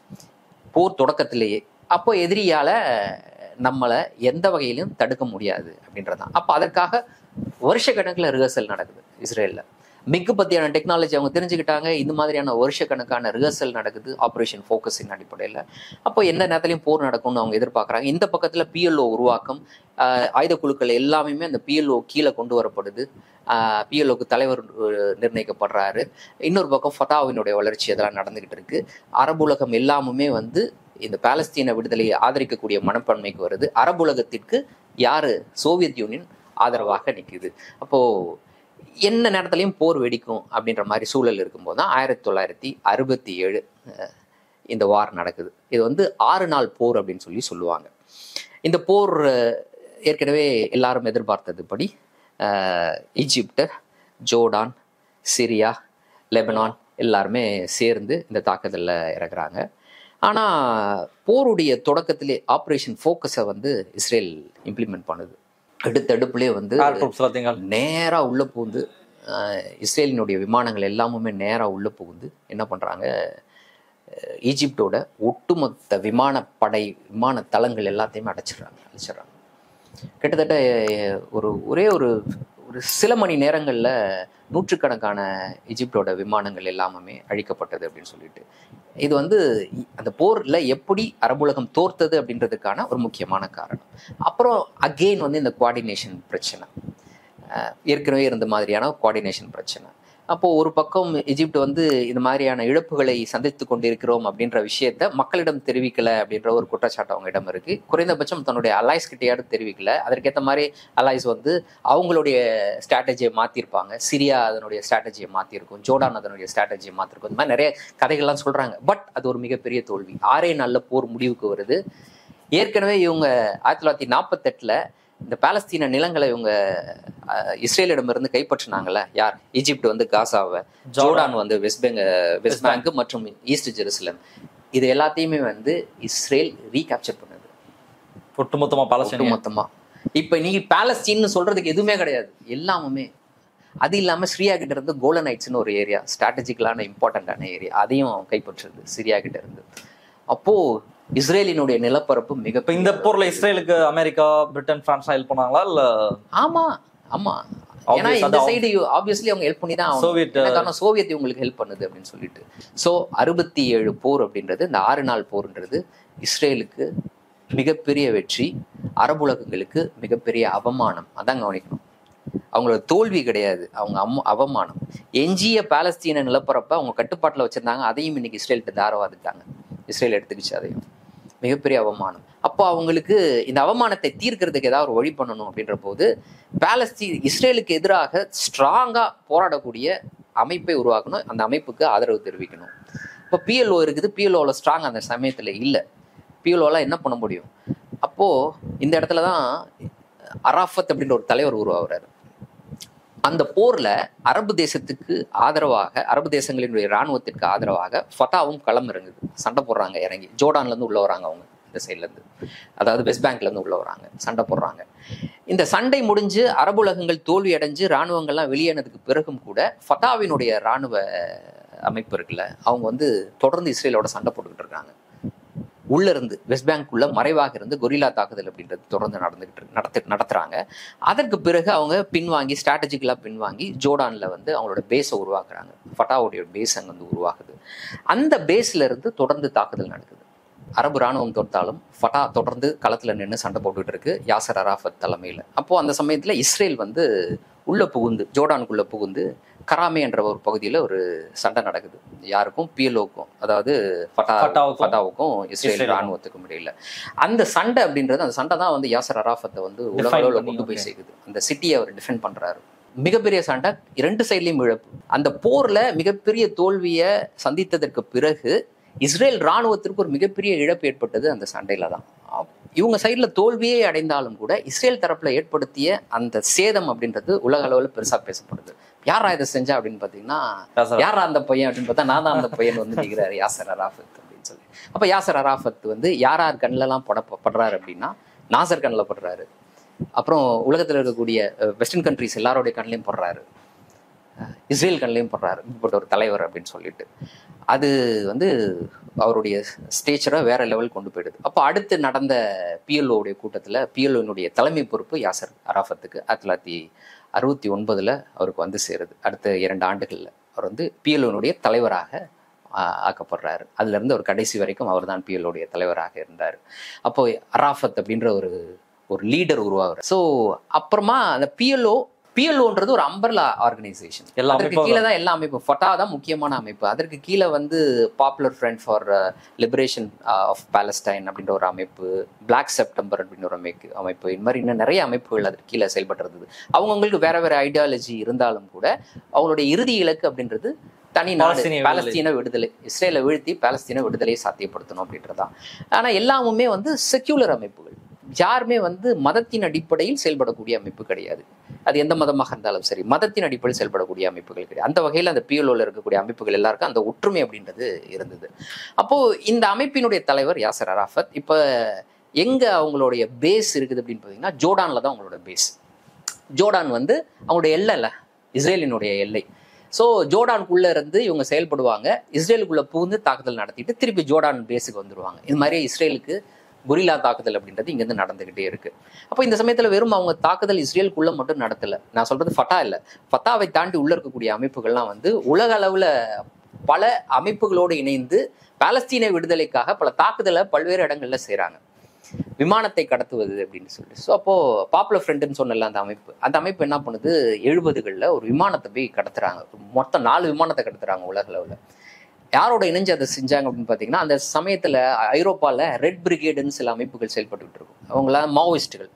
போர் தொடக்கத்திலேயே. அப்போ எதிரியால நம்மளை எந்த வகையிலும் தடுக்க முடியாது அப்படின்றதான். அப்போ அதற்காக வருஷ கணக்கில் ரிஹர்சல் நடக்குது இஸ்ரேலில். மிக்கு பற்றியான டெக்னாலஜி அவங்க தெரிஞ்சுக்கிட்டாங்க. இந்த மாதிரியான வருஷ கணக்கான ரிஹர்சல் நடக்குது ஆப்ரேஷன் ஃபோக்கஸின் அடிப்படையில். அப்போ எந்த நேரத்துலையும் போர் நடக்கும்னு அவங்க எதிர்பார்க்குறாங்க. இந்த பக்கத்தில் PLO உருவாக்கம், ஆயுத குழுக்கள் எல்லாமே அந்த PLO கீழே கொண்டு வரப்படுது. PLOக்கு தலைவர் நிர்ணயிக்கப்படுறாரு. இன்னொரு பக்கம் ஃபத்தாவினுடைய வளர்ச்சி அதெல்லாம் நடந்துகிட்டு இருக்கு. அரபுலகம் எல்லாமுமே வந்து இந்த பாலஸ்தீன விடுதலையை ஆதரிக்கக்கூடிய மனப்பான்மைக்கு வருது. அரபுலகத்திற்கு யாரு? சோவியத் யூனியன் ஆதரவாக நிற்குது. அப்போ என்ன நேரத்துலையும் போர் வெடிக்கும் அப்படின்ற மாதிரி சூழல் இருக்கும்போது தான் 1967 இந்த வார் நடக்குது. இது வந்து 6 நாள் போர் அப்படின்னு சொல்லுவாங்க. இந்த போர் ஏற்கனவே எல்லாரும் எதிர்பார்த்ததுபடி ஈஜிப்ட், ஜோர்டான், சிரியா, லெபனான் எல்லாருமே சேர்ந்து இந்த தாக்குதலில் இறக்குறாங்க. ஆனால் போருடைய தொடக்கத்திலே ஆப்ரேஷன் ஃபோக்கஸை வந்து இஸ்ரேல் இம்ப்ளிமெண்ட் பண்ணுது. அடுப்புலேயே வந்து நேராக உள்ள புகுந்து இஸ்ரேலினுடைய விமானங்கள் எல்லாமுமே நேராக உள்ள புகுந்து என்ன பண்ணுறாங்க, ஈஜிப்டோட ஒட்டுமொத்த விமான தளங்கள் எல்லாத்தையுமே அழிச்சிடுறாங்க. கிட்டத்தட்ட ஒரே ஒரு சில மணி நேரங்களில் நூற்றுக்கணக்கான ஈஜிப்டோட விமானங்கள் எல்லாமே அழிக்கப்பட்டது அப்படின்னு சொல்லிட்டு. இது வந்து அந்த போரில் எப்படி அரபுலகம் தோர்த்தது அப்படின்றதுக்கான ஒரு முக்கியமான காரணம். அப்புறம் அகெயின் வந்து இந்த கோஆர்டினேஷன் பிரச்சனை, ஏற்கனவே இருந்த மாதிரியான கோஆர்டினேஷன் பிரச்சனை. அப்போது ஒரு பக்கம் எஜிப்ட் வந்து இந்த மாதிரியான இழப்புகளை சந்தித்து கொண்டிருக்கிறோம் அப்படின்ற விஷயத்த மக்களிடம் தெரிவிக்கலை அப்படின்ற ஒரு குற்றச்சாட்டு அவங்க இடம் இருக்குது. குறைந்தபட்சம் தன்னுடைய அலாய்ஸ் கிட்டையாவது தெரிவிக்கலை. அதற்கேற்ற மாதிரி அலாய்ஸ் வந்து அவங்களுடைய ஸ்ட்ராட்டஜியை மாற்றிருப்பாங்க. சிரியா அதனுடைய ஸ்ட்ராட்டஜியை மாற்றிருக்கும், ஜோர்டான் அதனுடைய ஸ்ட்ராட்டஜியை மாற்றிருக்கும். இந்த மாதிரி நிறைய கதைகள்லாம் சொல்கிறாங்க. பட் அது ஒரு மிகப்பெரிய தோல்வி. 6 நாளில் போர் முடிவுக்கு வருது. ஏற்கனவே இவங்க 1948 இந்த பாலஸ்தீன நிலங்களை இவங்க இஸ்ரேலிடமிருந்து கைப்பற்றினாங்கல்ல. யார்? ஈஜிப்ட் வந்து காசாவை, ஜோர்டான் வந்து வெஸ்ட் பேங்க் மற்றும் ஈஸ்ட் ஜெருசலம். இது எல்லாத்தையுமே வந்து இஸ்ரேல் ரீகேப்சர் பண்ணுது ஒட்டுமொத்தமா. இப்ப நீங்க பாலஸ்தீன் சொல்றதுக்கு எதுவுமே கிடையாது, எல்லாமே. அது இல்லாம சிரியா கிட்ட இருந்து கோலன் ஹைட்ஸ்னு ஒரு ஏரியா, ஸ்ட்ராட்டஜிக்கலான இம்பார்ட்டன்டான ஏரியா, அதையும் கைப்பற்றுறது சிரியா கிட்ட இருந்து. அப்போ இஸ்ரேலினுடைய நிலப்பரப்பு மிக. இந்த போர்ல இஸ்ரேலுக்கு அமெரிக்கா, பிரிட்டன், பிரான்ஸ் ஹெல்ப் பண்ணாங்களா இல்ல? ஆமா. ஏன்னா இந்த சைடு ஆப்வியஸ்லி அவங்க ஹெல்ப் பண்ணி தான் சோவியத் இவங்களுக்கு ஹெல்ப் பண்ணுது அப்படின்னு சொல்லிட்டு. ஸோ 67 போர் அப்படின்றது, இந்த 6 நாள் போர்ன்றது இஸ்ரேலுக்கு மிகப்பெரிய வெற்றி, அரபுலகங்களுக்கு மிகப்பெரிய அவமானம். அதான் கவனிக்கணும். அவங்களோட தோல்வி கிடையாது, அவங்க அவமானம். எஞ்சிய பாலஸ்தீன நிலப்பரப்பை அவங்க கட்டுப்பாட்டில் வச்சிருந்தாங்க, அதையும் இன்னைக்கு இஸ்ரேல்கிட்ட தாரவாதிட்டாங்க. இஸ்ரேல் எடுத்துக்கிச்சு அதையும். மிகப்பெரிய அவமானம். அப்போ அவங்களுக்கு இந்த அவமானத்தை தீர்க்கிறதுக்கு ஏதாவது ஒரு வழி பண்ணணும் அப்படின்ற போது இஸ்ரேலுக்கு எதிராக ஸ்ட்ராங்கா போராடக்கூடிய அமைப்பை உருவாக்கணும், அந்த அமைப்புக்கு ஆதரவு தெரிவிக்கணும். இப்போ பிஎல்ஓ இருக்குது, பிஎல்ஓவில் ஸ்ட்ராங் அந்த சமயத்தில் இல்லை. பிஎல்ஓலாம் என்ன பண்ண முடியும்? அப்போ இந்த இடத்துல தான் அராஃபத் அப்படின்ற ஒரு தலைவர் உருவாகிறாரு. அந்த போர்ல அரபு தேசத்துக்கு ஆதரவாக, அரபு தேசங்களினுடைய இராணுவத்திற்கு ஆதரவாக ஃபத்தாவும் களம் இறங்குது, சண்டை போடுறாங்க. இறங்கி ஜோர்டான்ல இருந்து உள்ள வராங்க, அவங்க இந்த சைட்ல இருந்து, அதாவது வெஸ்ட் பேங்க்ல இருந்து உள்ள வராங்க, சண்டை போடுறாங்க. இந்த சண்டை முடிஞ்சு அரபுலகங்கள் தோல்வி அடைஞ்சு இராணுவங்கள்லாம் வெளியேனதுக்கு பிறகும் கூட ஃபத்தாவினுடைய இராணுவ அமைப்பு இருக்குல்ல, அவங்க தொடர்ந்து இஸ்ரேலோட சண்டை போட்டுக்கிட்டு இருக்காங்க. உள்ள இருந்து வெஸ்ட் பேங்க்குள்ள மறைவாக இருந்து கொரில்லா தாக்குதல் அப்படின்றது தொடர்ந்து நடத்துறாங்க. அதற்கு பிறகு அவங்க பின்வாங்கி, ஸ்ட்ராட்டஜிக்கலா பின்வாங்கி ஜோர்டான்ல அவங்களோட பேஸை உருவாக்குறாங்க. ஃபட்டாவுடைய பேஸ் அங்கே உருவாகுது. அந்த பேஸ்ல இருந்து தொடர்ந்து தாக்குதல் நடக்குது. அரபு ராணுவம் தொட்டாலும் ஃபட்டா தொடர்ந்து களத்துல நின்று சண்டை போட்டுட்டு இருக்கு யாசர் அரஃபத் தலைமையில. அப்போ அந்த சமயத்துல இஸ்ரேல் உள்ள புகுந்து, ஜோர்டானுக்குள்ள புகுந்து கராமே என்ற ஒரு பகுதியில் ஒரு சண்டை நடக்குது. யாருக்கும் பிஎல்ஓக்கும், அதாவது ஃபட்டாவுக்கும் இஸ்ரேல் ராணுவத்துக்கும் இடையில. அந்த சண்டை அப்படின்றது, அந்த சண்டை தான் யாசர் அரஃபத்தை உலக அளவில் கொண்டு போய் சேர்க்குது. அந்த சிட்டியை அவர் டிஃபெண்ட் பண்றாரு. மிகப்பெரிய சண்டை, 2 சைட்லையும் இழப்பு. அந்த போர்ல மிகப்பெரிய தோல்வியை சந்தித்ததற்கு பிறகு இஸ்ரேல் ராணுவத்திற்கு ஒரு மிகப்பெரிய இழப்பு ஏற்பட்டது அந்த சண்டையில தான். இவங்க சைட்ல தோல்வியே அடைந்தாலும் கூட இஸ்ரேல் தரப்புல ஏற்படுத்திய அந்த சேதம் அப்படின்றது உலக அளவில் பெருசா பேசப்படுது. யாரா இதை செஞ்சா அப்படின்னு பாத்தீங்கன்னா, யாரா அந்த பையன் அப்படின்னு பார்த்தா, நான் தான் அந்த பையன் நிற்கிறாரு, யாசர் அரஃபத் அப்படின்னு சொல்லி. அப்ப யாசர் அரஃபத் யார் யார் கண்ணிலலாம் படுறாரு அப்படின்னா, நாசர் கண்ணில் படுறாரு, அப்புறம் உலகத்தில் இருக்கக்கூடிய வெஸ்டர்ன் கண்ட்ரிஸ் எல்லாரோடைய கண்ணிலையும் படுறாரு, இஸ்ரேல் கண்ணிலையும் படுறாரு, இப்படி ஒரு தலைவர் அப்படின்னு சொல்லிட்டு. அது அவருடைய ஸ்டேச்சரை வேற லெவல் கொண்டு போயிடுது. அப்போ அடுத்து நடந்த பிஎல்ஓடைய கூட்டத்தில் பிஎல்ஓனுடைய தலைமை பொறுப்பு யாசர் அரஃபத்துக்கு 1969 அவருக்கு சேருது. அடுத்த 2 ஆண்டுகளில் அவர் பிஎல்ஓனுடைய தலைவராக ஆக்கப்படுறாரு. அதுல இருந்து அவர் கடைசி வரைக்கும் அவர் தான் பிஎல்ஓடைய தலைவராக இருந்தார். அப்போ அரஃபத் அப்படின்ற ஒரு லீடர் உருவாகிறார். ஸோ அப்புறமா அந்த பிஎல்ஓன்றது ஒரு அம்பர்லா ஆர்கனைசேஷன். அதற்கு கீழே தான் எல்லா அமைப்பும். ஃபட்டா தான் முக்கியமான அமைப்பு. அதற்கு கீழே popular front for liberation of Palestine அப்படின்ற ஒரு அமைப்பு, பிளாக் செப்டம்பர் அப்படின்னு ஒரு அமைப்பு, இந்த மாதிரி இன்னும் நிறைய அமைப்புகள் அதற்கு கீழே செயல்படுறது. அவங்களுக்கு வேற வேற ஐடியாலஜி இருந்தாலும் கூட அவங்களுடைய இறுதி இலக்கு அப்படின்றது தனி நாடு, பாலஸ்தீன விடுதலை, இஸ்ரேலை வீழ்த்தி பாலஸ்தீன விடுதலையை சாத்தியப்படுத்தணும் அப்படின்றதான். ஆனால் எல்லாமுமே செக்யூலர் அமைப்புகள். யாருமே மதத்தின் அடிப்படையில் செயல்படக்கூடிய அமைப்பு கிடையாது. அது எந்த மதமாக இருந்தாலும் சரி, மதத்தின் அடிப்படையில் செயல்படக்கூடிய அமைப்புகள் கிடையாது. அந்த வகையில் அந்த பிஎல்ஓல இருக்கக்கூடிய அமைப்புகள் எல்லாருக்கும் அந்த ஒற்றுமை அப்படின்றது இருந்தது. அப்போ இந்த அமைப்பினுடைய தலைவர் யாசர் அரஃபத். இப்போ எங்க அவங்களுடைய பேஸ் இருக்குது அப்படின்னு பார்த்தீங்கன்னா, ஜோர்டான்ல தான் அவங்களோட பேஸ். ஜோர்டான் அவங்களுடைய எல்லை இல்லை, இஸ்ரேலினுடைய எல்லை. ஸோ ஜோர்டானுக்குள்ள இருந்து இவங்க செயல்படுவாங்க, இஸ்ரேலுக்குள்ள புகுந்து தாக்குதல் நடத்திட்டு திருப்பி ஜோர்டான் பேஸுக்கு வந்துடுவாங்க. இது மாதிரி இஸ்ரேலுக்கு கொரில்லா தாக்குதல் அப்படின்றது இங்கேருந்து நடந்துகிட்டே இருக்கு. அப்போ இந்த சமயத்தில் வெறும் அவங்க தாக்குதல் இஸ்ரேலுக்குள்ள மட்டும் நடத்தலை. நான் சொல்றது ஃபட்டா இல்லை, ஃபட்டாவை தாண்டி உள்ள இருக்கக்கூடிய அமைப்புகள்லாம் உலக அளவில் பல அமைப்புகளோடு இணைந்து பாலஸ்தீன விடுதலைக்காக பல தாக்குதலை பல்வேறு இடங்கள்ல செய்கிறாங்க. விமானத்தை கடத்துவது அப்படின்னு சொல்லி. ஸோ அப்போ பாப்புலர் ஃப்ரண்ட்னு சொன்னல அந்த அமைப்பு என்ன பண்ணுது, 70களில் ஒரு விமானத்தை போய் கடத்துறாங்க. மொத்தம் 4 விமானத்தை கடத்துறாங்க உலக அளவில். யாரோட இணைஞ்சு அதை செஞ்சாங்க அப்படின்னு பார்த்தீங்கன்னா, அந்த சமயத்தில் ஐரோப்பாவில் ரெட் பிரிகேடுன்னு சில அமைப்புகள் செயல்பட்டுக்கிட்டு இருக்கும். அவங்களாம் மாவோயிஸ்டுகள்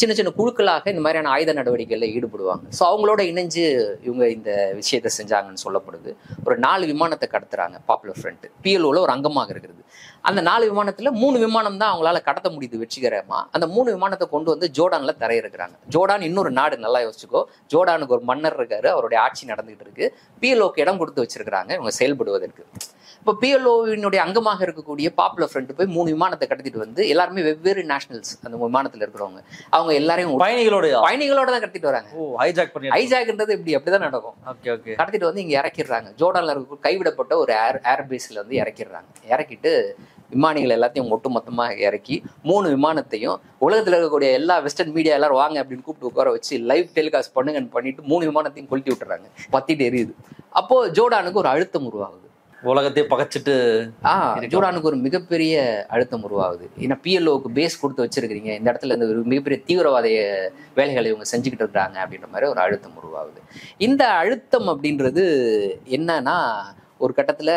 சின்ன சின்ன குழுக்களாக இந்த மாதிரியான ஆயுத நடவடிக்கைகளில் ஈடுபடுவாங்க. ஸோ அவங்களோட இணைஞ்சு இவங்க இந்த விஷயத்தை செஞ்சாங்கன்னு சொல்லப்படுது. ஒரு 4 விமானத்தை கடத்துறாங்க பாப்புலர் ஃப்ரண்ட், பிஎல்ஓல ஒரு அங்கமாக இருக்கிறது. அந்த 4 விமானத்தில் 3 விமானம் தான் அவங்களால கடத்த முடியுது வெற்றிகரமா. அந்த 3 விமானத்தை கொண்டு ஜோர்டான்ல தரையிறக்குறாங்க. ஜோர்டான் இன்னொரு நாடு, நல்லா யோசிச்சுக்கோ. ஜோர்டானுக்கு ஒரு மன்னர் இருக்காரு, அவருடைய ஆட்சி நடந்துகிட்டு இருக்கு. பிஎல்ஓக்கு இடம் கொடுத்து வச்சிருக்கிறாங்க இவங்க செயல்படுவதற்கு. இப்போ பிஎல்ஓவினுடைய அங்கமாக இருக்கக்கூடிய பாப்புலர் ஃப்ரண்ட் போய் 3 விமானத்தை கடத்திட்டு எல்லாருமே வெவ்வேறு நேஷனல்ஸ் அந்த விமானத்தில் இருக்கிறவங்க, அவங்க எல்லாரையும் பயணிகளோட தான் கடத்திட்டு வராங்க. ஹைஜாக்ன்றது இப்படி அப்படிதான் நடக்கும். கடத்திட்டு இங்க இறக்கிடுறாங்க. ஜோர்டான்ல இருக்க கைவிடப்பட்ட ஒரு ஏர் பேஸ்ல இறக்கிடுறாங்க. இறக்கிட்டு விமானிகள் எல்லாத்தையும் ஒட்டு மொத்தமாக இறக்கி 3 விமானத்தையும் உலகத்தில் இருக்கக்கூடிய எல்லா வெஸ்டர்ன் மீடியா எல்லாரும் வாங்க அப்படின்னு கூப்பிட்டு உட்கார வச்சு லைவ் டெலிகாஸ்ட் பண்ணுங்கன்னு பண்ணிட்டு 3 விமானத்தையும் கொளுத்தி விட்டுறாங்க. பத்திட்டு எரியுது. அப்போ ஜோர்டானுக்கு ஒரு அழுத்தம் உருவாகுது. உலகத்தையே பகைச்சிட்டு ஜோர்டானுக்கு ஒரு மிகப்பெரிய அழுத்தம் உருவாகுது. ஏன்னா பிஎல்ஓக்கு பேஸ் கொடுத்து வச்சிருக்கிறீங்க, இந்த இடத்துல இந்த ஒரு மிகப்பெரிய தீவிரவாத வேலைகளை இவங்க செஞ்சுக்கிட்டு இருக்கிறாங்க அப்படின்ற மாதிரி ஒரு அழுத்தம் உருவாகுது. இந்த அழுத்தம் அப்படின்றது என்னன்னா ஒரு கட்டத்துல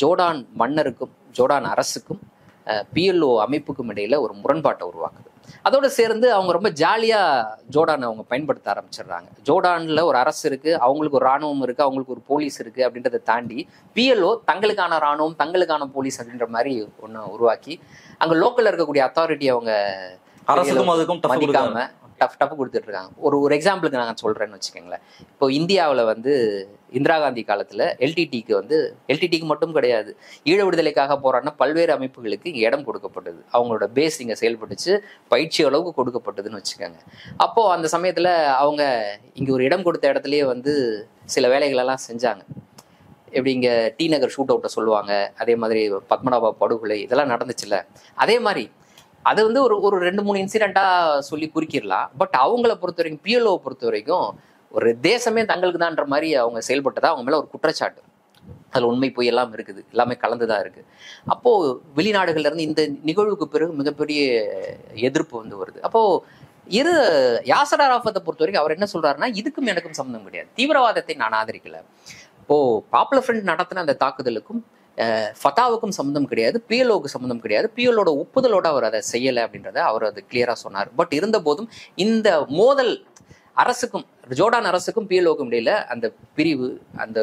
ஜோர்டான் மன்னருக்கும் ஜோர்டான் அரசுக்கும் பிஎல்ஓ அமைப்புக்கும் இடையில ஒரு முரண்பாட்டை உருவாக்குது. அதோட சேர்ந்து அவங்க ரொம்ப ஜாலியா ஜோர்டானை அவங்க பயன்படுத்த ஆரம்பிச்சிடுறாங்க. ஜோர்டான்ல ஒரு அரசு இருக்கு, அவங்களுக்கு ஒரு ராணுவம் இருக்கு, அவங்களுக்கு ஒரு போலீஸ் இருக்கு அப்படின்றத தாண்டி பிஎல்ஓ தங்களுக்கான ராணுவம் தங்களுக்கான போலீஸ் அப்படின்ற மாதிரி ஒன்று உருவாக்கி அங்க லோக்கல்ல இருக்கக்கூடிய அத்தாரிட்டி அவங்க அரசுக்கும் அதுக்கும் மதிக்காம டஃப் கொடுத்துட்டு இருக்காங்க. ஒரு எக்ஸாம்பிளுக்கு நாங்கள் சொல்றேன்னு வச்சுக்கோங்களேன். இப்போ இந்தியாவில் வந்து இந்திரா காந்தி காலத்துல எல்டிடிக்கு மட்டும் கிடையாது, ஈழ விடுதலைக்காக போராடின பல்வேறு அமைப்புகளுக்கு இங்கே இடம் கொடுக்கப்பட்டது. அவங்களோட பேஸ் இங்கே செயல்பட்டுச்சு, பயிற்சி அளவுக்கு கொடுக்கப்பட்டதுன்னு வச்சுக்கோங்க. அப்போ அந்த சமயத்துல அவங்க இங்க ஒரு இடம் கொடுத்த இடத்துலயே வந்து சில வேலைகளெல்லாம் செஞ்சாங்க. எப்படி இங்க டி நகர் ஷூட் அவுட்டை சொல்லுவாங்க, அதே மாதிரி பத்மநாபா படுகொலை இதெல்லாம் நடந்துச்சுல்ல. அதே மாதிரி அது வந்து ஒரு 2-3 இன்சிடென்ட்டா சொல்லி குறிக்கிடலாம். பட் அவங்கள பொறுத்த வரைக்கும், பிஎல்ஓ பொறுத்த வரைக்கும் ஒரு தேசமே தங்களுக்கு தான்ன்ற மாதிரி அவங்க செயல்பட்டதா அவங்க மேல ஒரு குற்றச்சாட்டு. அதுல உண்மை போய் எல்லாம் இருக்குது, எல்லாமே கலந்துதான் இருக்கு. அப்போ வெளிநாடுகள்ல இருந்து இந்த நிகழ்வுக்கு பிறகு மிகப்பெரிய எதிர்ப்பு வந்து வருது. அப்போ யாசர் அராஃபத்தை பொறுத்த வரைக்கும் அவர் என்ன சொல்றாருன்னா, இதுக்கும் எனக்கும் சம்மந்தம் கிடையாது, தீவிரவாதத்தை நான் ஆதரிக்கல. இப்போ பாப்புலர் ஃப்ரண்ட் நடத்தின அந்த தாக்குதலுக்கும் ஃபத்தாவுக்கும் சம்மந்தம் கிடையாது, பிஎல்ஓக்கு சம்மந்தம் கிடையாது, பிஎல்ஓட ஒப்புதலோட அவர் அதை செய்யலை அப்படின்றத அவர் அது கிளியரா சொன்னார். பட் இருந்த போதும் இந்த மோதல் அரசுக்கும் ஜோர்டான் அரசுக்கும் பிஎல்ஓக்கும் இடையில அந்த பிரிவு, அந்த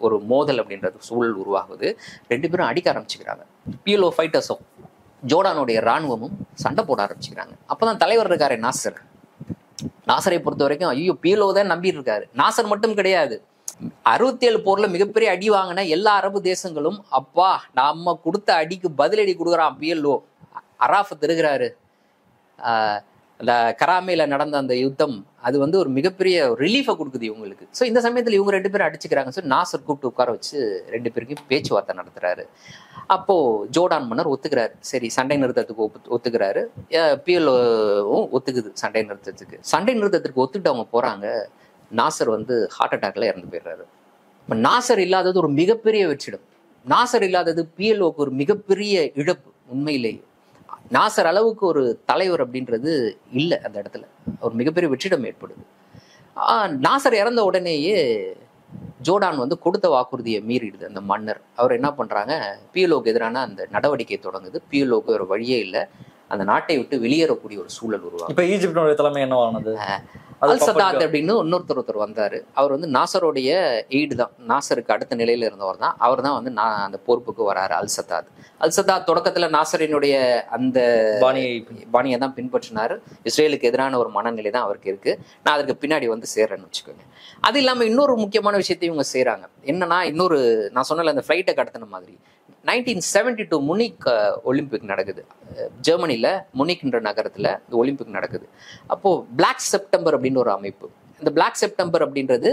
ஒரு மோதல் அப்படின்றது சூழல் உருவாகுது. 2 பேரும் அடிக்க ஆரம்பிச்சுக்கிறாங்க. பிஎல்ஓ ஃபைட்டர்ஸும் ஜோர்டானுடைய இராணுவமும் சண்டை போட ஆரம்பிச்சுக்கிறாங்க. அப்போதான் தலைவர் இருக்காரு நாசரை பொறுத்த வரைக்கும் ஐயோ பிஎல்ஓ தான் நம்பிட்டு இருக்காரு. நாசர் மட்டும் கிடையாது, 67 போர்ல மிகப்பெரிய அடி வாங்கின எல்லா அரபு தேசங்களும் அப்பா நம்ம கொடுத்த அடிக்கு பதிலடி கொடுக்குறான் பிஎல்ஓ. அராஃபத் இருக்கிறாரு. அந்த கராமேல நடந்த அந்த யுத்தம் அது வந்து ஒரு மிகப்பெரிய ரிலீஃபை கொடுக்குது இவங்களுக்கு. ஸோ இந்த சமயத்தில் இவங்க 2 பேரும் அடிச்சுக்கிறாங்க. ஸோ நாசர் கூப்பிட்டு உட்கார வச்சு 2 பேருக்கும் பேச்சுவார்த்தை நடத்துறாரு. அப்போ ஜோர்டான் மன்னர் ஒத்துக்கிறாரு, சரி சண்டை நிறுத்தத்துக்கு ஒத்துக்கிறாரு. பிஎல்ஓவும் ஒத்துக்குது சண்டை நிறுத்தத்துக்கு ஒத்துக்கிட்டு அவங்க போறாங்க. நாசர் வந்து ஹார்ட் அட்டாக்ல இறந்து போயிடுறாரு. இப்போ நாசர் இல்லாதது ஒரு மிகப்பெரிய வெற்றிடம். நாசர் இல்லாதது பிஎல்ஓக்கு ஒரு மிகப்பெரிய இழப்பு. உண்மையிலேயே நாசர் அளவுக்கு ஒரு தலைவர் அப்படின்றது இல்லை அந்த இடத்துல. ஒரு மிகப்பெரிய வெற்றிடம் ஏற்படுது. நாசர் இறந்த உடனேயே ஜோர்டான் வந்து கொடுத்த வாக்குறுதியை மீறிடுது அந்த மன்னர். அவர் என்ன பண்றாங்க, பிஎல்ஓக்கு எதிரான அந்த நடவடிக்கை தொடங்குது. பிஎல்ஓக்கு ஒரு வழியே இல்லை, அந்த நாட்டை விட்டு வெளியேறக்கூடிய ஒரு சூழல் உருவாகும். இப்ப ஈஜிப்டோட தலைமை என்னவானது, அல்சதாத் அப்படின்னு இன்னொருத்தர் வந்தாரு. அவர் வந்து நாசருடைய எய்டு தான், நாசருக்கு அடுத்த நிலையில இருந்தவர் தான். அவர் தான் வந்து அந்த பொறுப்புக்கு வராரு அல்சதாத் தொடக்கத்துல நாசரினுடைய அந்த பாணியை தான் பின்பற்றினாரு. இஸ்ரேலுக்கு எதிரான ஒரு மனநிலை தான் அவருக்கு இருக்கு. நான் அதுக்கு பின்னாடி வந்து சேர்றேன்னு வச்சுக்கோங்க. அது இல்லாம இன்னொரு முக்கியமான விஷயத்தையும் இவங்க செய்யறாங்க. என்னன்னா, நான் சொன்னல அந்த ஃபிளைட்டை கடத்தின மாதிரி 1972 முனிக் ஒலிம்பிக் நடக்குது. ஜெர்மனில முனிக்ன்ற நகரத்துல இந்த ஒலிம்பிக் நடக்குது. அப்போ பிளாக் செப்டம்பர் அப்படின்னு ஒரு அமைப்பு. இந்த பிளாக் செப்டம்பர் அப்படின்றது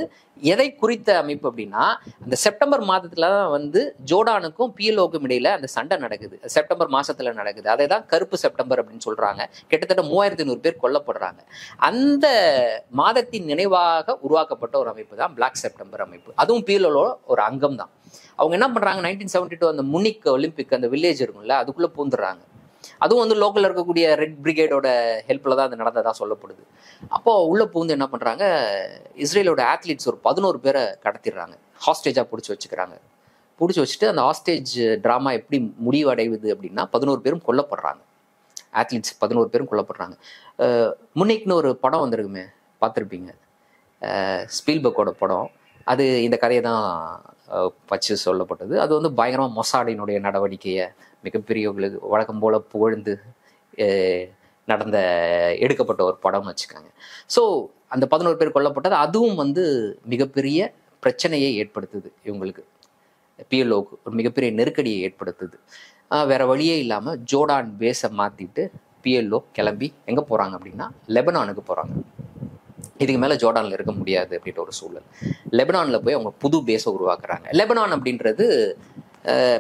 எதை குறித்த அமைப்பு அப்படின்னா, அந்த செப்டம்பர் மாதத்துல தான் வந்து ஜோர்டானுக்கும் பிஎல்ஓக்கும் இடையில அந்த சண்டை நடக்குது. செப்டம்பர் மாசத்துல நடக்குது. அதை தான் கருப்பு செப்டம்பர் அப்படின்னு சொல்றாங்க. கிட்டத்தட்ட 3500 பேர் கொல்லப்படுறாங்க. அந்த மாதத்தின் நினைவாக உருவாக்கப்பட்ட ஒரு அமைப்பு தான் பிளாக் செப்டம்பர் அமைப்பு. அதுவும் பிஎல்ஓ ஒரு அங்கம் தான். அவங்க என்ன பண்றாங்க, 1972 அந்த முனிக் ஒலிம்பிக் அந்த வில்லேஜ் இருக்கும்ல, அதுக்குள்ள பூந்துடுறாங்க. அதுவும் வந்து லோக்கல்ல இருக்கக்கூடிய ரெட் பிரிகேடோட ஹெல்ப்ல தான் அது நடந்ததா சொல்லப்படுது. அப்போ உள்ள பூந்து என்ன பண்றாங்க, இஸ்ரேலோட ஆத்லீட்ஸ் ஒரு 11 பேரை கடத்திடுறாங்க, ஹாஸ்டேஜா பிடிச்சி வச்சுக்கிறாங்க. பிடிச்சி வச்சுட்டு அந்த ஹாஸ்டேஜ் டிராமா எப்படி முடிவடைவுது அப்படின்னா 11 பேரும் கொல்லப்படுறாங்க. ஆத்லீட்ஸ் 11 பேரும் கொல்லப்படுறாங்க. முனிக்னு ஒரு படம் வந்திருக்குமே, பார்த்துருப்பீங்க, ஸ்பீல்பர்க்கோட படம். அது இந்த கதையை தான் வச்சு சொல்லப்பட்டது. அது வந்து பயங்கரமாக மொசாடினுடைய நடவடிக்கையை மிகப்பெரியவங்களுக்கு வழக்கம் போல புகழ்ந்து எடுக்கப்பட்ட ஒரு படம்னு வச்சுக்காங்க. ஸோ அந்த 11 பேர் கொல்லப்பட்டது அதுவும் வந்து மிகப்பெரிய பிரச்சனையை ஏற்படுத்துது இவங்களுக்கு. பிஎல்ஓக்கு ஒரு மிகப்பெரிய நெருக்கடியை ஏற்படுத்துது. வேற வழியே இல்லாமல் ஜோர்டான் பேஸை மாற்றிட்டு பிஎல்ஓ கிளம்பி எங்கே போகிறாங்க அப்படின்னா லெபனானுக்கு போகிறாங்க. இதுக்கு மேலே ஜோர்டானில் இருக்க முடியாது அப்படின்ற ஒரு சூழல். லெபனானில் போய் அவங்க புது பேஸை உருவாக்குறாங்க. லெபனான் அப்படின்றது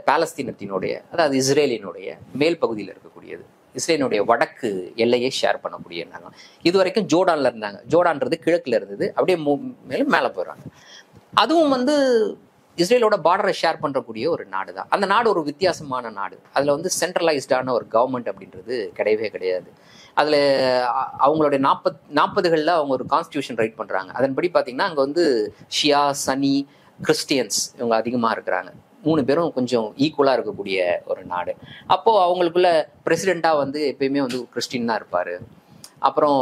பாலஸ்தீனத்தினுடைய, அதாவது இஸ்ரேலினுடைய மேல் பகுதியில் இருக்கக்கூடியது. இஸ்ரேலினுடைய வடக்கு எல்லையை ஷேர் பண்ணக்கூடிய நாங்கள் இது வரைக்கும் ஜோர்டானில் இருந்தாங்க. ஜோர்டான்றது கிழக்கில் இருந்தது, அப்படியே மேலே போயிடுறாங்க. அதுவும் வந்து இஸ்ரேலோட பார்டரை ஷேர் பண்ணக்கூடிய ஒரு நாடு தான். அந்த நாடு ஒரு வித்தியாசமான நாடு. அதில் வந்து சென்ட்ரலைஸ்டான ஒரு கவர்மெண்ட் அப்படின்றது கிடையவே கிடையாது. அதில் அவங்களுடைய 40களில் அவங்க ஒரு கான்ஸ்டியூஷன் ரைட் பண்ணுறாங்க. அதன்படி பார்த்தீங்கன்னா அங்கே வந்து ஷியா, சனி, கிறிஸ்டியன்ஸ் இவங்க அதிகமாக இருக்கிறாங்க. 3 பேரும் கொஞ்சம் ஈக்குவலாக இருக்கக்கூடிய ஒரு நாடு. அப்போது அவங்களுக்குள்ள பிரசிடெண்ட்டாக வந்து எப்பயுமே வந்து கிறிஸ்டின் தான் இருப்பார். அப்புறம்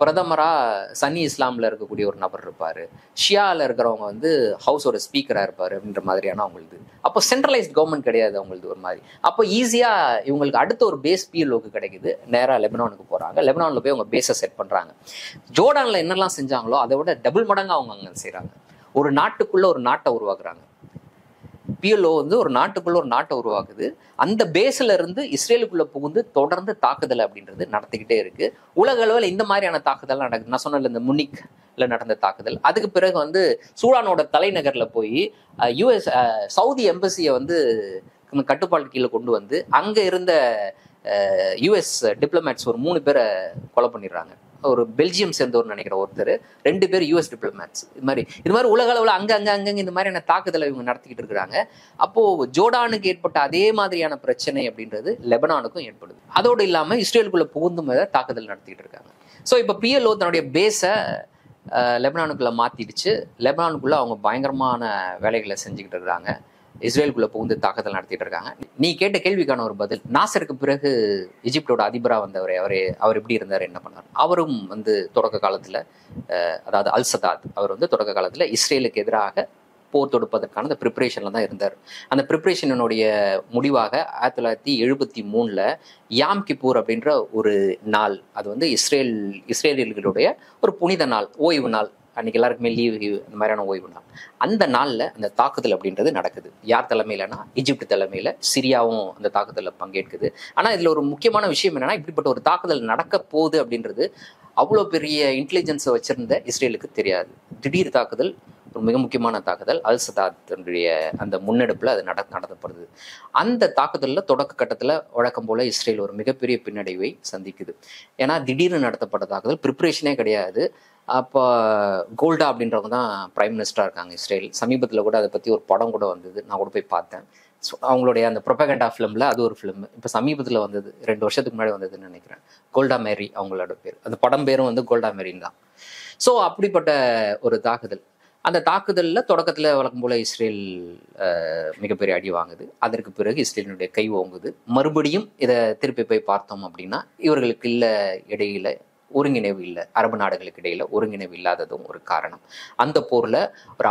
பிரதமராக சன்னி இஸ்லாமில் இருக்கக்கூடிய ஒரு நபர் இருப்பார். ஷியாவில் இருக்கிறவங்க வந்து ஹவுஸோட ஸ்பீக்கராக இருப்பார் அப்படின்ற மாதிரியான அவங்களுது. அப்போ சென்ட்ரலைஸ்ட் கவர்மெண்ட் கிடையாது அவங்களுது ஒரு மாதிரி. அப்போ ஈஸியாக இவங்களுக்கு அடுத்த ஒரு பேஸ் பிஎல்ஓக்கு கிடைக்குது. நேராக லெபனானுக்கு போகிறாங்க. லெபனானில் போய் அவங்க பேஸை செட் பண்ணுறாங்க. ஜோர்டானில் என்னெல்லாம் செஞ்சாங்களோ அதை விட டபுள் மடங்காக அவங்க அங்கே செய்கிறாங்க. ஒரு நாட்டுக்குள்ளே ஒரு நாட்டை உருவாக்குறாங்க. பிஎல்ஓ வந்து ஒரு நாட்டுக்குள்ள ஒரு நாட்டை உருவாக்குது. அந்த பேஸ்ல இருந்து இஸ்ரேலுக்குள்ள புகுந்து தொடர்ந்து தாக்குதல் அப்படின்றது நடத்திக்கிட்டே இருக்கு. உலக அளவில் இந்த மாதிரியான தாக்குதல் நடக்குது. நான் சொன்னல இந்த முனிக்ல நடந்த தாக்குதல். அதுக்கு பிறகு வந்து சூடானோட தலைநகர்ல போய் யுஎஸ் சவுதி எம்பசியை வந்து கட்டுப்பாட்டு கீழே கொண்டு வந்து அங்க இருந்த யுஎஸ் டிப்ளமேட்ஸ் ஒரு 3 பேரை கொலை பண்ணிடுறாங்க. ஒரு பெல்ஜியம் சேர்ந்தவர் நினைக்கிற ஒருத்தர், 2 பேர் யூஎஸ் டிப்ளமேட்ஸ். இது மாதிரி உலக அளவில் அங்கங்க இந்த மாதிரியான தாக்குதலை இவங்க நடத்திக்கிட்டு இருக்கிறாங்க. அப்போ ஜோர்டானுக்கு ஏற்பட்ட அதே மாதிரியான பிரச்சனை அப்படின்றது லெபனானுக்கும் ஏற்படுது. அதோடு இல்லாமல் இஸ்ரேலுக்குள்ள புகுந்தும் தாக்குதல் நடத்திக்கிட்டு இருக்காங்க. ஸோ இப்போ பிஎல்ஓ தன்னுடைய பேஸை லெபனானுக்குள்ள மாத்திடுச்சு. லெபனானுக்குள்ள அவங்க பயங்கரமான வேலைகளை செஞ்சுக்கிட்டு இருக்கிறாங்க. இஸ்ரேலுக்குள்ள புகுந்து தாக்குதல் நடத்திட்டு இருக்காங்க. நீ கேட்ட கேள்விக்கான ஒரு பதில், நாசருக்கு பிறகு எஜிப்டோட அதிபராக வந்தவர் அவர் எப்படி இருந்தார், என்ன பண்ணார்? அவரும் வந்து தொடக்க காலத்துல அதாவது அல்சதாத் அவர் வந்து தொடக்க காலத்துல இஸ்ரேலுக்கு எதிராக போர் தொடுப்பதற்கான அந்த ப்ரிப்பரேஷன்ல தான் இருந்தார். அந்த ப்ரிப்பரேஷனுடைய முடிவாக 1973 யாம் கிப்பூர் அப்படின்ற ஒரு நாள், அது வந்து இஸ்ரேலியர்களுடைய ஒரு புனித நாள், ஓய்வு நாள். அன்னைக்கு எல்லாருக்குமே லீவு இந்த மாதிரியான ஓய்வு நாள். அந்த நாளில் அந்த தாக்குதல் அப்படின்றது நடக்குது. யார் தலைமையிலனா எஜிப்ட் தலைமையில். சிரியாவும் அந்த தாக்குதலில் பங்கேற்குது. ஆனால் இதில் ஒரு முக்கியமான விஷயம் என்னன்னா, இப்படிப்பட்ட ஒரு தாக்குதல் நடக்க போகுது அப்படின்றது அவ்வளோ பெரிய இன்டெலிஜென்ஸை வச்சிருந்த இஸ்ரேலுக்கு தெரியாது. திடீர் தாக்குதல், ஒரு மிக முக்கியமான தாக்குதல். அல்சதாத்துடைய அந்த முன்னெடுப்பில் அது நடத்தப்படுது. அந்த தாக்குதலில் தொடக்க கட்டத்தில் வழக்கம் போல இஸ்ரேல் ஒரு மிகப்பெரிய பின்னடைவை சந்திக்குது. ஏன்னா திடீர்னு நடத்தப்பட்ட தாக்குதல், ப்ரிப்ரேஷனே கிடையாது. அப்போ கோல்டா அப்படின்றவங்க தான் பிரைம் மினிஸ்டராக இருக்காங்க இஸ்ரேல். சமீபத்தில் கூட அதை பற்றி ஒரு படம் கூட வந்தது, நான் கூட போய் பார்த்தேன். ஸோ அவங்களுடைய அந்த ப்ரொபகண்டா ஃபிலிமில் அது ஒரு ஃபிலிம் இப்போ சமீபத்தில் வந்தது, 2 வருஷத்துக்கு முன்னாடி வந்ததுன்னு நினைக்கிறேன். கோல்டா மேரி அவங்களோட பேர், அந்த படம் பேரும் வந்து கோல்டா மேரின் தான். ஸோ அப்படிப்பட்ட ஒரு தாக்குதல். அந்த தாக்குதலில் தொடக்கத்தில் வழக்கம் போல இஸ்ரேல் மிகப்பெரிய அடி வாங்குது. அதற்கு பிறகு இஸ்ரேலினுடைய கை ஓங்குது. மறுபடியும் இதை திருப்பி போய் பார்த்தோம் அப்படின்னா இவர்களுக்கு இடையில ஒருங்கிணைவு இல்லை. அரபு நாடுகளுக்கு இடையில ஒருங்கிணைவு இல்லாததும் ஒரு காரணம். அந்த போர்ல ஒரு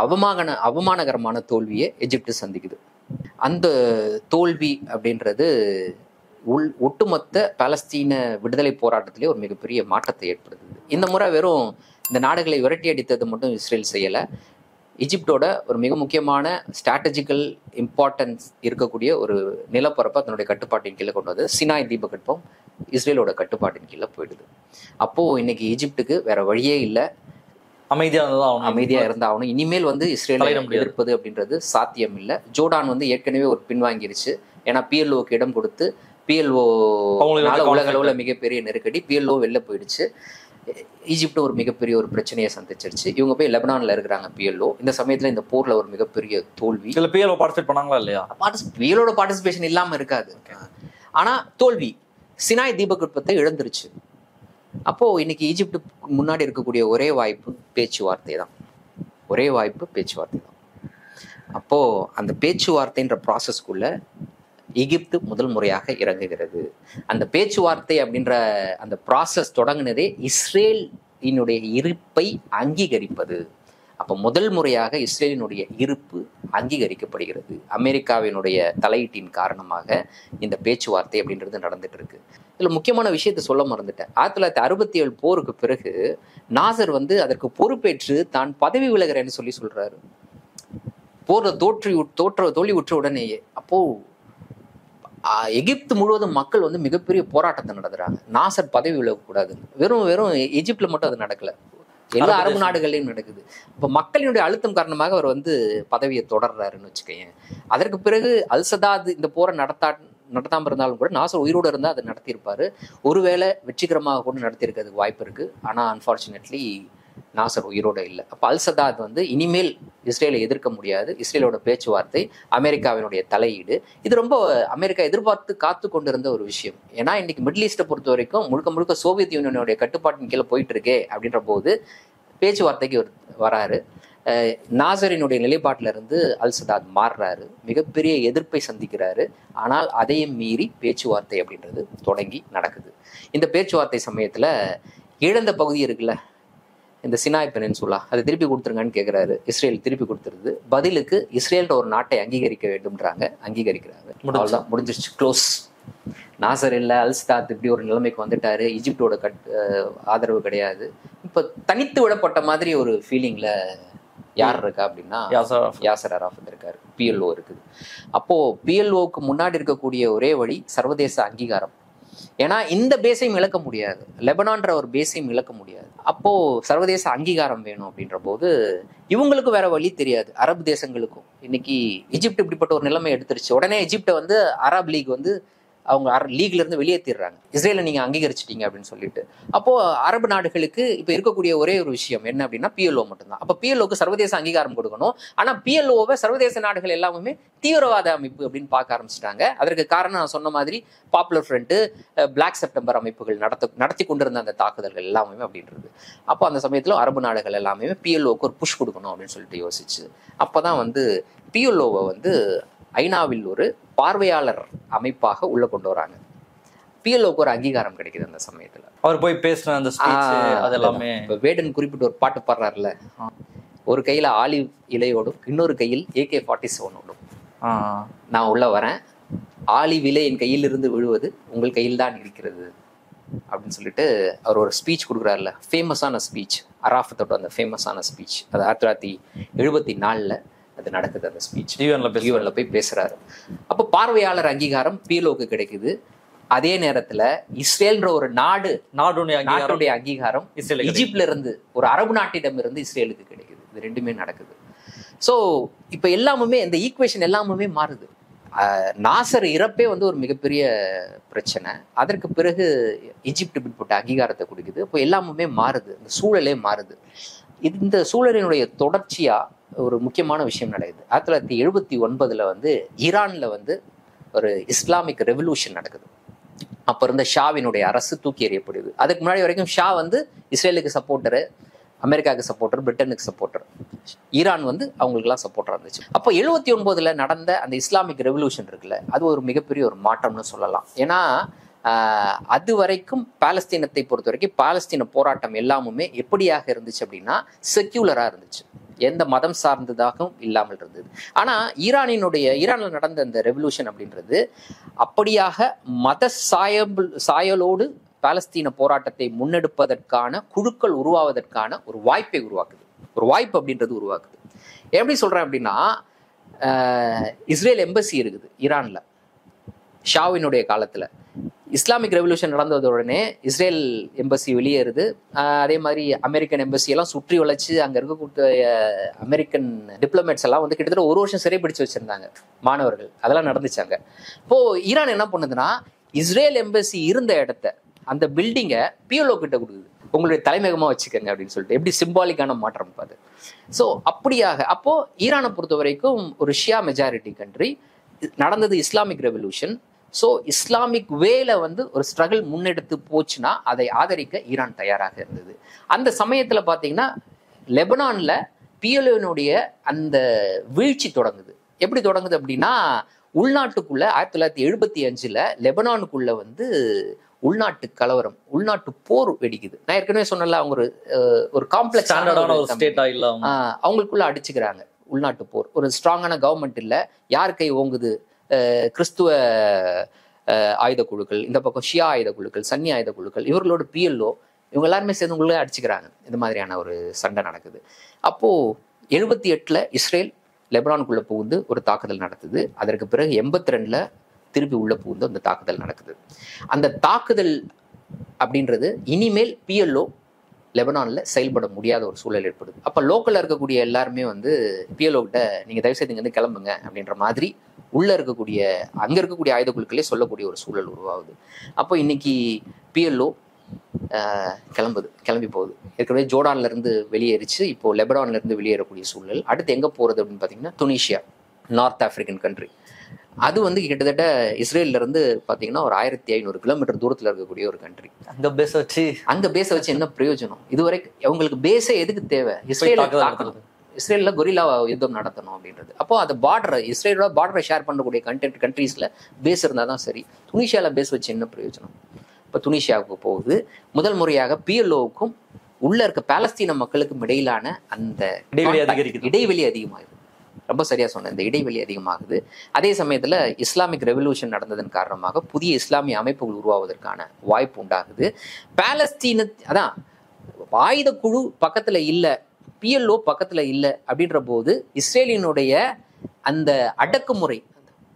அவமானகரமான தோல்வியை எஜிப்ட் சந்திக்குது. அந்த தோல்வி அப்படின்றது ஒட்டுமொத்த பாலஸ்தீன விடுதலை போராட்டத்திலே ஒரு மிகப்பெரிய மாற்றத்தை ஏற்படுத்துது. இந்த முறை வெறும் இந்த நாடுகளை விரட்டி அடித்தது மட்டும் இஸ்ரேல் செய்யலை. எஜிப்டோட ஒரு மிக முக்கியமான ஸ்ட்ராட்டஜிக்கல் இம்பார்ட்டன்ஸ் இருக்கக்கூடிய ஒரு நிலப்பரப்பை தன்னுடைய கட்டுப்பாட்டின் கீழே கொண்டு வந்து சினாய் தீபகற்பம் இஸ்ரேலோட கட்டுப்பாட்டின் கீழே போயிடுது. அப்போ இன்னைக்கு எஜிப்டுக்கு வேற வழியே இல்லை, அமைதியா இருந்தாகணும். இனிமேல் வந்து இஸ்ரேலை எதிர்ப்பது அப்படின்றது சாத்தியம் இல்லை. ஜோர்டான் வந்து ஏற்கனவே ஒரு பின்வாங்கிருச்சு. ஏன்னா பிஎல்ஓக்கு இடம் கொடுத்து பிஎல்ஓ உலக அளவுல மிகப்பெரிய நெருக்கடி, பிஎல்ஓ வெளில போயிடுச்சு. ஈஜிப்ட் ஒரு மிகப்பெரிய ஒரு பிரச்சனையை சந்திச்சிருச்சு. இவங்க போய் லெபனான்ல இருக்கிறாங்க பிஎல்ஓ. இந்த சமயத்துல இந்த போர்ல ஒரு மிகப்பெரிய தோல்வி. பிஎல்ஓ பார்ட்டிசிபேட் பண்ணாங்களா இல்லையா? பிஎல்ஓட பார்ட்டிசிபேஷன் இல்லாம இருக்காது. ஆனா தோல்வி, சினாய் தீபகற்பத்தை இழந்துருச்சு. அப்போ இன்னைக்கு ஈஜிப்ட் முன்னாடி இருக்கக்கூடிய ஒரே வாய்ப்பு பேச்சுவார்த்தை தான். ஒரே வாய்ப்பு பேச்சுவார்த்தை தான். அப்போ அந்த பேச்சுவார்த்தைன்ற ப்ராசஸ்க்குள்ள எகிப்து முதல் முறையாக இறங்குகிறது. அந்த பேச்சுவார்த்தை அப்படின்ற அந்த ப்ராசஸ் தொடங்கினதே இஸ்ரேலினுடைய இருப்பை அங்கீகரிப்பது. அப்போ முதல் முறையாக இஸ்ரேலினுடைய இருப்பு அங்கீகரிக்கப்படுகிறது. அமெரிக்காவினுடைய தலையீட்டின் காரணமாக இந்த பேச்சுவார்த்தை அப்படின்றது நடந்துட்டு இருக்கு. இதில் முக்கியமான விஷயத்தை சொல்ல மறந்துட்டேன். 1967 போருக்கு பிறகு நாசர் வந்து அதற்கு பொறுப்பேற்று தான் பதவி விலகிறேன்னு சொல்றாரு. போர்ல தோல்வி உற்ற உடனேயே. அப்போ எகிப்து முழுவதும் மக்கள் வந்து மிகப்பெரிய போராட்டத்தை நடத்துறாங்க, நாசர் பதவி விலகக்கூடாதுன்னு. வெறும் எஜிப்ட்ல மட்டும் அது நடக்கல, எல்லா அரபு நாடுகள்லையும் நடக்குது. இப்போ மக்களினுடைய அழுத்தம் காரணமாக அவர் வந்து பதவியை தொடர்றாருன்னு வச்சுக்கோங்க. அதற்கு பிறகு அல்சதாத் இந்த போரை நடத்தாம இருந்தாலும் கூட நாசர் உயிரோடு இருந்தால் அதை நடத்தியிருப்பாரு. ஒருவேளை வெற்றிகரமாக கூட நடத்தியிருக்கிறதுக்கு வாய்ப்பு இருக்கு. ஆனால் அன்ஃபார்ச்சுனேட்லி நாசர் உயிரோட இல்லை. அப்போ அல் சதாத் வந்து இனிமேல் இஸ்ரேலை எதிர்க்க முடியாது, இஸ்ரேலோட பேச்சுவார்த்தை, அமெரிக்காவினுடைய தலையீடு, இது ரொம்ப அமெரிக்கா எதிர்பார்த்து காத்து கொண்டிருந்த ஒரு விஷயம். ஏன்னா இன்னைக்கு மிடில் ஈஸ்ட்டை பொறுத்த வரைக்கும் முழுக்க முழுக்க சோவியத் யூனியனுடைய கட்டுப்பாட்டின் கீழே போயிட்டு இருக்கே அப்படின்ற போது பேச்சுவார்த்தைக்கு வராரு. நாசரினுடைய நிலைப்பாட்டில இருந்து அல் சதாத் மாறுறாரு, மிகப்பெரிய எதிர்ப்பை சந்திக்கிறாரு. ஆனால் அதையும் மீறி பேச்சுவார்த்தை அப்படின்றது தொடங்கி நடக்குது. இந்த பேச்சுவார்த்தை சமயத்துல இழந்த பகுதி இருக்குல்ல, இந்த சினாய் பெனின்சுலா, அதை திருப்பி கொடுத்துருங்கன்னு கேட்குறாரு. இஸ்ரேல் திருப்பி கொடுத்துருது. பதிலுக்கு இஸ்ரேல்ன்ற ஒரு நாட்டை அங்கீகரிக்க வேண்டும்ன்றாங்க, அங்கீகரிக்கிறாங்க. அவ்வளோதான், முடிஞ்சிருச்சு, க்ளோஸ். நாசர் இல்லை, அல் சதாத் இப்படி ஒரு நிலைமைக்கு வந்துட்டாரு, ஈஜிப்டோட ஆதரவு கிடையாது. இப்போ தனித்து விடப்பட்ட மாதிரி ஒரு ஃபீலிங்ல யார் இருக்கா அப்படின்னா யாசர் அரஃபத் இருக்காரு, பிஎல்ஓ இருக்குது. அப்போ பிஎல்ஓக்கு முன்னாடி இருக்கக்கூடிய ஒரே வழி சர்வதேச அங்கீகாரம். ஏன்னா இந்த பேஸையும் இழக்க முடியாது, லெபனான்ற ஒரு பேஸையும் இழக்க முடியாது. அப்போ சர்வதேச அங்கீகாரம் வேணும் அப்படின்ற போது இவங்களுக்கும் வேற வழி தெரியாது. அரபு தேசங்களுக்கும் இன்னைக்கு எஜிப்ட் இப்படிப்பட்ட ஒரு நிலைமை எடுத்துருச்சு. உடனே எஜிப்டை வந்து அரப் லீக் வந்து அவங்க லீக்ல இருந்து வெளியேற்றிடுறாங்க, இஸ்ரேலை நீங்க அங்கீகரிச்சிட்டீங்க அப்படின்னு சொல்லிட்டு. அப்போ அரபு நாடுகளுக்கு இப்ப இருக்கக்கூடிய ஒரே ஒரு விஷயம் என்ன அப்படின்னா பிஎல்ஓ மட்டும்தான். அப்ப பிஎல்ஓக்கு சர்வதேச அங்கீகாரம் கொடுக்கணும். ஆனா பிஎல்ஓவை சர்வதேச நாடுகள் எல்லாமே தீவிரவாத அமைப்பு அப்படின்னு பார்க்க ஆரம்பிச்சிட்டாங்க. அதற்கு காரணம் நான் சொன்ன மாதிரி பாப்புலர் ஃப்ரண்ட், பிளாக் செப்டம்பர் அமைப்புகள் நடத்தி கொண்டிருந்த அந்த தாக்குதல்கள் எல்லாமே அப்படின்றது. அப்போ அந்த சமயத்துல அரபு நாடுகள் எல்லாமே பிஎல்ஓக்கு ஒரு புஷ் கொடுக்கணும் அப்படின்னு சொல்லிட்டு யோசிச்சு அப்பதான் வந்து பிஎல்ஓவை வந்து ஐநாவில் ஒரு பார்வையாளர் அமைப்பாக உள்ள கொண்டு வராங்க. பிஎல்ஓக்கு ஒரு அங்கீகாரம் கிடைக்குது அந்த சமயத்துல. அவர் போய் பேசுற அந்த ஸ்பீச் அதெல்லாமே. இப்ப வேடன் குறிப்பிட்ட ஒரு பாட்டு பாடுறாருல, ஒரு கையில ஆலிவ் இலையோடும் இன்னொரு கையில் AK-47 நான் உள்ள வரேன், ஆலிவ் இலை என் கையில் இருந்து விழுவது உங்கள் கையில் தான் இருக்கிறது அப்படின்னு சொல்லிட்டு அவர் ஒரு ஸ்பீச் கொடுக்குறாருல, ஃபேமஸான ஸ்பீச், அராஃபத்தோட அந்த ஃபேமஸான ஸ்பீச். அது 1974 அது நடக்குது. அந்த ஸ்பீச் யூஎன்ல போய் பேசுறாரு. அப்போ பார்வையாளர் அங்கீகாரம் பிஎல்ஓக்கு கிடைக்குது. அதே நேரத்துல இஸ்ரேல்ன்ற ஒரு நாட்டுடைய அங்கீகாரம் ஈஜிப்ட்ல இருந்து, ஒரு அரபு நாட்டிடம் இருந்து இஸ்ரேலுக்கு கிடைக்குது. இது ரெண்டுமே நடக்குது. ஸோ இப்ப எல்லாமே இந்த ஈக்குவேஷன் எல்லாமே மாறுது. நாசர் இறப்பே வந்து ஒரு மிகப்பெரிய பிரச்சனை. அதற்கு பிறகு ஈஜிப்ட் இப்படிப்பட்ட அங்கீகாரத்தை கொடுக்குது. இப்போ எல்லாமே மாறுது, இந்த சூழலே மாறுது. இந்த சூழலினுடைய தொடர்ச்சியா ஒரு முக்கியமான விஷயம் நடக்குது. 1979 வந்து ஈரான்ல வந்து ஒரு இஸ்லாமிக் ரெவல்யூஷன் நடக்குது. அப்ப இருந்த ஷாவினுடைய அரசு தூக்கி எறியப்படுது. அதுக்கு முன்னாடி வரைக்கும் ஷா வந்து இஸ்ரேலுக்கு சப்போர்ட்டரு, அமெரிக்காவுக்கு சப்போர்ட்டர், பிரிட்டனுக்கு சப்போர்ட்டர், ஈரான் வந்து அவங்களுக்குலாம் சப்போர்ட்டரா இருந்துச்சு. அப்போ 79 நடந்த அந்த இஸ்லாமிக் ரெவல்யூஷன் இருக்குல்ல, அது ஒரு மிகப்பெரிய ஒரு மாற்றம்னு சொல்லலாம். ஏன்னா அது வரைக்கும் பாலஸ்தீனத்தை பொறுத்த வரைக்கும் பாலஸ்தீன போராட்டம் எல்லாமுமே எப்படியாக இருந்துச்சு அப்படின்னா செக்யூலரா இருந்துச்சு, எந்த மதம் சார்ந்ததாகவும் இல்லாமல் இருந்தது. ஆனா ஈரான்ல நடந்த அந்த ரெவல்யூஷன் அப்படின்றது அப்படியாக மத சாயலோடு பாலஸ்தீன போராட்டத்தை முன்னெடுப்பதற்கான குழுக்கள் உருவாவதற்கான ஒரு வாய்ப்பை உருவாக்குது. ஒரு வாய்ப்பு அப்படின்றது உருவாக்குது. எப்படி சொல்றேன் அப்படின்னா, இஸ்ரேல் எம்பசி இருக்குது ஈரான்ல ஷாவினுடைய காலத்துல. இஸ்லாமிக் ரெவல்யூஷன் நடந்ததுடனே இஸ்ரேல் எம்பசி வெளியேறுது. அதே மாதிரி அமெரிக்கன் எம்பசி எல்லாம் சுற்றி வளைச்சு அங்க இருக்கக்கூடிய அமெரிக்கன் டிப்ளமேட்ஸ் எல்லாம் வந்து கிட்டத்தட்ட 1 வருஷம் சிறைப்பிடிச்சு வச்சிருந்தாங்க மாணவர்கள். அதெல்லாம் நடந்துச்சாங்க. இப்போ ஈரான் என்ன பண்ணுதுன்னா, இஸ்ரேல் எம்பசி இருந்த இடத்த, அந்த பில்டிங்கை பிஎல்ஓ கிட்ட கொடுக்குது, உங்களுடைய தலைமையகமா வச்சுக்கோங்க அப்படின்னு சொல்லிட்டு. எப்படி சிம்பாலிக்கான மாற்றம் பாது. ஸோ அப்படியாக அப்போ ஈரானை பொறுத்த வரைக்கும் ஒரு ஷியா மெஜாரிட்டி கண்ட்ரி, நடந்தது இஸ்லாமிக் ரெவல்யூஷன். ஸோ இஸ்லாமிக் வேல வந்து ஒரு ஸ்ட்ரகிள் முன்னெடுத்து போச்சுன்னா அதை ஆதரிக்க ஈரான் தயாராக இருந்தது. அந்த சமயத்துல பாத்தீங்கன்னா லெபனான்ல பிஎல்ஓனுடைய அந்த வீழ்ச்சி தொடங்குது. எப்படி தொடங்குது அப்படின்னா, உள்நாட்டுக்குள்ள 1975 லெபனானுக்குள்ள வந்து உள்நாட்டு கலவரம், உள்நாட்டு போர் வெடிக்குது. நான் ஏற்கனவே சொன்னல, அவங்க ஒரு காம்ப்ளெக்ஸ் அவங்களுக்குள்ள அடிச்சுக்கிறாங்க. உள்நாட்டு போர், ஒரு ஸ்ட்ராங்கான கவர்மெண்ட் இல்ல, யார் கை ஓங்குது, கிறிஸ்துவ ஆயுத குழுக்கள், இந்த பக்கம் ஷியா ஆயுத குழுக்கள், சன்னி ஆயுத குழுக்கள், இவர்களோட பிஎல்ஓ, இவங்க எல்லாருமே சேர்ந்து உங்களே அடிச்சுக்கிறாங்க. இந்த மாதிரியான ஒரு சண்டை நடக்குது. அப்போ 78 இஸ்ரேல் லெபனானுக்குள்ள புகுந்து ஒரு தாக்குதல் நடத்துது. அதற்கு பிறகு 82 திருப்பி உள்ள புகுந்து அந்த தாக்குதல் நடக்குது. அந்த தாக்குதல் அப்படின்றது இனிமேல் பிஎல்ஓ லெபனான்ல செயல்பட முடியாத ஒரு சூழல் ஏற்படுது. அப்ப லோக்கல்ல இருக்கக்கூடிய எல்லாருமே வந்து பிஎல்ஓ கிட்ட நீங்க தயவு செய்து இங்க வந்து கிளம்புங்க அப்படின்ற மாதிரி உள்ள இருக்கக்கூடிய அங்க இருக்கக்கூடிய ஆயுத குழுக்களே சொல்லக்கூடிய ஒரு சூழல் உருவாகுது. அப்போ இன்னைக்கு பிஎல்ஓ கிளம்பி போகுது. ஏற்கனவே ஜோர்டான்ல இருந்து வெளியேறிச்சு, இப்போ லெபனான்ல இருந்து வெளியேறக்கூடிய சூழல். அடுத்து எங்க போறது அப்படின்னு பாத்தீங்கன்னா துனிஷியா, நார்த் ஆப்பிரிக்கன் கண்ட்ரி. அது வந்து கிட்டத்தட்ட இஸ்ரேல்ல இருந்து பாத்தீங்கன்னா ஒரு 1500 கிலோமீட்டர் தூரத்துல இருக்கக்கூடிய ஒரு கண்ட்ரி. அங்க பேச வச்சு என்ன பிரயோஜனம்? இதுவரைக்கும் அவங்களுக்கு பேஸே எதுக்கு தேவை? இஸ்ரேல்ல கொரில்லா யுத்தம் நடத்தணும் அப்படின்றது. அப்போ அது இஸ்ரேலோட பார்டரை ஷேர் பண்ணக்கூடிய கண்ட்ரீஸ்ல பேஸ் இருந்தால் தான் சரி. துனிஷியால பேஸ் வச்சு என்ன பிரயோஜனம்? இப்போ துனிஷியாவுக்கு போகுது. முதல் முறையாக PLOவுக்கும் உள்ள இருக்க பாலஸ்தீன மக்களுக்கும் இடையிலான அந்த இடைவெளி அதிகமாகுது. ரொம்ப சரியா சொன்னேன், இந்த இடைவெளி அதிகமாகுது. அதே சமயத்துல இஸ்லாமிக் ரெவல்யூஷன் நடந்ததன் காரணமாக புதிய இஸ்லாமிய அமைப்புகள் உருவாவதற்கான வாய்ப்பு உண்டாகுது. அதான் ஆயுத குழு பக்கத்துல இல்ல, PLO பக்கத்துல இல்லை அப்படின்ற போது இஸ்ரேலினுடைய அந்த அடக்குமுறை,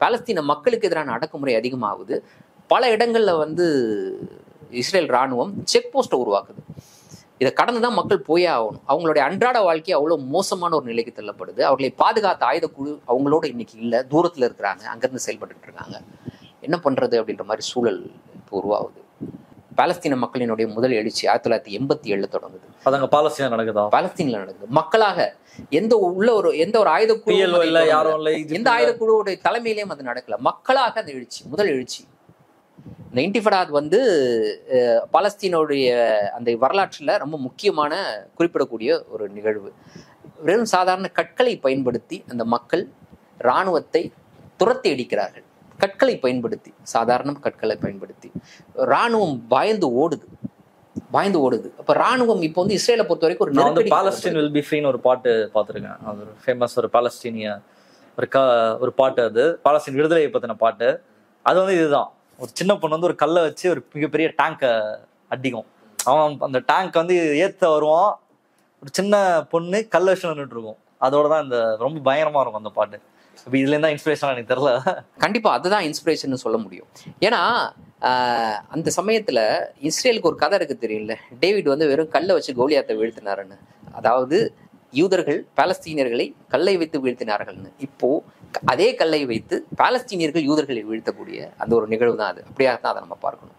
பாலஸ்தீன மக்களுக்கு எதிரான அடக்குமுறை அதிகமாகுது. பல இடங்கள்ல வந்து இஸ்ரேல் இராணுவம் செக் போஸ்ட்டை உருவாக்குது. இதை கடந்துதான் மக்கள் போயே ஆகணும். அவங்களுடைய அன்றாட வாழ்க்கை அவ்வளவு மோசமான ஒரு நிலைக்கு தள்ளப்படுது. அவர்களை பாதுகாத்த ஆயுத குழு அவங்களோட இன்னைக்கு இல்லை, தூரத்துல இருக்கிறாங்க, அங்கிருந்து செயல்பட்டு இருக்காங்க. என்ன பண்றது அப்படின்ற மாதிரி சூழல் இப்போ உருவாகுது. பாலஸ்தீன மக்களினுடைய முதல் எழுச்சி 1987 தொடங்குது. அதாங்க பாலஸ்தீன நடக்குதா? பாலஸ்தீன்ல நடக்குது. மக்களாக எந்த ஒரு ஆயுத குழு, எந்த ஆயுத குழுவுடைய தலைமையிலையும் அது நடக்கல. மக்களாக அந்த எழுச்சி, முதல் எழுச்சி. இந்த இன்டிஃபடாத் வந்து பாலஸ்தீனுடைய அந்த வரலாற்றுல ரொம்ப முக்கியமான குறிப்பிடக்கூடிய ஒரு நிகழ்வு. வெறும் சாதாரண கற்களை பயன்படுத்தி அந்த மக்கள் இராணுவத்தை துரத்தி அடிக்கிறார்கள். கற்களை பயன்படுத்தி, சாதாரண கற்களை பயன்படுத்தி இராணுவம் பயந்து ஓடுது. அப்ப ராணுவம் இப்போ வந்து இஸ்ரேலை பொறுத்த வரைக்கும் ஒரு பாலஸ்தீன் வில் பி ஃப்ரீன்னு ஒரு பாட்டு பார்த்துருக்கேன். அது ஒரு ஃபேமஸ் ஒரு பாலஸ்தீனிய ஒரு பாட்டு. அது பாலஸ்தீன் விடுதலையை பத்தின பாட்டு. அது வந்து இதுதான், ஒரு சின்ன பொண்ணு வந்து ஒரு கல்லை வச்சு ஒரு மிகப்பெரிய டேங்கை அடிக்கும். அவன் அந்த டேங்க் வந்து ஏத்த வருவான், ஒரு சின்ன பொண்ணு கல்லை வச்சு நின்றுட்டு இருக்கும். அதோட தான் இந்த ரொம்ப பயங்கரமா இருக்கும் அந்த பாட்டு. இப்போ இதுல இருந்தா இன்ஸ்பிரேஷன் எனக்கு தெரியல. கண்டிப்பா அதுதான் இன்ஸ்பிரேஷன் சொல்ல முடியும். ஏன்னா அந்த சமயத்துல இஸ்ரேலுக்கு ஒரு கதை இருக்கு தெரியல, டேவிட் வந்து வெறும் கல்லை வச்சு கோலியாத்தை வீழ்த்தினாருன்னு. அதாவது யூதர்கள் பாலஸ்தீனியர்களை கல்லை வைத்து வீழ்த்தினார்கள்னு. இப்போ அதே கல்லை வைத்து பாலஸ்தீனியர்கள் யூதர்களை வீழ்த்தக்கூடிய அந்த ஒரு நிகழ்வு தான் அது. அப்படியாக தான் அதை நம்ம பார்க்கணும்.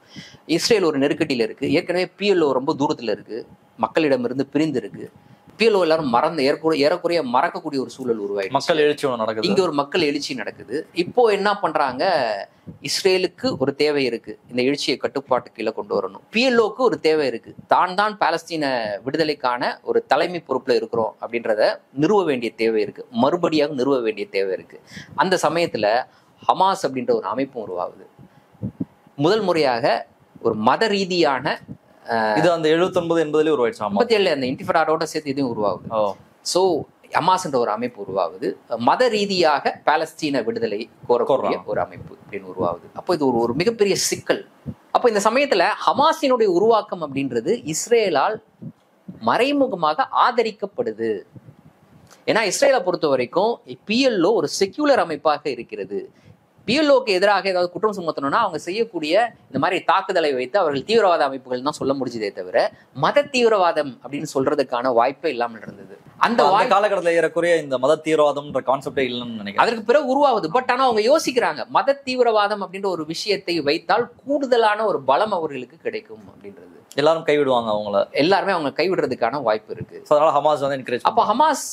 இஸ்ரேல் ஒரு நெருக்கடியில இருக்கு. ஏற்கனவே PLO ரொம்ப தூரத்துல இருக்கு, மக்களிடமிருந்து பிரிந்து இருக்கு. PLO எல்லாரும் ஏறக்குறைய மறக்கக்கூடிய ஒரு சூழல் உருவாயிடுச்சு. மக்கள் எழுச்சி நடக்குது. இங்க ஒரு மக்கள் எழுச்சி நடக்குது. இப்போ என்ன பண்றாங்க, இஸ்ரேலுக்கு ஒரு தேவை இருக்கு, இந்த எழுச்சியை கட்டுப்பாட்டு கீழே கொண்டு வரணும். PLOக்கு ஒரு தேவை இருக்கு, தான் பாலஸ்தீன விடுதலைக்கான ஒரு தலைமை பொறுப்புல இருக்கிறோம் அப்படின்றத நிறுவ வேண்டிய தேவை இருக்கு, மறுபடியாக நிறுவ வேண்டிய தேவை இருக்கு. அந்த சமயத்துல ஹமாஸ் அப்படின்ற ஒரு அமைப்பும் உருவாகுது. முதல் முறையாக ஒரு மத ரீதியான, இது அந்த 79-80 உருவாயிடுச்சு. 57 அந்த இன்டிஃபடாரோட சேர்த்து இதுவும் உருவாகுது. ஸோ ஹமாஸ்ன்ற ஒரு அமைப்பு உருவாகுது. மத ரீதியாக பாலஸ்தீன விடுதலை கோரக்கூடிய ஒரு அமைப்பு அப்படின்னு உருவாகுது. அப்போ இது ஒரு மிகப்பெரிய சிக்கல். அப்போ இந்த சமயத்துல ஹமாஸினுடைய உருவாக்கம் அப்படின்றது இஸ்ரேலால் மறைமுகமாக ஆதரிக்கப்படுது. ஏன்னா இஸ்ரேலை பொறுத்த வரைக்கும் PLO ஒரு செக்யூலர் அமைப்பாக இருக்கிறது. PLOக்கு எதிராக ஏதாவது குற்றம் சுமத்தணும்னா அவங்க செய்யக்கூடிய இந்த மாதிரி தாக்குதலை வைத்து அவர்கள் தீவிரவாத அமைப்புகள் தான் சொல்ல முடிஞ்சதே தவிர மத தீவிரவாதம் அப்படின்னு சொல்றதுக்கான வாய்ப்பே இல்லாமல் இருந்தது. அந்த காலகட்டத்தில் ஏறக்குறைய இந்த மத தீவிரவாதம்ன்ற கான்செப்டே இல்லைன்னு நினைக்கிறேன். அதற்கு பிறகு உருவாகுது. பட் ஆனா அவங்க யோசிக்கிறாங்க, மத தீவிரவாதம் அப்படின்ற ஒரு விஷயத்தை வைத்தால் கூடுதலான ஒரு பலம் அவர்களுக்கு கிடைக்கும் அப்படின்றது. எல்லாரும் கைவிடுவாங்க, எல்லாருமே அவங்க கைவிடுறதுக்கான வாய்ப்பு இருக்கு. அதனால ஹமாஸ் வந்து என்கரேஜ். அப்ப ஹமாஸ்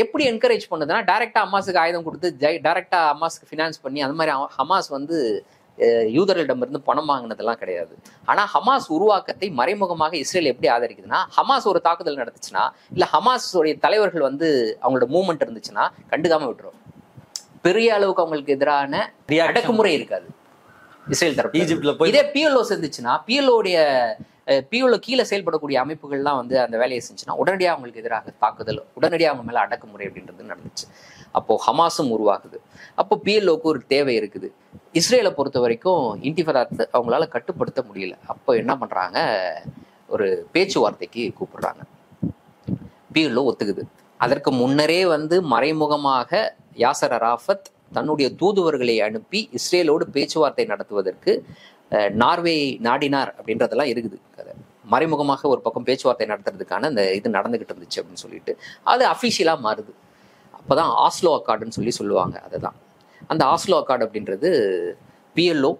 எப்படி என்கரேஜ் பண்ணுதுன்னா, டைரக்டா ஹமாஸுக்கு ஆயுதம் கொடுத்து டைரக்டா ஹமாஸ்க்கு ஃபினான்ஸ் பண்ணி அந்த மாதிரி ஹமாஸ் வந்து யூதர்களிடமிருந்து பணம் வாங்கினதெல்லாம் கிடையாது. ஆனா ஹமாஸ் உருவாக்கத்தை மறைமுகமாக இஸ்ரேல் எப்படி ஆதரிக்குதுன்னா, ஹமாஸ் ஒரு தாக்குதல் நடத்துச்சுன்னா, இல்ல ஹமாஸ் உடைய தலைவர்கள் வந்து அவங்களோட மூவ்மெண்ட் இருந்துச்சுன்னா கண்டுக்காம விட்டுரும். பெரிய அளவுக்கு அவங்களுக்கு எதிரான அடக்குமுறை இருக்காது இஸ்ரேல் தரப்பு. ஈஜிப்ட்ல போய் இதே PLO செஞ்சுச்சுன்னா, PLO கீழே செயல்படக்கூடிய அமைப்புகள்லாம் வந்து அந்த வேலையை செஞ்சுன்னா உடனடியாக அவங்களுக்கு எதிராக தாக்குதல், உடனடியாக அவங்க மேல அடக்குமுறை அப்படின்றது நடந்துச்சு. அப்போ ஹமாஸும் உருவாகுது. அப்போ PLOக்கு ஒரு தேவை இருக்குது. இஸ்ரேலை பொறுத்த வரைக்கும் இன்டிஃபதாத்தை அவங்களால கட்டுப்படுத்த முடியல. அப்போ என்ன பண்றாங்க, ஒரு பேச்சுவார்த்தைக்கு கூப்பிடுறாங்க. PLO ஒத்துக்குது. அதற்கு முன்னரே வந்து மறைமுகமாக யாசர் அராஃபத் தன்னுடைய தூதுவர்களை அனுப்பி இஸ்ரேலோடு பேச்சுவார்த்தை நடத்துவதற்கு நார்வே நாடினார் அப்படின்றதெல்லாம் இருக்குது. மறைமுகமாக ஒரு பக்கம் பேச்சுவார்த்தை நடத்துறதுக்கான அந்த இது நடந்துகிட்டு இருந்துச்சு அப்படின்னு சொல்லிட்டு அது அஃபிஷியலா மாறுது. அப்போதான் ஆஸ்லோ அக்கார்டுன்னு சொல்லுவாங்க. அதுதான் அந்த ஆஸ்லோ அக்கார்டு அப்படின்றது PLO,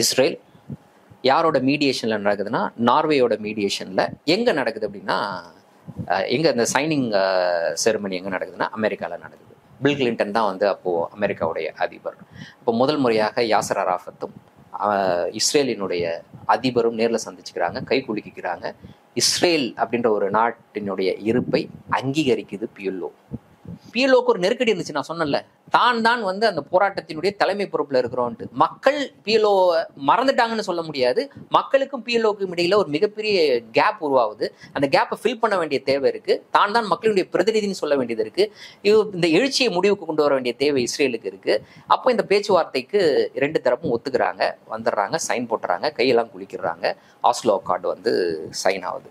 இஸ்ரேல், யாரோட மீடியேஷன்ல நடக்குதுன்னா நார்வேயோட மீடியேஷன்ல. எங்க நடக்குது அப்படின்னா எங்க இந்த சைனிங் செரிமனி எங்க நடக்குதுன்னா அமெரிக்காவில் நடக்குது. பில் கிளின்டன் தான் வந்து அப்போ அமெரிக்காவுடைய அதிபர். இப்போ முதல் முறையாக யாசர் அரஃபத்தும் இஸ்ரேலினுடைய அதிபரும் நேரில் சந்திச்சுக்கிறாங்க, கை குலுக்கிக்கிறாங்க. இஸ்ரேல் அப்படின்ற ஒரு நாட்டினுடைய இருப்பை அங்கீகரிக்குது பிஎல்ஓ. பிஎல்ஓக்கு ஒரு நெருக்கடி இருந்துச்சு. நான் சொன்னேன்ல, தான் வந்து அந்த போராட்டத்தினுடைய தலைமை பொறுப்புல இருக்கிறோன்ட்டு. மக்கள் பிஎல்ஓ மறந்துட்டாங்கன்னு சொல்ல முடியாது. மக்களுக்கும் பிஎல்ஓக்கும் இடையில ஒரு மிகப்பெரிய கேப் உருவாகுது. அந்த கேப்பை ஃபில் பண்ண வேண்டிய தேவை இருக்கு. தான் மக்களுடைய பிரதிநிதின்னு சொல்ல வேண்டியது இருக்கு. இந்த எழுச்சியை முடிவுக்கு கொண்டு வர வேண்டிய தேவை இஸ்ரேலுக்கு இருக்கு. அப்போ இந்த பேச்சுவார்த்தைக்கு 2 தரப்பும் ஒத்துக்கிறாங்க, வந்துடுறாங்க, சைன் போட்டுறாங்க, கையெல்லாம் குளிக்கிறாங்க. ஆஸ்லோ அக்கார்டு வந்து சைன் ஆகுது.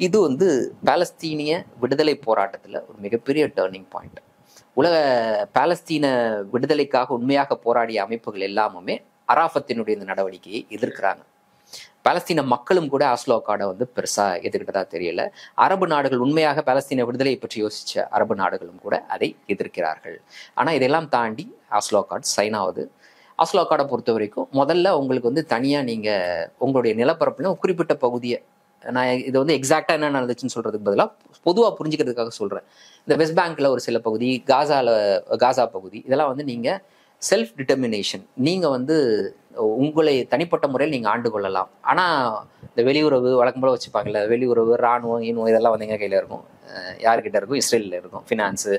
இது வந்து பாலஸ்தீனிய விடுதலை போராட்டத்தில் ஒரு மிகப்பெரிய டேர்னிங் பாயிண்ட். உலக பாலஸ்தீன விடுதலைக்காக உண்மையாக போராடிய அமைப்புகள் எல்லாமுமே அராஃபத்தினுடைய இந்த நடவடிக்கையை எதிர்க்கிறாங்க. பாலஸ்தீன மக்களும் கூட ஆஸ்லோ அக்கார்டை வந்து பெருசா எதிர்க்கிறதா தெரியல. அரபு நாடுகள், உண்மையாக பாலஸ்தீன விடுதலையை பற்றி யோசிச்ச அரபு நாடுகளும் கூட அதை எதிர்க்கிறார்கள். ஆனா இதெல்லாம் தாண்டி ஆஸ்லோ அக்கார்டு சைன் ஆகுது. ஆஸ்லோ அக்கார்டை பொறுத்த வரைக்கும் முதல்ல உங்களுக்கு வந்து தனியா நீங்க உங்களுடைய நிலப்பரப்புல குறிப்பிட்ட பகுதியை, நான் இது வந்து எக்ஸாக்டா என்ன நடந்துச்சுன்னு சொல்றதுக்கு பதிலாக பொதுவாக புரிஞ்சுக்கிறதுக்காக சொல்றேன். இந்த வெஸ்ட் பேங்க்ல ஒரு சில பகுதி, காசா பகுதி, இதெல்லாம் வந்து நீங்க செல்ஃப் டிட்டர்மினேஷன், நீங்க வந்து உங்களை தனிப்பட்ட முறையில் நீங்க ஆண்டு கொள்ளலாம். ஆனா இந்த வெளியுறவு வழக்கம் போல வச்சுப்பாங்கல்ல, வெளியுறவு, ராணுவம், இனுவம் இதெல்லாம் வந்து எங்க கையில இருக்கும்? யார்கிட்ட இருக்கும்? இஸ்ரேலில் இருக்கும். Finance,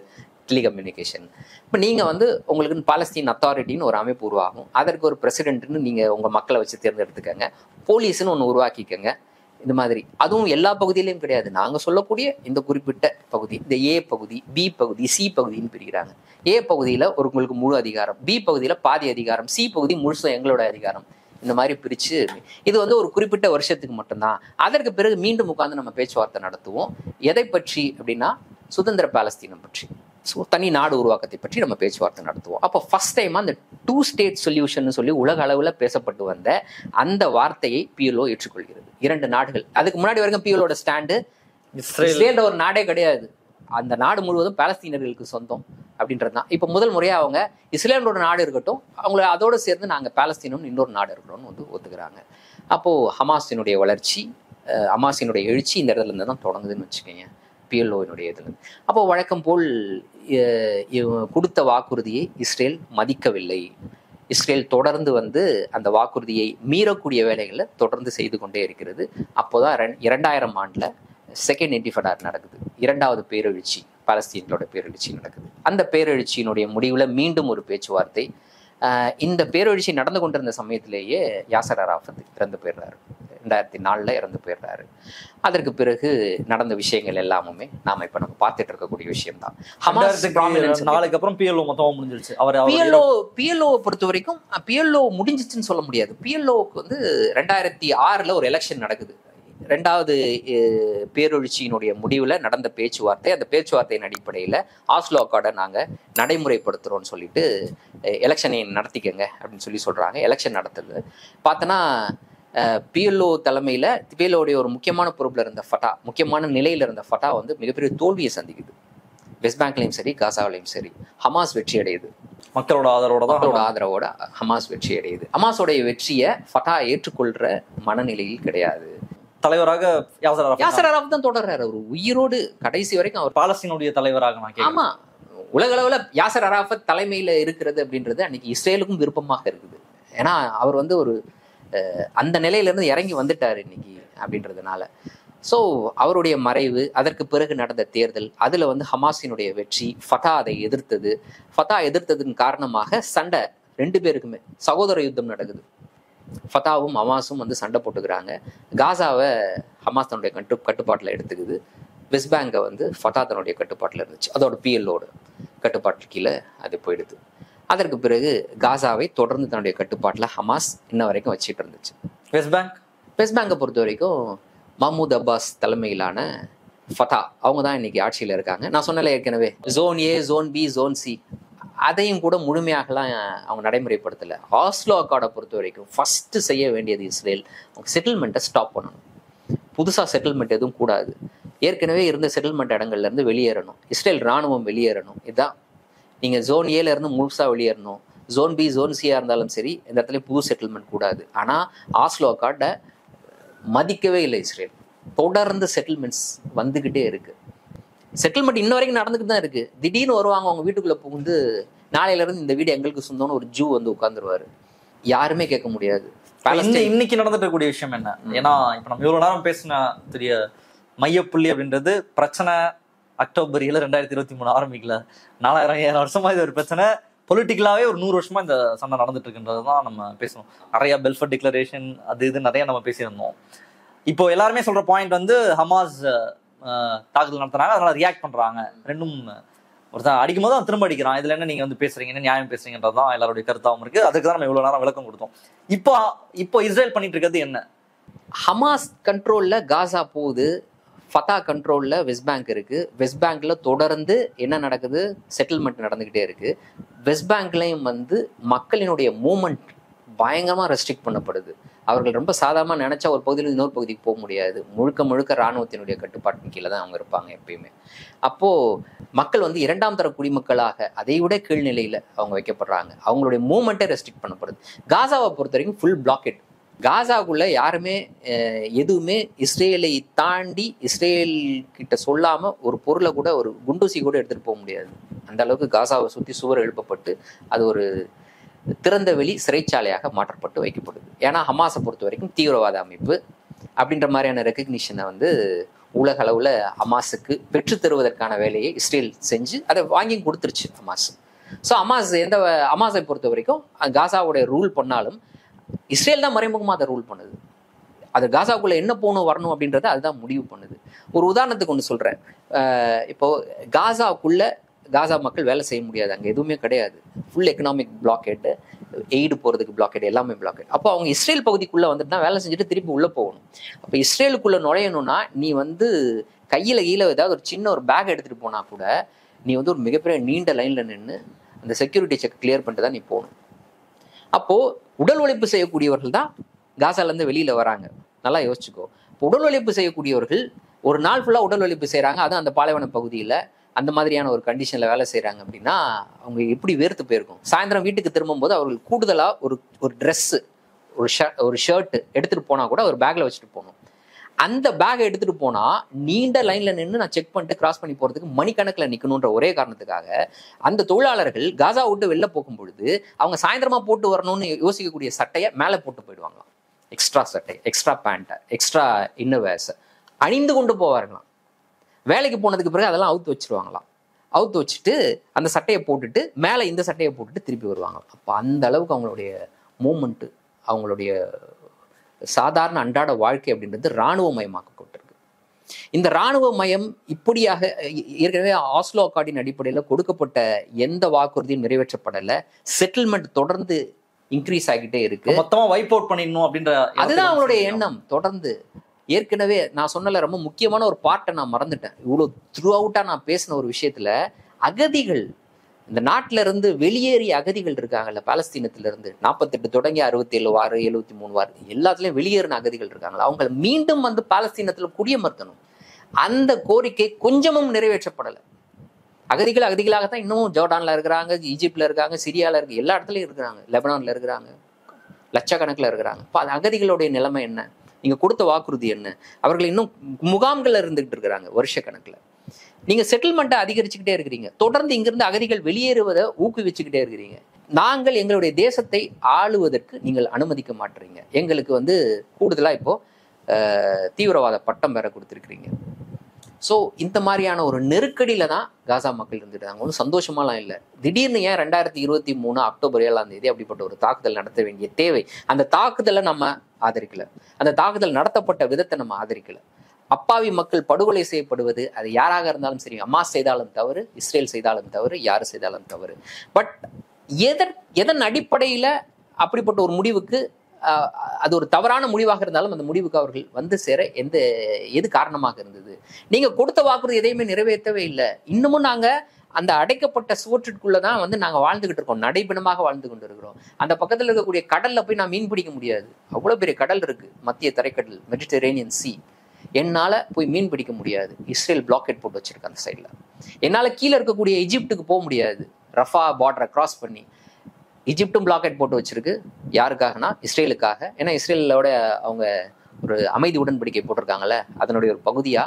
telecommunication. இப்போ நீங்கள் வந்து உங்களுக்கு பாலஸ்தீன் அத்தாரிட்டின்னு ஒரு அமைப்பு உருவாகும். அதற்கு ஒரு பிரசிடென்ட்னு நீங்கள் உங்கள் மக்களை வச்சு தேர்ந்தெடுத்துக்கங்க. போலீஸ்ன்னு ஒன்று உருவாக்கிக்கங்க. இந்த மாதிரி அதுவும் எல்லா பகுதியிலையும் கிடையாது. நாங்கள் சொல்லக்கூடிய இந்த குறிப்பிட்ட பகுதி, இந்த ஏ பகுதி, பி பகுதி, சி பகுதின்னு பிரிக்கிறாங்க. ஏ பகுதியில் ஒரு உங்களுக்கு முழு அதிகாரம், பி பகுதியில் பாதி அதிகாரம், சி பகுதி முழுசும் எங்களோட அதிகாரம். இந்த மாதிரி பிரித்து இது வந்து ஒரு குறிப்பிட்ட வருஷத்துக்கு மட்டும்தான். அதற்கு பிறகு மீண்டும் உட்கார்ந்து நம்ம பேச்சுவார்த்தை நடத்துவோம். எதை பற்றி அப்படின்னா சுதந்திர பாலஸ்தீனம் பற்றி, தனி நாடு உருவாக்கத்தை பற்றி நம்ம பேச்சுவார்த்தை நடத்துவோம். அப்போ ஃபர்ஸ்ட் டைமா அந்த 2 ஸ்டேட் சொல்யூஷன் சொல்லி உலக அளவில் பேசப்பட்டு வந்த அந்த வார்த்தையை பிஎல்ஓ ஏற்றுக்கொள்கிறது. 2 நாடுகள். அதுக்கு முன்னாடி வரைக்கும் பிஎல்ஓட ஸ்டாண்டு இஸ்ரேல் ஒரு நாடே கிடையாது, அந்த நாடு முழுவதும் பாலஸ்தீனர்களுக்கு சொந்தம் அப்படின்றது தான். இப்போ முதல் முறையாக அவங்க இஸ்ரேலோட நாடு இருக்கட்டும், அவங்கள அதோடு சேர்ந்து நாங்கள் பாலஸ்தீனம் இன்னொரு நாடு இருக்கிறோம்னு வந்து ஒத்துக்கிறாங்க. அப்போது ஹமாஸினுடைய வளர்ச்சி, ஹமாஸினுடைய எழுச்சி இந்த இடத்துல இருந்து தான் தொடங்குதுன்னு வச்சுக்கோங்க, பிஎல்ஓனுடைய இதில். அப்போ வழக்கம் போல் கொடுத்த வாக்குறுதியை இஸ்ரேல் மதிக்கவில்லை. இஸ்ரேல் தொடர்ந்து வந்து அந்த வாக்குறுதியை மீறக்கூடிய வேலைகளை தொடர்ந்து செய்து கொண்டே இருக்கிறது. அப்போதான் 2000 ஆண்டுல செகண்ட் இன்டிஃபடா நடக்குது. 2வது பேரெழுச்சி, பாலஸ்தீனோட பேரெழுச்சி நடக்குது. அந்த பேரெழுச்சியினுடைய முடிவுல மீண்டும் ஒரு பேச்சுவார்த்தை. இந்த பேரெழுச்சி நடந்து கொண்டிருந்த சமயத்திலேயே யாசர் அரஃபத் இறந்து போயிடுறாரு. 2004 இறந்து போயிடுறாரு. அதற்கு பிறகு நடந்த விஷயங்கள் எல்லாமே நாம இப்ப நம்ம பார்த்துட்டு இருக்கக்கூடிய விஷயம் தான். நாளைக்கு அப்புறம் பிஎல்ஓ மொத்தமா முடிஞ்சிருச்சு. பிஎல்ஓ பொறுத்த வரைக்கும் பிஎல்ஓ முடிஞ்சிச்சுன்னு சொல்ல முடியாது. பிஎல்ஓக்கு வந்து 2006 ஒரு எலெக்ஷன் நடக்குது. 2வது பேரெழுச்சியினுடைய முடிவுல நடந்த பேச்சுவார்த்தை. அந்த பேச்சுவார்த்தையின் அடிப்படையில ஆஸ்லோ அக்கார்டை நாங்க நடைமுறைப்படுத்துறோம்னு சொல்லிட்டு எலெக்ஷனை நடத்திக்கங்க அப்படின்னு சொல்லி சொல்றாங்க. எலெக்ஷன் நடத்துது பார்த்தோன்னா பிஎல்ஓ தலைமையில, பிஎல்ஓடைய ஒரு முக்கியமான பொறுப்புல இருந்த ஃபட்டா, முக்கியமான நிலையில இருந்த ஃபட்டா வந்து மிகப்பெரிய தோல்வியை சந்திக்குது. வெஸ்ட் பேங்க்லையும் சரி, காசாவிலையும் சரி ஹமாஸ் வெற்றி அடையுது. மக்களோட ஆதரவோட ஹமாஸ் வெற்றி அடையுது. ஹமாஸோடைய வெற்றியை ஃபட்டா ஏற்றுக்கொள்ற மனநிலையில் கிடையாது. தலைவராக யாசர் அரஃபத் தான் தொடர்றாரு. அவர் உயிரோடு கடைசி வரைக்கும் அவர் பாலஸ்தீனுடைய தலைவராக. ஆமா, உலக அளவுல யாசர் அரஃபத் தலைமையில இருக்கிறது அப்படின்றது அன்னைக்கு இஸ்ரேலுக்கும் விருப்பமாக இருக்குது. ஏன்னா அவர் வந்து ஒரு அந்த நிலையிலிருந்து இறங்கி வந்துட்டாரு இன்னைக்கு அப்படின்றதுனால. ஸோ அவருடைய மறைவு, அதற்கு பிறகு நடந்த தேர்தல், அதுல வந்து ஹமாஸினுடைய வெற்றி, ஃபத்தா அதை எதிர்த்தது. ஃபத்தா எதிர்த்ததன் காரணமாக சண்டை 2 பேருக்குமே சகோதர யுத்தம் நடக்குது. ஃபத்தாவும் ஹமாஸும் வந்து சண்டை போட்டுக்கிறாங்க. காசாவை ஹமாஸ் தன்னுடைய கட்டுப்பாட்டில் எடுத்துக்குது. வெஸ்ட் பேங்கை வந்து ஃபத்தா தன்னுடைய கட்டுப்பாட்டில் இருந்துச்சு. அதோட பிஎல்ஓட கட்டுப்பாட்டு கீழே அது போயிடுது. அதற்கு பிறகு காசாவை தொடர்ந்து தன்னுடைய கட்டுப்பாட்டில் ஹமாஸ் இன்ன வரைக்கும் வச்சுட்டு இருந்துச்சு. வெஸ்ட் பேங்கை பொறுத்த வரைக்கும் மஹ்மூத் அப்பாஸ் தலைமையிலான ஃபத்தா அவங்க தான் இன்னைக்கு ஆட்சியில் இருக்காங்க. நான் சொன்னல ஏற்கனவே, zone A, zone B, zone C அதையும் கூட முழுமையாகலாம் அவங்க நடைமுறைப்படுத்தலை. ஆஸ்லோ அக்கார்டை பொறுத்த வரைக்கும் ஃபர்ஸ்ட் செய்ய வேண்டியது இஸ்ரேல் அவங்க செட்டில்மெண்ட்டை ஸ்டாப் பண்ணணும். புதுசாக செட்டில்மெண்ட் எதுவும் கூடாது. ஏற்கனவே இருந்த செட்டில்மெண்ட் இடங்கள்லேருந்து வெளியேறணும். இஸ்ரேல் இராணுவம் வெளியேறணும். இதுதான். நீங்கள் ஜோன் ஏல இருந்து முழுசாக வெளியேறணும். ஜோன் பி ஜோன் சியாக இருந்தாலும் சரி, இந்த இடத்துல புது செட்டில்மெண்ட் கூடாது. ஆனால் ஆஸ்லோ அக்கார்டை மதிக்கவே இல்லை இஸ்ரேல். தொடர்ந்து செட்டில்மெண்ட்ஸ் வந்துக்கிட்டே இருக்கு. செட்டில்மெண்ட் இன்ன வரைக்கும் நடந்துக்கிட்டு தான் இருக்கு. திடீர்னு வருவாங்க, அவங்க வீட்டுக்குள்ளே புகுந்து நாளையிலேருந்து இந்த வீடு எங்களுக்கு சொந்தம்னு ஒரு ஜூ வந்து உட்காந்துருவாரு. யாருமே கேட்க முடியாது. இன்னைக்கு நடந்துட்டு இருக்கக்கூடிய விஷயம் என்ன? ஏன்னா இப்ப நம்ம இவ்வளவு நேரம் பேசின தெரிய மையப்புள்ளி அப்படின்றது பிரச்சனை அக்டோபர் 7, 2023 ஆரம்பிக்கல. 4000 வருஷமா இது ஒரு பிரச்சனை. பொலிட்டிக்கலாவே ஒரு 100 வருஷமா இந்த சண்டை நடந்துட்டு இருக்குன்றதுதான் நம்ம பேசணும். நிறைய பெல்ஃபர் டிக்ளரேஷன் அது இது நிறைய நம்ம பேசியிருந்தோம். இப்போ எல்லாருமே சொல்ற பாயிண்ட் வந்து ஹமாஸ் தாக்குதல் நடத்துறாங்க, அதனால ரியாக்ட் பண்றாங்க. ரெண்டும் ஒருத்தன் அடிக்கும் போது அவன் திரும்ப அடிக்கிறான். இதுல என்ன நீங்க வந்து பேசுறீங்க, என்ன நியாயம் பேசுறீங்கன்றதுதான் எல்லாருடைய கருத்தாவும் இருக்கு. அதுக்கு தான் நம்ம இவ்வளவு நேரம் விளக்கம் கொடுத்தோம். இப்போ இஸ்ரேல் பண்ணிட்டு இருக்கிறது என்ன? ஹமாஸ் கண்ட்ரோல்ல காசா போகுது, ஃபதா கண்ட்ரோல்ல வெஸ்ட் பேங்க் இருக்கு. வெஸ்ட் பேங்க்ல தொடர்ந்து என்ன நடக்குது, செட்டில்மெண்ட் நடந்துகிட்டே இருக்கு. வெஸ்ட் பேங்க்லயும் வந்து மக்களினுடைய மூவ்மெண்ட் பயங்கரமா ரெஸ்ட்ரிக்ட் பண்ணப்படுது. அவர்கள் ரொம்ப சாதாரணமாக நினைச்சா ஒரு பகுதியில் இன்னொரு பகுதிக்கு போக முடியாது. முழுக்க முழுக்க இராணுவத்தினுடைய கட்டுப்பாட்டின் கீழே தான் அவங்க இருப்பாங்க எப்பயுமே. அப்போ மக்கள் வந்து 2ஆம் தர குடிமக்களாக அதை விட கீழ்நிலையில அவங்க வைக்கப்படுறாங்க. அவங்களுடைய மூவ்மெண்ட்டே ரெஸ்ட்ரிக்ட் பண்ணப்படுது. காசாவை பொறுத்த வரைக்கும் ஃபுல் பிளாக்கெட். காசாக்குள்ள யாருமே எதுவுமே இஸ்ரேலை தாண்டி இஸ்ரேல் கிட்ட சொல்லாம ஒரு பொருளை கூட, ஒரு குண்டூசி கூட எடுத்துட்டு போக முடியாது. அந்த அளவுக்கு காசாவை சுற்றி சுவர் எழுப்பப்பட்டு அது ஒரு திறந்த வெளி சிறைச்சாலையாக மாற்றப்பட்டு வைக்கப்படுது. ஏன்னா ஹமாஸை பொறுத்த வரைக்கும் தீவிரவாத அமைப்பு அப்படின்ற மாதிரியான ரெக்கக்னிஷனை வந்து உலக அளவில் ஹமாஸுக்கு பெற்று தருவதற்கான வேலையை இஸ்ரேல் செஞ்சு அதை வாங்கி கொடுத்துருச்சு ஹமாஸ். ஸோ ஹமாஸை பொறுத்த வரைக்கும் காசாவுடைய ரூல் பண்ணாலும் இஸ்ரேல் தான் மறைமுகமாக அதை ரூல் பண்ணுது. அது காசாக்குள்ள என்ன போகணும் வரணும் அப்படின்றத அதுதான் முடிவு பண்ணுது. ஒரு உதாரணத்துக்கு ஒன்று சொல்கிறேன். இப்போ காசா மக்கள் வேலை செய்ய முடியாது, அங்கே எதுவுமே கிடையாது. ஃபுல் எக்கனாமிக் பிளாக்கெட்டு, எய்டு போகிறதுக்கு பிளாக்கெட், எல்லாமே பிளாக்கெட். அப்போ அவங்க இஸ்ரேல் பகுதிக்குள்ளே வந்துட்டுனா வேலை செஞ்சுட்டு திருப்பி உள்ளே போகணும். அப்போ இஸ்ரேலுக்குள்ளே நுழையணும்னா நீ வந்து கையில் ஏதாவது ஒரு சின்ன ஒரு பேக் எடுத்துகிட்டு போனால் கூட நீ வந்து ஒரு மிகப்பெரிய நீண்ட லைனில் நின்று அந்த செக்யூரிட்டி செக் கிளியர் பண்ணிட்டு தான் நீ போகணும். அப்போது உடல் உழைப்பு செய்யக்கூடியவர்கள் தான் காசாலேருந்து வெளியில் வராங்க. நல்லா யோசிச்சுக்கோ. இப்போ உடல் உழைப்பு செய்யக்கூடியவர்கள் ஒரு நாள் ஃபுல்லாக உடல் உழைப்பு செய்கிறாங்க, அதுவும் அந்த பாலைவன பகுதியில் அந்த மாதிரியான ஒரு கண்டிஷனில் வேலை செய்கிறாங்க அப்படின்னா அவங்க எப்படி வேர்த்து போயிருக்கும். சாயந்தரம் வீட்டுக்கு திரும்பும்போது அவர்கள் கூடுதலாக ஒரு ட்ரெஸ்ஸு, ஒரு ஷர்ட்டு எடுத்துகிட்டு போனால் கூட ஒரு பேக்கில் வச்சுட்டு போகணும். அந்த பேக்கை எடுத்துகிட்டு போனால் நீண்ட லைனில் நின்று நான் செக் பண்ணிட்டு கிராஸ் பண்ணி போகிறதுக்கு மணிக்கணக்கில் நிற்கணுன்ற ஒரே காரணத்துக்காக அந்த தொழிலாளர்கள் காசா விட்டு வெளில போகும் பொழுது அவங்க சாயந்தரமாக போட்டு வரணும்னு யோசிக்கக்கூடிய சட்டையை மேலே போட்டு போயிடுவாங்களாம். எக்ஸ்ட்ரா சட்டை, எக்ஸ்ட்ரா பேண்ட்டை, எக்ஸ்ட்ரா இன்னர்வேர்ஸை அணிந்து கொண்டு போவார்களாம். வேலைக்கு போனதுக்கு பிறகு அதெல்லாம் அவுத்து வச்சுருவாங்களாம். அவுத்து வச்சுட்டு அந்த சட்டையை போட்டுட்டு மேலே இந்த சட்டையை போட்டுட்டு திருப்பி வருவாங்களாம். அப்போ அந்த அளவுக்கு அவங்களுடைய மூமெண்ட்டு, அவங்களுடைய சாதாரண அன்றாட வாழ்க்கை அப்படின்றது இராணுவமயமாக்கப்பட்டிருக்கு. இந்த இராணுவமயம் இப்படியாக ஏற்கனவே ஆஸ்லோ அக்கார்டின் அடிப்படையில் கொடுக்கப்பட்ட எந்த வாக்குறுதியும் நிறைவேற்றப்படலை. செட்டில்மெண்ட் தொடர்ந்து இன்க்ரீஸ் ஆகிட்டே இருக்கு. மொத்தமா வைப் அவுட் பண்ணிடணும் அப்படின்ற அதுதான் அவங்களுடைய எண்ணம். தொடர்ந்து ஏற்கனவே நான் சொன்னல ரொம்ப முக்கியமான ஒரு பார்ட்டை நான் மறந்துட்டேன். இவ்வளோ த்ரூ அவுட்டா நான் பேசின ஒரு விஷயத்துல அகதிகள், இந்த நாட்டில இருந்து வெளியேறிய அகதிகள் இருக்காங்கல்ல, பாலஸ்தீனத்திலிருந்து 48 தொடங்கி 67 வார் 73 வார் எல்லாத்துலயும் வெளியேறின அகதிகள் இருக்காங்களா, அவங்க மீண்டும் வந்து பாலஸ்தீனத்துல குடியமர்த்தணும். அந்த கோரிக்கை கொஞ்சமும் நிறைவேற்றப்படலை. அகதிகளாகத்தான் இன்னமும் ஜோர்டான்ல இருக்கிறாங்க, ஈஜிப்ட்ல இருக்காங்க, சிரியால இருக்கு, எல்லா இடத்துலயும் இருக்கிறாங்க, லெபனான்ல இருக்கிறாங்க, லட்சக்கணக்கில் இருக்கிறாங்க. இப்போ அது அகதிகளுடைய நிலைமை என்ன? நீங்க கொடுத்த வாக்குறுதி என்ன? அவர்கள் இன்னும் முகாம்கள் இருந்துகிட்டு இருக்கிறாங்க வருஷ கணக்குல. நீங்க செட்டில்மெண்ட்டை அதிகரிச்சுக்கிட்டே இருக்கிறீங்க. தொடர்ந்து இங்கிருந்து அகதிகள் வெளியேறுவதை ஊக்குவிச்சுக்கிட்டே இருக்கிறீங்க. நாங்கள் எங்களுடைய தேசத்தை ஆளுவதற்கு நீங்கள் அனுமதிக்க மாட்டீங்க. எங்களுக்கு வந்து கூடுதலா இப்போ தீவிரவாத பட்டம் பெற கொடுத்துருக்கிறீங்க. ஸோ இந்த மாதிரியான ஒரு நெருக்கடியில தான் காசா மக்கள் இருந்துட்டாங்க. ஒன்றும் சந்தோஷமாலாம் இல்லை. திடீர்னு ஏன் 2023 அக்டோபர் 7 அப்படிப்பட்ட ஒரு தாக்குதல் நடத்த வேண்டிய தேவை? அந்த தாக்குதலை நம்ம ஆதரிக்கல. அந்த தாக்குதல் நடத்தப்பட்ட விதத்தை நம்ம ஆதரிக்கல. அப்பாவி மக்கள் படுகொலை செய்யப்படுவது அது யாராக இருந்தாலும் சரி, ஹமாஸ் செய்தாலும் தவறு, இஸ்ரேல் செய்தாலும் தவறு, யாரு செய்தாலும் தவறு. பட் எதன் அடிப்படையில அப்படிப்பட்ட ஒரு முடிவுக்கு, அது ஒரு தவறான முடிவாக இருந்தாலும் அந்த முடிவுக்கு அவர்கள் வந்து சேர எது காரணமாக இருந்தது? நீங்க கொடுத்த வாக்குறுதி எதையுமே நிறைவேற்றவே இல்லை. இன்னமும் நாங்க அந்த அடைக்கப்பட்ட சுவற்றிற்குள்ளதான் வந்து நாங்க வாழ்ந்துகிட்டு இருக்கோம், நடைபெணமாக வாழ்ந்து கொண்டு இருக்கிறோம். அந்த பக்கத்துல இருக்கக்கூடிய கடல்ல போய் நான் மீன் பிடிக்க முடியாது. அவ்வளவு பெரிய கடல் இருக்கு, மத்திய தரைக்கடல், மெடிட்டரேனியன் சி. என்னால போய் மீன் பிடிக்க முடியாது. இஸ்ரேல் பிளாக்கெட் போட்டு வச்சிருக்க அந்த சைட்ல. என்னால கீழே இருக்கக்கூடிய எஜிப்டுக்கு போக முடியாது, ரஃபா பார்டரை கிராஸ் பண்ணி. ஈஜிப்டும் பிளாக்கெட் போட்டு வச்சிருக்கு. யாருக்காகனா இஸ்ரேலுக்காக. ஏன்னா இஸ்ரேலோட அவங்க ஒரு அமைதி உடன்படிக்கை போட்டிருக்காங்கல்ல, அதனுடைய ஒரு பகுதியா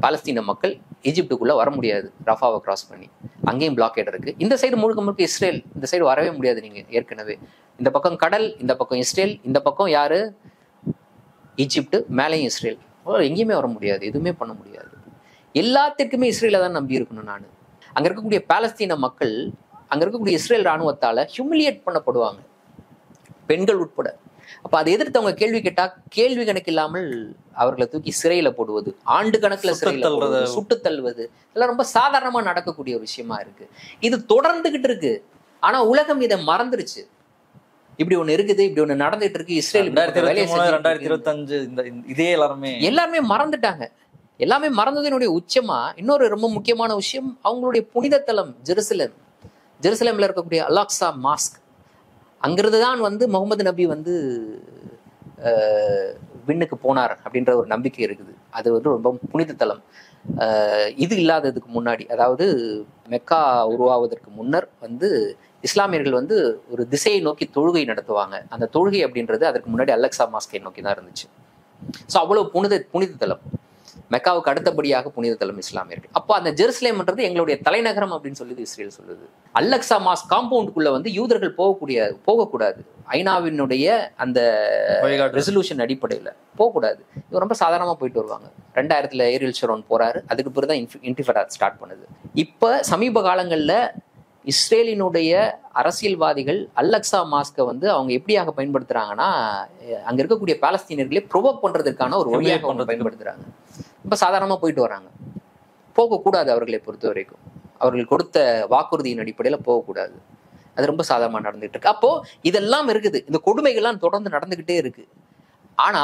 பாலஸ்தீன மக்கள் ஈஜிப்டுக்குள்ள வர முடியாது, ரஃபாவை கிராஸ் பண்ணி. அங்கேயும் பிளாக்கெட் இருக்கு. இந்த சைடு முழுக்க முழுக்க இஸ்ரேல், இந்த சைடு வரவே முடியாது நீங்க. ஏற்கனவே இந்த பக்கம் கடல், இந்த பக்கம் இஸ்ரேல், இந்த பக்கம் யாரு ஈஜிப்டு, மேலேயும் இஸ்ரேல். எங்கேயுமே வர முடியாது, எதுவுமே பண்ண முடியாது. எல்லாத்துக்குமே இஸ்ரேலை தான் நம்பி இருக்கணும். நான் அங்க இருக்கக்கூடிய பாலஸ்தீன மக்கள் அங்க இருக்கக்கூடிய இஸ்ரேல் ராணுவத்தால ஹியூமிலியேட் பண்ணப்படுவாங்க, பெண்கள் உட்பட. அப்ப அதை எதிர்த்து அவங்க கேள்வி கேட்டா கேள்வி கணக்கு இல்லாமல் அவர்களை தூக்கி சிறையில போடுவது, ஆண்டு கணக்குல சிறையில போடுவது, சுட்டு தள்ளுவது, இதெல்லாம் ரொம்ப சாதாரணமா நடக்கக்கூடிய ஒரு விஷயமா இருக்கு. இது தொடர்ந்துகிட்டு இருக்கு. ஆனா உலகம் இதை மறந்துருச்சு. இப்படி ஒண்ணு இருக்குது, இப்படி ஒண்ணு நடந்துட்டு இருக்கு. இஸ்ரேல் 2025 இதே எல்லாருமே மறந்துட்டாங்க. எல்லாமே மறந்ததனுடைய உச்சமா இன்னொரு ரொம்ப முக்கியமான விஷயம், அவங்களுடைய புனித தலம் ஜெருசலேம்ல இருக்கக்கூடிய அலாக்ஸா மாஸ்க். அங்கிருந்து தான் முகமது நபி விண்ணுக்கு போனார் அப்படின்ற ஒரு நம்பிக்கை இருக்குது. அது ரொம்ப புனித தலம். இது இல்லாததுக்கு முன்னாடி, அதாவது மெக்கா உருவாவதற்கு முன்னர் இஸ்லாமியர்கள் ஒரு திசையை நோக்கி தொழுகை நடத்துவாங்க. அந்த தொழுகை அப்படின்றது அதற்கு முன்னாடி அலெக்சா மாஸ்கை நோக்கி தான் இருந்துச்சு. ஸோ அவ்வளவு புனித தலம். மெக்காவுக்கு அடுத்தபடியாக புனித தலம் இஸ்லாமியர்கள். அப்போ அந்த ஜெருசலேம்ன்றது எங்களுடைய தலைநகரம் அப்படின்னு சொல்லி இஸ்ரேல் சொல்லுது. அலெக்சா மாஸ்க் காம்பவுண்டுக்குள்ள யூதர்கள் போகக்கூடாது. ஐநாவினுடைய அந்த ரெசல்யூஷன் அடிப்படையில் போகக்கூடாது. இது ரொம்ப சாதாரணமா போயிட்டு வருவாங்க. 2000 ஏரியல் ஷரோன் போறாரு. அதுக்கு பிறகு தான் இன்டிஃபடா ஸ்டார்ட் பண்ணுது. இப்ப சமீப காலங்கள்ல இஸ்ரேலினுடைய அரசியல்வாதிகள் அலெக்சா மாஸ்கை அவங்க எப்படியாக பயன்படுத்துறாங்கன்னா, அங்க இருக்கக்கூடிய பாலஸ்தீனர்களை ப்ரொவோக் பண்றதுக்கான ஒரு வழியாக அவங்க பயன்படுத்துறாங்க. ரொம்ப சாதாரணமா போயிட்டு வராங்க. போகக்கூடாது. அவர்களை பொறுத்த வரைக்கும் அவர்கள் கொடுத்த வாக்குறுதியின் அடிப்படையில போகக்கூடாது. அது ரொம்ப சாதாரணமா நடந்துகிட்டு இருக்கு. அப்போ இதெல்லாம் இருக்குது, இந்த கொடுமைகள்லாம் தொடர்ந்து நடந்துகிட்டே இருக்கு. ஆனா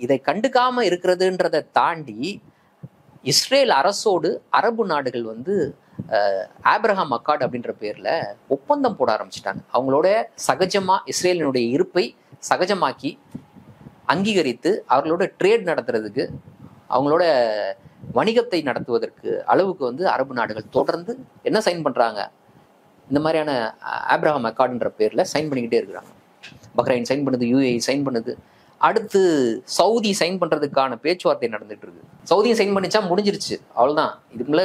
இதை கண்டுக்காம இருக்கிறதுன்றதை தாண்டி இஸ்ரேல் அரசோடு அரபு நாடுகள் ஆப்ரஹாம் அக்கார்ட் அப்படின்ற பேர்ல ஒப்பந்தம் போட ஆரம்பிச்சிட்டாங்க. அவங்களோட சகஜமா இஸ்ரேலினுடைய இருப்பை சகஜமாக்கி அங்கீகரித்து அவர்களோட ட்ரேட் நடத்துறதுக்கு, அவங்களோட வணிகத்தை நடத்துவதற்கு அளவுக்கு அரபு நாடுகள் தொடர்ந்து என்ன சைன் பண்றாங்க, இந்த மாதிரியான ஆப்ரஹாம் அக்கார்டுன்ற பேர்ல சைன் பண்ணிக்கிட்டே இருக்கிறாங்க. பஹ்ரைன் சைன் பண்ணுது, UAE சைன் பண்ணுது. அடுத்து சவுதி சைன் பண்றதுக்கான பேச்சுவார்த்தை நடந்துட்டு இருக்கு. சவுதியும் சைன் பண்ணிச்சா முடிஞ்சிருச்சு, அவ்வளவுதான். இதுக்குள்ள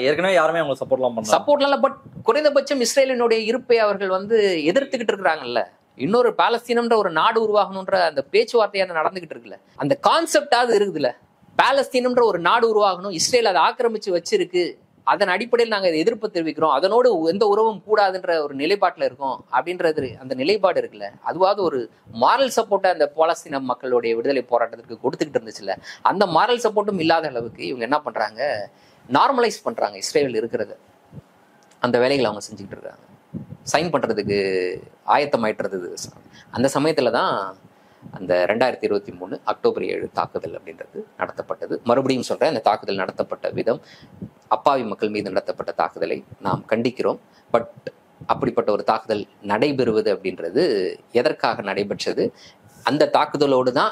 ஏற்கனவே யாருமே அவங்க சப்போர்ட்லாம் பட் குறைந்தபட்சம் இஸ்ரேலினுடைய இருப்பை அவர்கள் எதிர்த்துக்கிட்டு இருக்கிறாங்கல்ல. இன்னொரு பாலஸ்தீனம்ன்ற ஒரு நாடு உருவாகணும்ன்ற அந்த பேச்சுவார்த்தையான நடந்துகிட்டு இருக்குல்ல. அந்த கான்செப்டாவது இருக்குதுல்ல. பாலஸ்தீனம்ன்ற ஒரு நாடு உருவாகணும், இஸ்ரேல் அதை ஆக்கிரமிச்சு வச்சிருக்கு, அதன் அடிப்படையில் நாங்கள் எதிர்ப்பு தெரிவிக்கிறோம், அதனோடு எந்த உறவும் கூடாதுன்ற ஒரு நிலைப்பாட்டில் இருக்கோம் அப்படின்றது, அந்த நிலைப்பாடு இருக்குல்ல, அதுவாவது ஒரு மாரல் சப்போர்ட்டை அந்த பாலஸ்தீன மக்களுடைய விடுதலை போராட்டத்திற்கு கொடுத்துக்கிட்டு இருந்துச்சுல்ல. அந்த மாரல் சப்போர்ட்டும் இல்லாத அளவுக்கு இவங்க என்ன பண்றாங்க, நார்மலைஸ் பண்றாங்க இஸ்ரேல் இருக்கிறத. அந்த வேலைகளை அவங்க செஞ்சுக்கிட்டு இருக்காங்க, சைன் பண்றதுக்கு ஆயத்தமாயிட்டுறது. அந்த சமயத்துல தான் அந்த 2023 அக்டோபர் 7 தாக்குதல் அப்படின்றது நடத்தப்பட்டது. மறுபடியும் சொல்றேன், அந்த தாக்குதல் நடத்தப்பட்ட விதம், அப்பாவி மக்கள் மீது நடத்தப்பட்ட தாக்குதலை நாம் கண்டிக்கிறோம். பட் அப்படிப்பட்ட ஒரு தாக்குதல் நடைபெறுவது அப்படின்றது எதற்காக நடைபெற்றது? அந்த தாக்குதலோடு தான்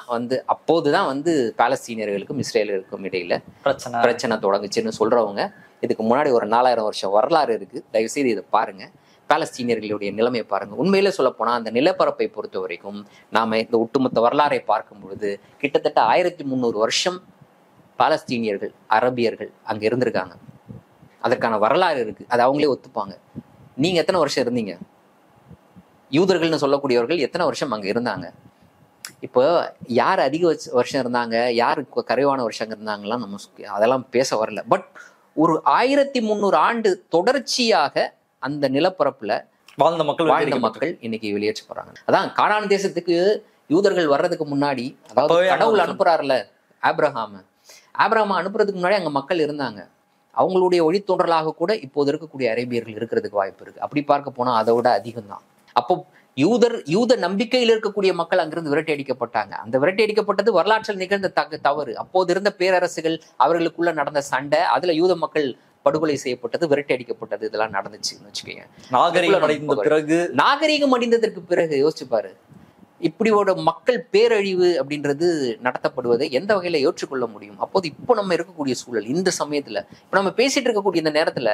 அப்போதுதான் பாலஸ்தீனியர்களுக்கும் இஸ்ரேலருக்கும் இடையில பிரச்சனை தொடங்குச்சுன்னு சொல்றவங்க. இதுக்கு முன்னாடி ஒரு 4000 வருஷம் வரலாறு இருக்கு. தயவுசெய்து இதை பாருங்க, பாலஸ்தீனியர்களுடைய நிலைமையை பாருங்க. உண்மையிலே சொல்ல போனா அந்த நிலப்பரப்பை பொறுத்த வரைக்கும் நாம இந்த ஒட்டுமொத்த வரலாறை பார்க்கும் பொழுது கிட்டத்தட்ட 1300 வருஷம் பாலஸ்தீனியர்கள், அரபியர்கள் அங்க இருந்திருக்காங்க. அதற்கான வரலாறு இருக்கு, அது அவங்களே ஒத்துப்பாங்க. நீங்க எத்தனை வருஷம் இருந்தீங்க? யூதர்கள்னு சொல்லக்கூடியவர்கள் எத்தனை வருஷம் அங்க இருந்தாங்க? இப்போ யார் அதிக வருஷம் இருந்தாங்க, யார் குறைவான வருஷம் இருந்தாங்கலாம் நம்ம அதெல்லாம் பேச வரல. பட் ஒரு 1300 ஆண்டு தொடர்ச்சியாக அந்த நிலப்பரப்புல வாழ்ந்த மக்கள் இன்னைக்கு வெளியேற்றப்படுறாங்க. அதான் கானான் தேசத்துக்கு யூதர்கள் வர்றதுக்கு முன்னாடி, அதாவது கடவுள் அனுப்புறாருல ஆப்ரஹாம் அனுப்புறதுக்கு முன்னாடி அங்க மக்கள் இருந்தாங்க. அவங்களுடைய வழித்தோன்றலாக கூட இப்போது இருக்கக்கூடிய அரேபியர்கள் இருக்கிறதுக்கு வாய்ப்பு இருக்கு. அப்படி பார்க்க போனா அதை விட அதிகம் தான். அப்போ யூத நம்பிக்கையில் இருக்கக்கூடிய மக்கள் அங்கிருந்து விரட்டி அடிக்கப்பட்டாங்க. அந்த விரட்டி அடிக்கப்பட்டது வரலாற்றில் நிகழ்ந்த தவறு. அப்போது இருந்த பேரரசுகள், அவர்களுக்குள்ள நடந்த சண்டை, அதுல யூத மக்கள் படுகொலை செய்யப்பட்டது, விரட்டி அடிக்கப்பட்டது, இதெல்லாம் நடந்துச்சுன்னு வச்சுக்கோங்க. நாகரீகம் அடைந்ததற்கு பிறகு யோசிச்சு பாரு, இப்படியோட மக்கள் பேரழிவு அப்படின்றது நடத்தப்படுவதை எந்த வகையில ஏற்றுக்கொள்ள முடியும்? அப்போது இப்போ நம்ம இருக்கக்கூடிய சூழல், இந்த சமயத்துல இப்போ நம்ம பேசிட்டு இருக்கக்கூடிய இந்த நேரத்துல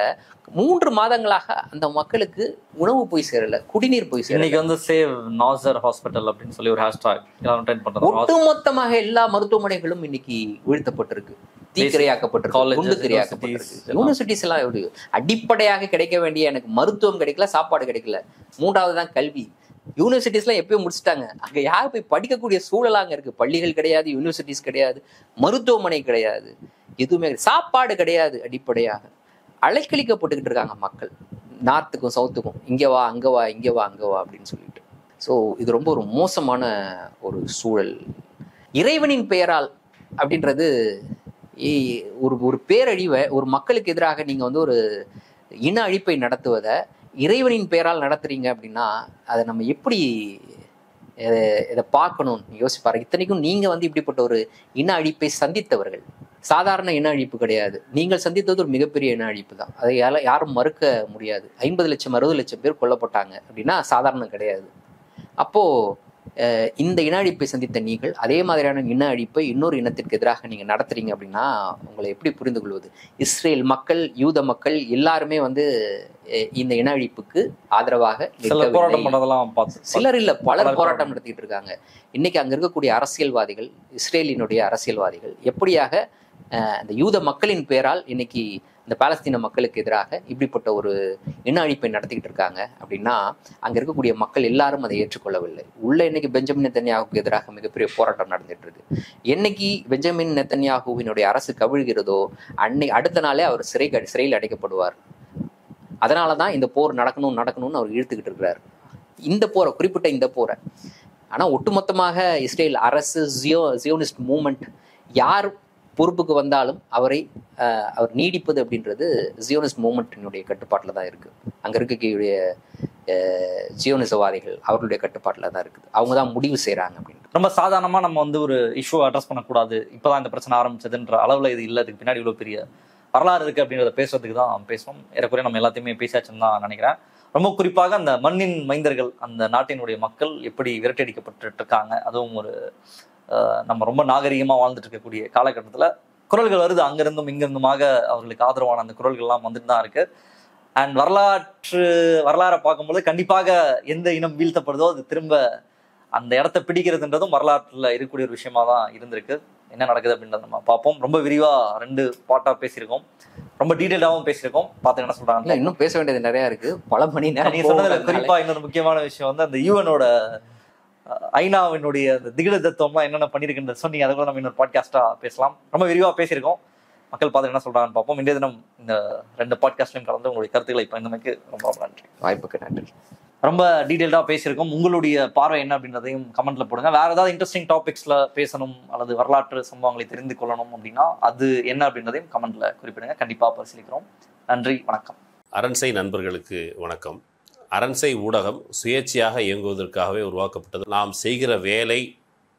3 மாதங்களாக அந்த மக்களுக்கு உணவு போய் சேரல, குடிநீர் போய் சேரல. இன்னைக்கு வந்து சேவ் நாசர் ஹாஸ்பிட்டல் அப்படின்னு சொல்லி ஒரு ஹேஷ்டாக் ட்ரெண்ட் பண்றாங்க. ஒட்டுமொத்தமாக எல்லா மருத்துவமனைகளும் இன்னைக்கு வீழ்த்தப்பட்டிருக்கு, தீக்கிரையாக்கப்பட்டிருக்கு, குண்டு திரையாக்கப்பட்டிருக்கு. யூனிவர்சிட்டிஸ் எல்லாம் எப்படி அடிப்படையாக கிடைக்க வேண்டிய எனக்கு மருத்துவம் கிடைக்கல, சாப்பாடு கிடைக்கல, 3வது தான் கல்வி. யூனிவர்சிட்டிஸ்லாம் எப்பயும் முடிச்சுட்டாங்க. அங்க யார் போய் படிக்கக்கூடிய சூழலா அங்க இருக்கு? பள்ளிகள் கிடையாது, யூனிவர்சிட்டிஸ் கிடையாது, மருத்துவமனை கிடையாது, எதுவுமே சாப்பாடு கிடையாது. அடிப்படையாக அலைக்கழிக்கப்பட்டுக்கிட்டு இருக்காங்க மக்கள், நார்த்துக்கும் சவுத்துக்கும், இங்க வா அங்க வா, இங்க வா அங்க வா அப்படின்னு சொல்லிட்டு. ஸோ இது ரொம்ப ஒரு மோசமான ஒரு சூழல். இறைவனின் பெயரால் அப்படின்றது ஒரு பேரழிவை, ஒரு மக்களுக்கு எதிராக நீங்க வந்து ஒரு இன அழிப்பை நடத்துவதை இறைவனின் பெயரால் நடத்துறீங்க அப்படின்னா அதை நம்ம எப்படி இதை பார்க்கணும்னு யோசிப்பாரு. இத்தனைக்கும் நீங்க வந்து இப்படிப்பட்ட ஒரு இன அழிப்பை சந்தித்தவர்கள், சாதாரண இன அழிப்பு கிடையாது. நீங்கள் சந்தித்தது ஒரு மிகப்பெரிய இன அழிப்பு தான், அதை யாரும் மறுக்க முடியாது. 50 லட்சம் 60 லட்சம் பேர் கொல்லப்பட்டாங்க அப்படின்னா சாதாரணம் கிடையாது. அப்போ இந்த இன அழிப்பை சந்தித்த நீங்கள் அதே மாதிரியான இன அழிப்பை இன்னொரு இனத்திற்கு எதிராக நீங்க நடத்துறீங்க அப்படின்னா உங்களை எப்படி புரிந்து கொள்வது? இஸ்ரேல் மக்கள், யூத மக்கள் எல்லாருமே வந்து இந்த இன அழிப்புக்கு ஆதரவாக சிலர் இல்ல, பலர் போராட்டம் நடத்திட்டு இருக்காங்க. இன்னைக்கு அங்க இருக்கக்கூடிய அரசியல்வாதிகள், இஸ்ரேலினுடைய அரசியல்வாதிகள் எப்படியாக அந்த யூத மக்களின் பேரால் இன்னைக்கு இந்த பாலஸ்தீன மக்களுக்கு எதிராக இப்படிப்பட்ட ஒரு இன அழிப்பை நடத்திக்கிட்டு இருக்காங்க அப்படின்னா அங்க இருக்கக்கூடிய மக்கள் எல்லாரும் அதை ஏற்றுக்கொள்ளவில்லை. உள்ள இன்னைக்கு பெஞ்சமின் நெத்தன்யாகுவுக்கு எதிராக மிகப்பெரிய போராட்டம் நடந்துட்டு இருக்கு. என்னைக்கு பெஞ்சமின் நெத்தன்யாகுவினுடைய அரசு கவிழ்கிறதோ அடுத்த நாளே அவர் சிறையில் அடைக்கப்படுவார். அதனாலதான் இந்த போர் நடக்கணும்னு அவர் இழுத்துக்கிட்டு இருக்கிறார். இந்த போரை, குறிப்பிட்ட இந்த போரை. ஆனா ஒட்டுமொத்தமாக இஸ்ரேல் அரசு, ஜியோனிஸ்ட் மூவ்மெண்ட் யார் பொறுப்புக்கு வந்தாலும் அவர் நீடிப்பது அப்படின்றது ஜியோனிஸ்ட் மூவ்மெண்ட்டினுடைய கட்டுப்பாட்டில் தான் இருக்கு. அங்க இருக்கக்கூடிய ஜியோனிசவாதிகள் அவர்களுடைய கட்டுப்பாட்டில் தான் இருக்குது. அவங்க தான் முடிவு செய்யறாங்க அப்படின்னு. ரொம்ப சாதாரணமா நம்ம வந்து ஒரு இஷ்யூ அட்ரஸ் பண்ணக்கூடாது, இப்பதான் இந்த பிரச்சனை ஆரம்பிச்சதுன்ற அளவுல இது இல்லை. இதுக்கு பின்னாடி இவ்வளவு பெரிய வரலாறு இருக்கு அப்படின்றத பேசுறதுக்கு தான் பேசுவோம். ஏறக்குறைய நம்ம எல்லாத்தையுமே பேசியாச்சுன்னு தான் நினைக்கிறேன். ரொம்ப குறிப்பாக அந்த மண்ணின் மைந்தர்கள், அந்த நாட்டினுடைய மக்கள் எப்படி விரட்டடிக்கப்பட்டு இருக்காங்க, அதுவும் ஒரு நம்ம ரொம்ப நாகரிகமா வாழ்ந்துட்டு இருக்கக்கூடிய காலகட்டத்துல குரல்கள் வருது அங்கிருந்தும் இங்கிருந்துமாக. அவர்களுக்கு ஆதரவான அந்த குரல்கள்லாம் வந்துட்டு தான் இருக்கு. அண்ட் வரலாறை பார்க்கும்போது கண்டிப்பாக எந்த இனம் வீழ்த்தப்படுதோ அது திரும்ப அந்த இடத்த பிடிக்கிறதுன்றதும் வரலாற்றுல இருக்கக்கூடிய ஒரு விஷயமா தான் இருந்திருக்கு. என்ன நடக்குது அப்படின்றத நம்ம பார்ப்போம். ரொம்ப விரிவா 2 பார்ட்டா பேசியிருக்கோம், ரொம்ப டீடைல்டாவும் பேசியிருக்கோம். பார்த்து என்ன சொல்றாங்க, இன்னும் பேச வேண்டியது நிறைய இருக்கு, பல மணி நேரம். நீங்க சொன்னதுல குறிப்பா இன்னொரு முக்கியமான விஷயம் வந்து அந்த யூஎனோட ஐநாவினுடைய திகிட தத்துவம்லாம் என்னென்ன பண்ணியிருக்குன்னு சொன்னீங்க. அதை கூட நம்ம இன்னொரு பாட்காஸ்டா பேசலாம். ரொம்ப விரிவா பேசியிருக்கோம். மக்கள் பார்த்து என்ன சொல்றாங்கன்னு பார்ப்போம். இன்றைய தினம் இந்த 2 பாட்காஸ்ட்லையும் கலந்து உங்களுடைய கருத்துக்களை பகிர்ந்தமைக்கு ரொம்ப நன்றி. வாய்ப்புக்கு நன்றி. ரொம்ப டீடைல்டா பேசியிருக்கோம். உங்களுடைய பார்வை என்ன அப்படின்றதையும் கமெண்ட்ல போடுங்க. வேற ஏதாவது இன்ட்ரெஸ்டிங் டாபிக்ஸ்ல பேசணும் அல்லது வரலாற்று சம்பவங்களை தெரிந்து கொள்ளணும் அப்படின்னா அது என்ன அப்படின்றதையும் கமெண்ட்ல குறிப்பிடுங்க. கண்டிப்பா பரிசீலிக்கிறோம். நன்றி, வணக்கம். அரண்சை நண்பர்களுக்கு வணக்கம். அரண்சை ஊடகம் சுயேட்சையாக இயங்குவதற்காகவே உருவாக்கப்பட்டது. நாம் செய்கிற வேலை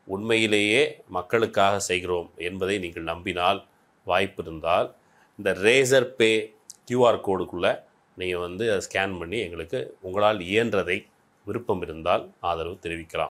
உண்மையிலேயே மக்களுக்காக செய்கிறோம் என்பதை நீங்கள் நம்பினால், வாய்ப்பு இருந்தால் இந்த ரேசர் பே QR கோடுக்குள்ளே நீங்கள் வந்து அதை ஸ்கேன் பண்ணி எங்களுக்கு உங்களால் இயன்றதை, விருப்பம் இருந்தால் ஆதரவு தெரிவிக்கலாம்.